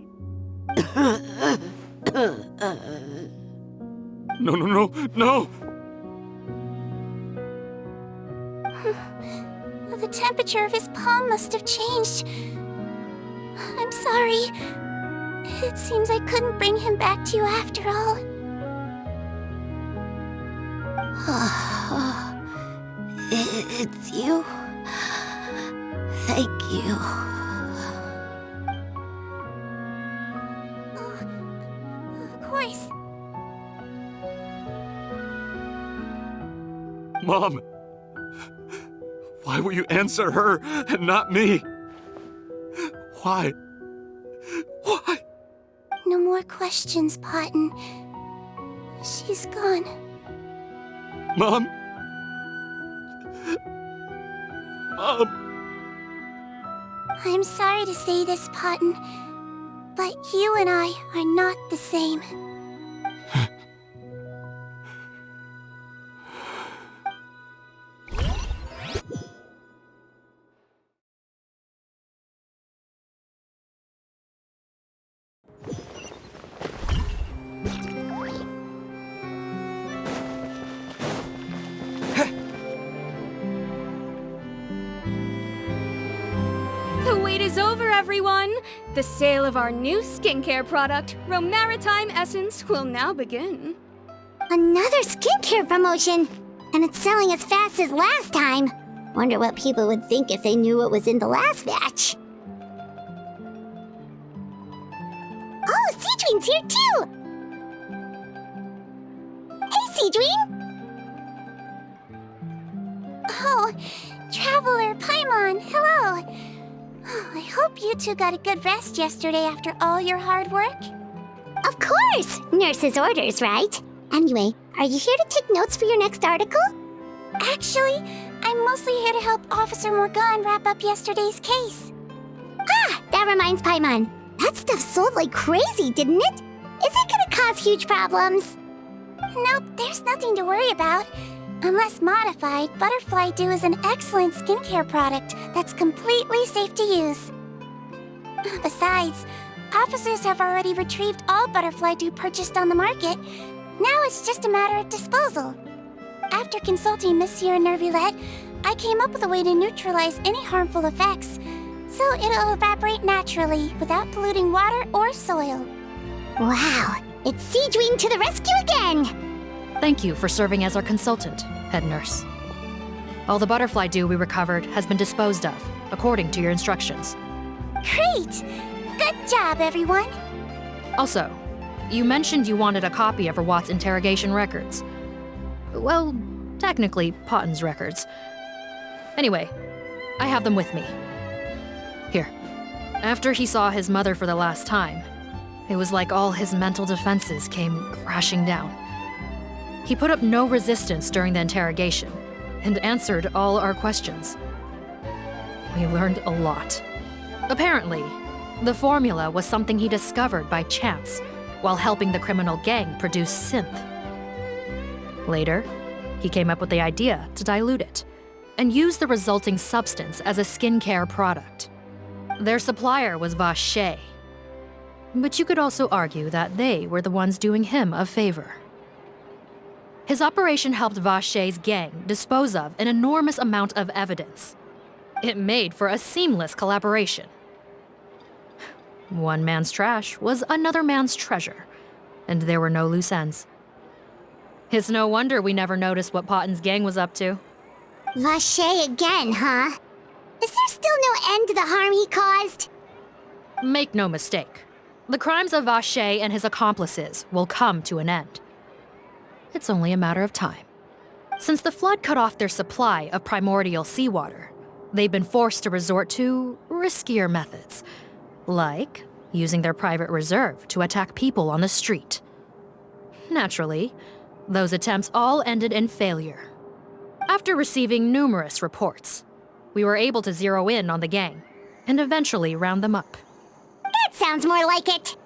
Speaker 10: No.
Speaker 2: The temperature of his palm must have changed. I'm sorry. It seems I couldn't bring him back to you after all.
Speaker 1: It's you. Thank you.
Speaker 2: Of course.
Speaker 10: Mom, why will you answer her and not me? Why?
Speaker 2: No more questions, Potton. She's gone.
Speaker 10: Mom?
Speaker 2: I'm sorry to say this, Potton, but you and I are not the same.
Speaker 5: The wait is over, everyone! The sale of our new skincare product, Romaritime Essence, will now begin.
Speaker 1: Another skincare promotion! And it's selling as fast as last time. Wonder what people would think if they knew what was in the last batch. Oh, Sigewinne's here too! Hey, Sigewinne!
Speaker 2: Oh, Traveler, Paimon, hello! I hope you two got a good rest yesterday after all your hard work.
Speaker 1: Of course! Nurse's orders, right? Anyway, are you here to take notes for your next article?
Speaker 2: Actually, I'm mostly here to help Officer Morgan wrap up yesterday's case.
Speaker 1: Ah, that reminds Paimon. That stuff sold like crazy, didn't it? Is it gonna cause huge problems?
Speaker 2: Nope, there's nothing to worry about. Unless modified, Butterfly Dew is an excellent skincare product that's completely safe to use. Besides, officers have already retrieved all Butterfly Dew purchased on the market. Now it's just a matter of disposal. After consulting Monsieur and Nervulette, I came up with a way to neutralize any harmful effects, so it'll evaporate naturally without polluting water or soil.
Speaker 1: Wow, it's Sigewinne to the rescue again!
Speaker 15: Thank you for serving as our consultant, head nurse. All the butterfly dew we recovered has been disposed of, according to your instructions.
Speaker 2: Great! Good job, everyone!
Speaker 15: Also, You mentioned you wanted a copy of Rawat's interrogation records. Well, technically, Potten's records. Anyway, I have them with me. Here. After he saw his mother for the last time, it was like all his mental defenses came crashing down. He put up no resistance during the interrogation and answered all our questions. We learned a lot. Apparently, the formula was something he discovered by chance while helping the criminal gang produce synth. Later, he came up with the idea to dilute it and use the resulting substance as a skincare product. Their supplier was Vache, but you could also argue that they were the ones doing him a favor. His operation helped Vache's gang dispose of an enormous amount of evidence. It made for a seamless collaboration. One man's trash was another man's treasure, and there were no loose ends. It's no wonder we never noticed what Potten's gang was up to.
Speaker 1: Vache again, huh? Is there still no end to the harm he caused?
Speaker 15: Make no mistake, the crimes of Vache and his accomplices will come to an end. It's only a matter of time. Since the flood cut off their supply of primordial seawater, they've been forced to resort to riskier methods, like using their private reserve to attack people on the street. Naturally, those attempts all ended in failure. After receiving numerous reports, we were able to zero in on the gang and eventually round them up.
Speaker 1: That sounds more like it.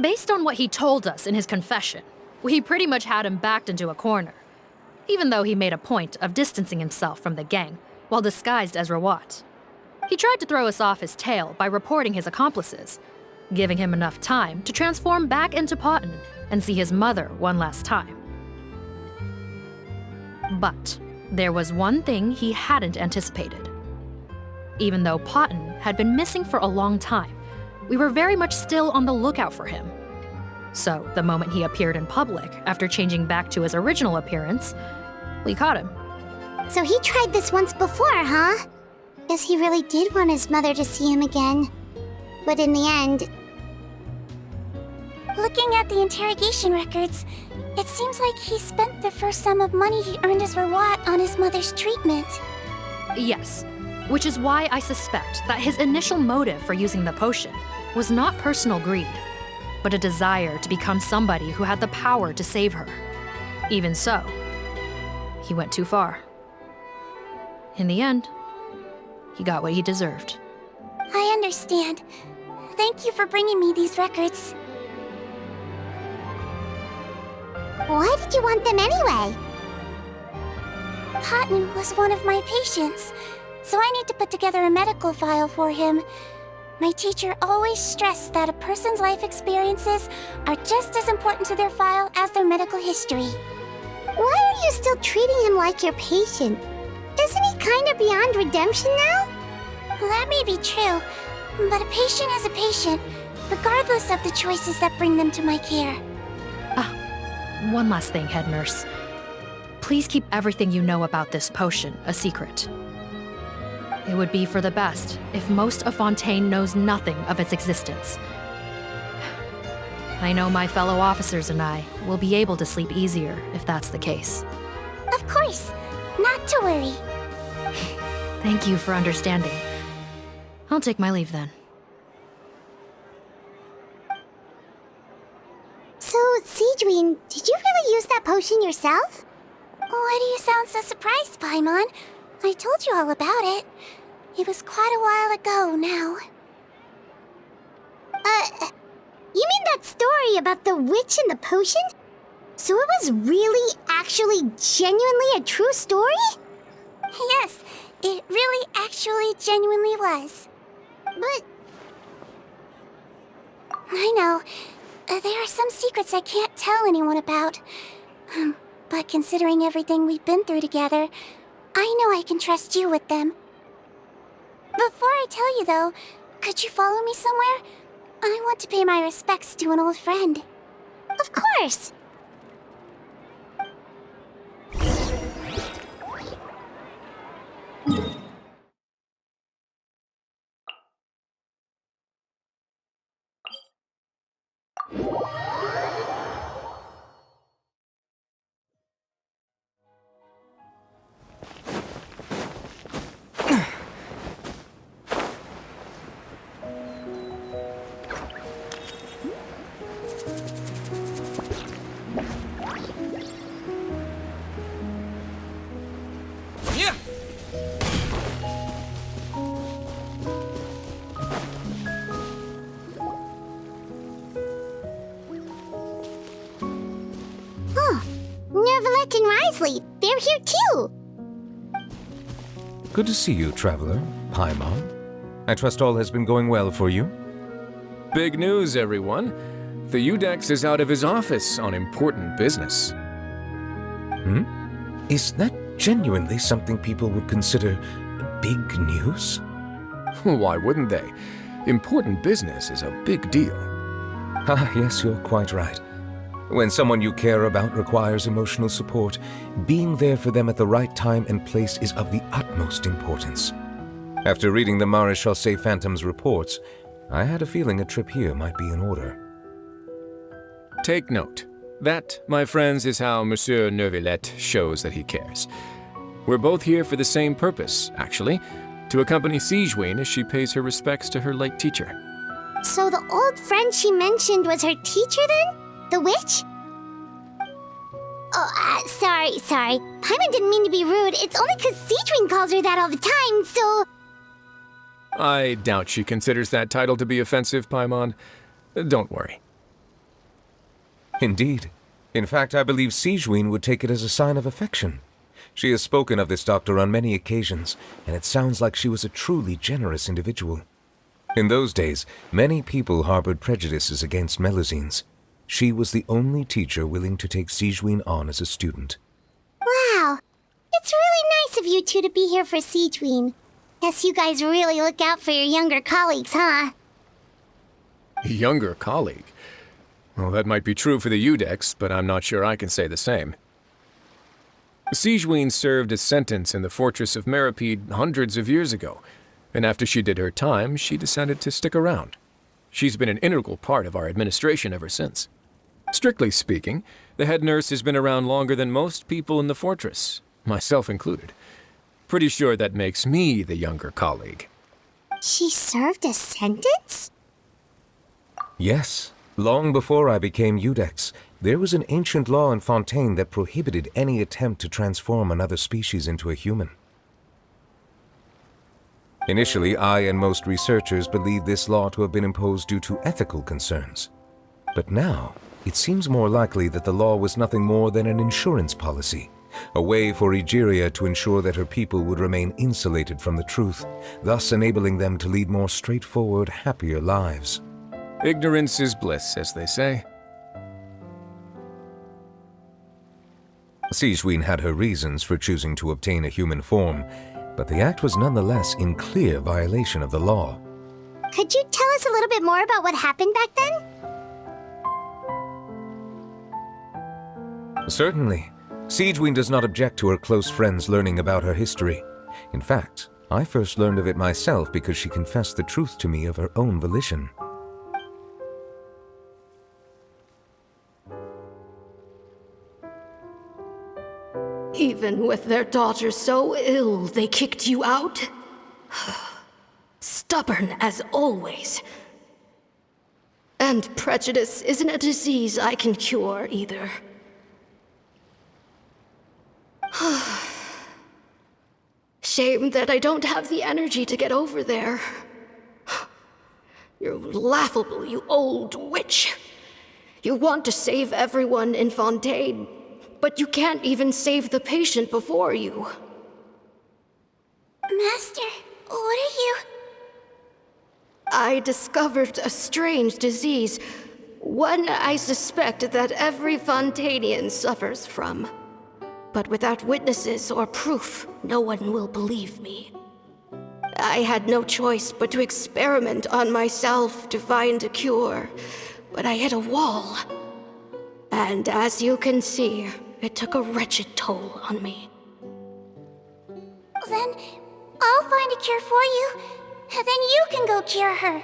Speaker 15: Based on what he told us in his confession, we pretty much had him backed into a corner, even though he made a point of distancing himself from the gang while disguised as Rawat. He tried to throw us off his tail by reporting his accomplices, giving him enough time to transform back into Potten and see his mother one last time. But there was one thing he hadn't anticipated. Even though Potten had been missing for a long time, we were very much still on the lookout for him. So the moment he appeared in public after changing back to his original appearance, we caught him.
Speaker 1: So he tried this once before, huh? Guess he really did want his mother to see him again. But in the end...
Speaker 2: Looking at the interrogation records, it seems like he spent the first sum of money he earned as Rawat on his mother's treatment.
Speaker 15: Yes, which is why I suspect that his initial motive for using the potion was not personal greed, but a desire to become somebody who had the power to save her. Even so, he went too far. In the end, he got what he deserved.
Speaker 2: I understand. Thank you for bringing me these records.
Speaker 1: Why did you want them anyway?
Speaker 2: Potten was one of my patients, so I need to put together a medical file for him. My teacher always stressed that a person's life experiences are just as important to their file as their medical history.
Speaker 1: Why are you still treating him like your patient? Isn't he kind of beyond redemption now?
Speaker 2: That may be true, but a patient is a patient, regardless of the choices that bring them to my care.
Speaker 15: One last thing, head nurse. Please keep everything you know about this potion a secret. It would be for the best if most of Fontaine knows nothing of its existence. I know my fellow officers and I will be able to sleep easier if that's the case.
Speaker 2: Of course, not to worry.
Speaker 15: Thank you for understanding. I'll take my leave then.
Speaker 1: So, Sigewinne, did you really use that potion yourself?
Speaker 2: Why do you sound so surprised, Paimon? I told you all about it. It was quite a while ago now.
Speaker 1: You mean that story about the witch and the potion? So it was really, actually, genuinely a true story?
Speaker 2: Yes, it really actually genuinely was.
Speaker 1: But...
Speaker 2: I know. There are some secrets I can't tell anyone about. But considering everything we've been through together, I know I can trust you with them. Before I tell you, though, could you follow me somewhere? I want to pay my respects to an old friend.
Speaker 1: Of course! Grant and Risley. They're here too.
Speaker 19: Good to see you, Traveler. Paimon. I trust all has been going well for you?
Speaker 9: Big news, everyone. The Udex is out of his office on important business.
Speaker 19: Is that genuinely something people would consider big news?
Speaker 9: Why wouldn't they? Important business is a big deal.
Speaker 19: Ah, yes, you're quite right. When someone you care about requires emotional support, being there for them at the right time and place is of the utmost importance. After reading the Maréchal Say Phantom's reports, I had a feeling a trip here might be in order.
Speaker 9: Take note. That, my friends, is how Monsieur Neuvillette shows that he cares. We're both here for the same purpose, actually, to accompany Sigewinne as she pays her respects to her late teacher.
Speaker 1: So the old friend she mentioned was her teacher then? The witch? Oh, sorry. Paimon didn't mean to be rude. It's only because Sigewinne calls her that all the time, so...
Speaker 9: I doubt she considers that title to be offensive, Paimon. Don't worry.
Speaker 19: Indeed. In fact, I believe Sigewinne would take it as a sign of affection. She has spoken of this doctor on many occasions, and it sounds like she was a truly generous individual. In those days, many people harbored prejudices against Melusines. She was the only teacher willing to take Sigewinne on as a student.
Speaker 1: Wow. It's really nice of you two to be here for Sigewinne. Guess you guys really look out for your younger colleagues, huh?
Speaker 9: Younger colleague? Well, that might be true for the Udex, but I'm not sure I can say the same. Sigewinne served a sentence in the fortress of Meripede hundreds of years ago, and after she did her time, she decided to stick around. She's been an integral part of our administration ever since. Strictly speaking, the head nurse has been around longer than most people in the fortress, myself included. Pretty sure that makes me the younger colleague.
Speaker 1: She served a sentence?
Speaker 19: Yes. Long before I became Udex, there was an ancient law in Fontaine that prohibited any attempt to transform another species into a human. Initially, I and most researchers believed this law to have been imposed due to ethical concerns. But now, it seems more likely that the law was nothing more than an insurance policy, a way for Egeria to ensure that her people would remain insulated from the truth, thus enabling them to lead more straightforward, happier lives.
Speaker 9: Ignorance is bliss, as they say.
Speaker 19: Sigewinne had her reasons for choosing to obtain a human form, but the act was nonetheless in clear violation of the law.
Speaker 1: Could you tell us a little bit more about what happened back then?
Speaker 19: Certainly. Sigewinne does not object to her close friends learning about her history. In fact, I first learned of it myself because she confessed the truth to me of her own volition.
Speaker 4: Even with their daughter so ill, they kicked you out? Stubborn as always. And prejudice isn't a disease I can cure either. Shame that I don't have the energy to get over there. You're laughable, you old witch. You want to save everyone in Fontaine, but you can't even save the patient before you.
Speaker 2: Master, what are you...
Speaker 4: I discovered a strange disease, one I suspect that every Fontainian suffers from. But without witnesses or proof, no one will believe me. I had no choice but to experiment on myself to find a cure, but I hit a wall. And as you can see, it took a wretched toll on me.
Speaker 2: Then I'll find a cure for you, and then you can go cure her.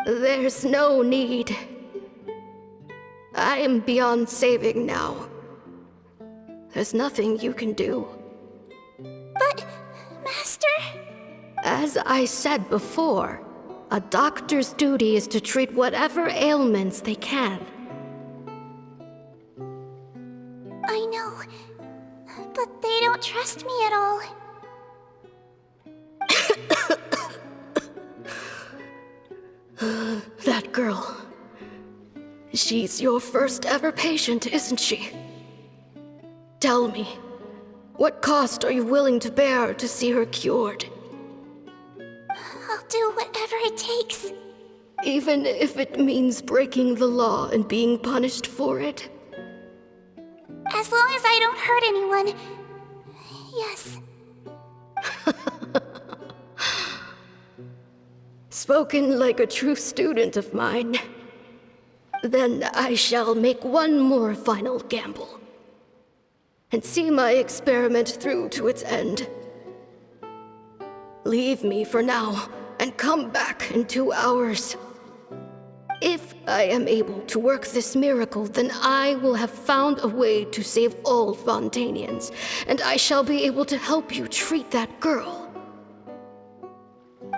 Speaker 4: There's no need. I am beyond saving now. There's nothing you can do.
Speaker 2: But, Master...
Speaker 4: As I said before, a doctor's duty is to treat whatever ailments they can.
Speaker 2: I know, but they don't trust me at all.
Speaker 4: That girl. She's your first ever patient, isn't she? Tell me, what cost are you willing to bear to see her cured?
Speaker 2: I'll do whatever it takes.
Speaker 4: Even if it means breaking the law and being punished for it?
Speaker 2: As long as I don't hurt anyone. Yes.
Speaker 4: Spoken like a true student of mine. Then I shall make one more final gamble. And see my experiment through to its end. Leave me for now, and come back in 2 hours. If I am able to work this miracle, then I will have found a way to save all Fontanians, and I shall be able to help you treat that girl.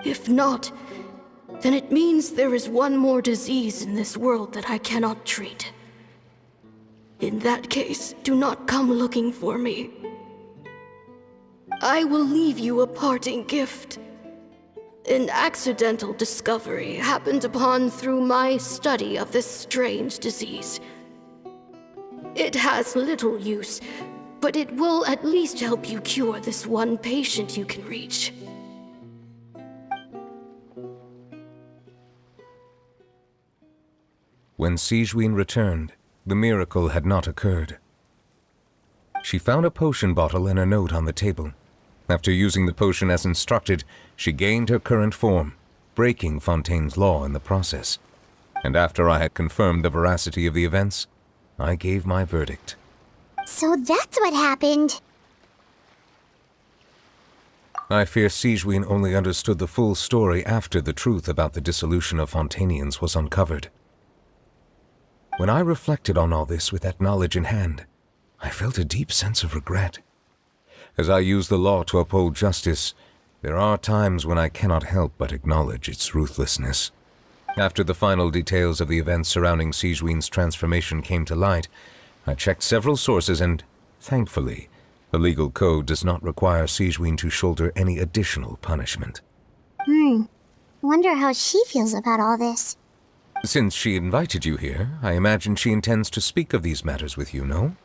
Speaker 4: If not, then it means there is one more disease in this world that I cannot treat. In that case, do not come looking for me. I will leave you a parting gift. An accidental discovery happened upon through my study of this strange disease. It has little use, but it will at least help you cure this one patient you can reach.
Speaker 19: When Sigewinne returned, the miracle had not occurred. She found a potion bottle and a note on the table. After using the potion as instructed, she gained her current form, breaking Fontaine's law in the process. And after I had confirmed the veracity of the events, I gave my verdict.
Speaker 1: So that's what happened.
Speaker 19: I fear Sigewinne only understood the full story after the truth about the dissolution of Fontanians was uncovered. When I reflected on all this with that knowledge in hand, I felt a deep sense of regret. As I use the law to uphold justice, there are times when I cannot help but acknowledge its ruthlessness. After the final details of the events surrounding Sigewinne's transformation came to light, I checked several sources and, thankfully, the legal code does not require Sigewinne to shoulder any additional punishment.
Speaker 1: Wonder how she feels about all this.
Speaker 19: Since she invited you here, I imagine she intends to speak of these matters with you, no?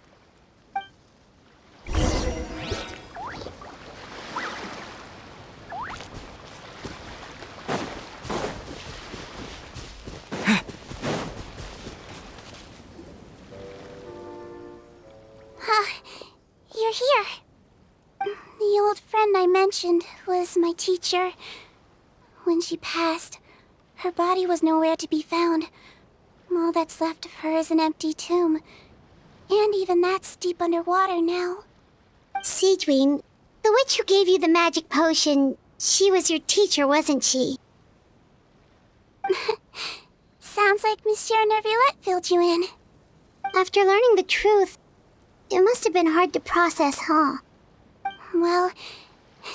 Speaker 2: You're here. The old friend I mentioned was my teacher. When she passed, her body was nowhere to be found. All that's left of her is an empty tomb. And even that's deep underwater now.
Speaker 1: Sigewinne, the witch who gave you the magic potion, she was your teacher, wasn't she?
Speaker 2: Sounds like Monsieur Neuvillette filled you in.
Speaker 1: After learning the truth, it must have been hard to process, huh?
Speaker 2: Well,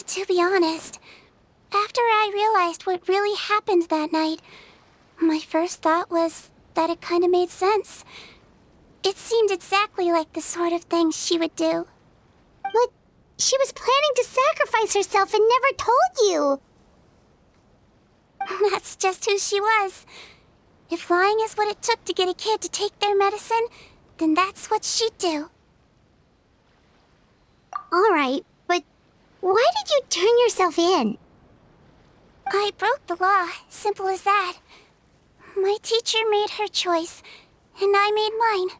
Speaker 2: to be honest, after I realized what really happened that night, my first thought was that it kind of made sense. It seemed exactly like the sort of thing she would do.
Speaker 1: But she was planning to sacrifice herself and never told you.
Speaker 2: That's just who she was. If lying is what it took to get a kid to take their medicine, then that's what she'd do.
Speaker 1: All right, but why did you turn yourself in?
Speaker 2: I broke the law, simple as that. My teacher made her choice, and I made mine.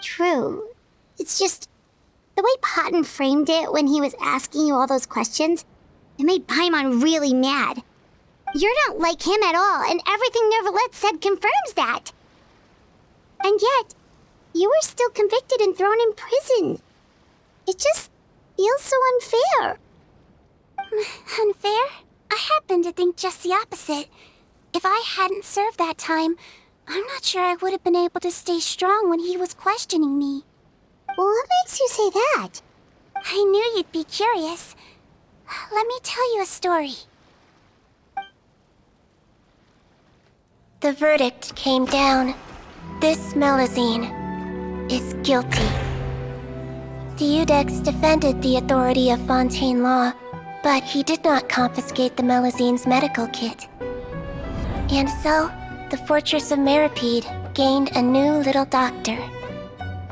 Speaker 1: True. It's just the way Patton framed it when he was asking you all those questions, it made Paimon really mad. You're not like him at all, and everything Neuvillette said confirms that. And yet, you were still convicted and thrown in prison. It just feels so unfair.
Speaker 2: Unfair? I happen to think just the opposite. If I hadn't served that time, I'm not sure I would have been able to stay strong when he was questioning me.
Speaker 1: Well, what makes you say that?
Speaker 2: I knew you'd be curious. Let me tell you a story. The verdict came down. This Melusine is guilty. The Iudex defended the authority of Fontaine law, but he did not confiscate the Melusine's medical kit. And so, the Fortress of Meripede gained a new little doctor.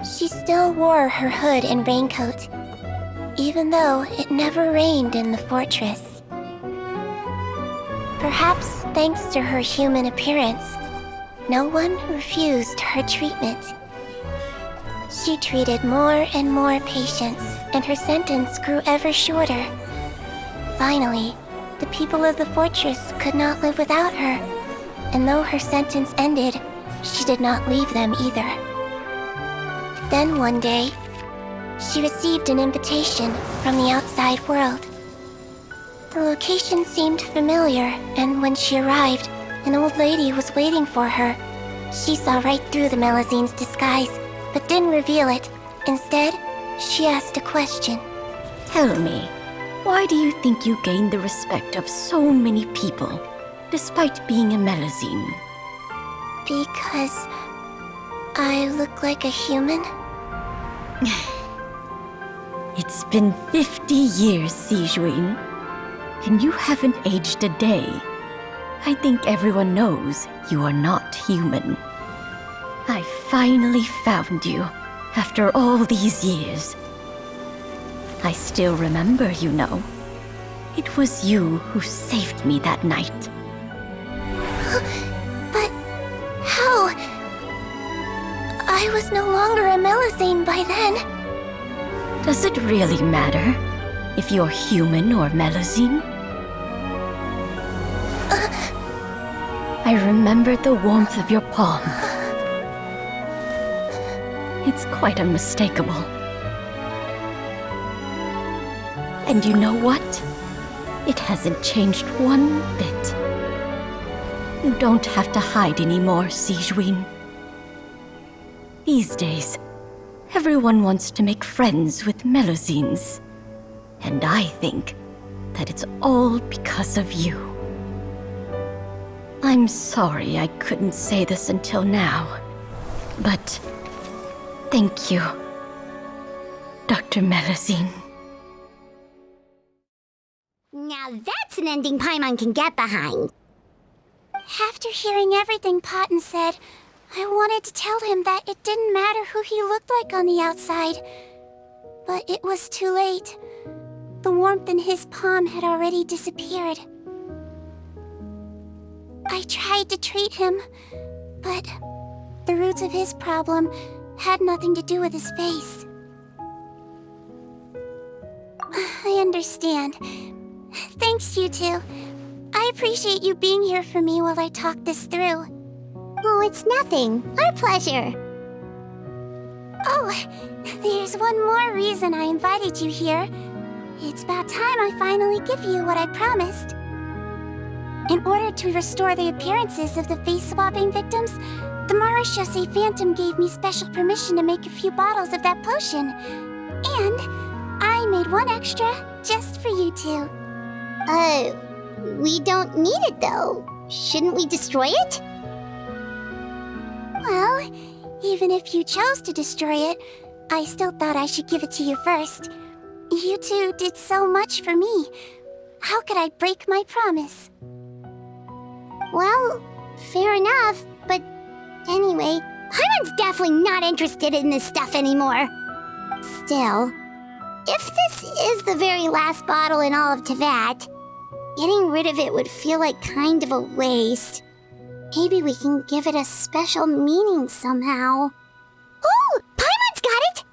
Speaker 2: She still wore her hood and raincoat, even though it never rained in the fortress. Perhaps thanks to her human appearance, no one refused her treatment. She treated more and more patients, and her sentence grew ever shorter. Finally, the people of the fortress could not live without her, and though her sentence ended, she did not leave them either. Then one day, she received an invitation from the outside world. The location seemed familiar, and when she arrived, an old lady was waiting for her. She saw right through the Melizine's disguise, but didn't reveal it. Instead, she asked a question.
Speaker 4: Tell me, why do you think you gained the respect of so many people, despite being a Melazine?
Speaker 2: Because I look like a human?
Speaker 4: It's been 50 years, Sigewinne, and you haven't aged a day. I think everyone knows you are not human. I finally found you, after all these years. I still remember, you know. It was you who saved me that night.
Speaker 2: But how? I was no longer a Melazine by then.
Speaker 4: Does it really matter if you're human or Melazine? I remember the warmth of your palm. It's quite unmistakable. And you know what? It hasn't changed one bit. You don't have to hide anymore, Sigewinne. These days, everyone wants to make friends with Melazines. And I think that it's all because of you. I'm sorry I couldn't say this until now, but thank you, Dr. Melazine.
Speaker 1: Now that's an ending Paimon can get behind.
Speaker 2: After hearing everything Potton said, I wanted to tell him that it didn't matter who he looked like on the outside. But it was too late. The warmth in his palm had already disappeared. I tried to treat him, but the roots of his problem had nothing to do with his face. I understand. Thanks, you two. I appreciate you being here for me while I talk this through.
Speaker 1: Oh, it's nothing. Our pleasure.
Speaker 2: Oh, there's one more reason I invited you here. It's about time I finally give you what I promised. In order to restore the appearances of the face-swapping victims, the Marechaussee Phantom gave me special permission to make a few bottles of that potion. And I made one extra just for you two.
Speaker 1: We don't need it though. Shouldn't we destroy it?
Speaker 2: Well, even if you chose to destroy it, I still thought I should give it to you first. You two did so much for me. How could I break my promise?
Speaker 1: Well, fair enough, but anyway, Paimon's definitely not interested in this stuff anymore. Still, if this is the very last bottle in all of Teyvat, getting rid of it would feel like kind of a waste. Maybe we can give it a special meaning somehow. Oh, Paimon's got it!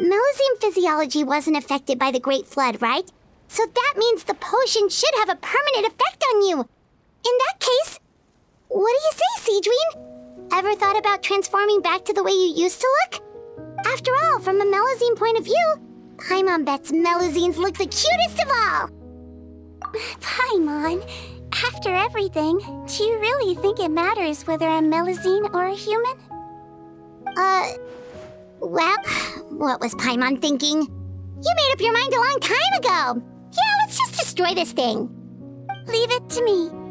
Speaker 1: Melazine physiology wasn't affected by the Great Flood, right? So that means the potion should have a permanent effect on you. In that case, what do you say, Sigewinne? Ever thought about transforming back to the way you used to look? After all, from a Melazine point of view, Paimon bets Melazines look the cutest of all.
Speaker 2: Paimon, after everything, do you really think it matters whether I'm Melazine or a human?
Speaker 1: Well, what was Paimon thinking? You made up your mind a long time ago. Yeah, let's just destroy this thing.
Speaker 2: Leave it to me.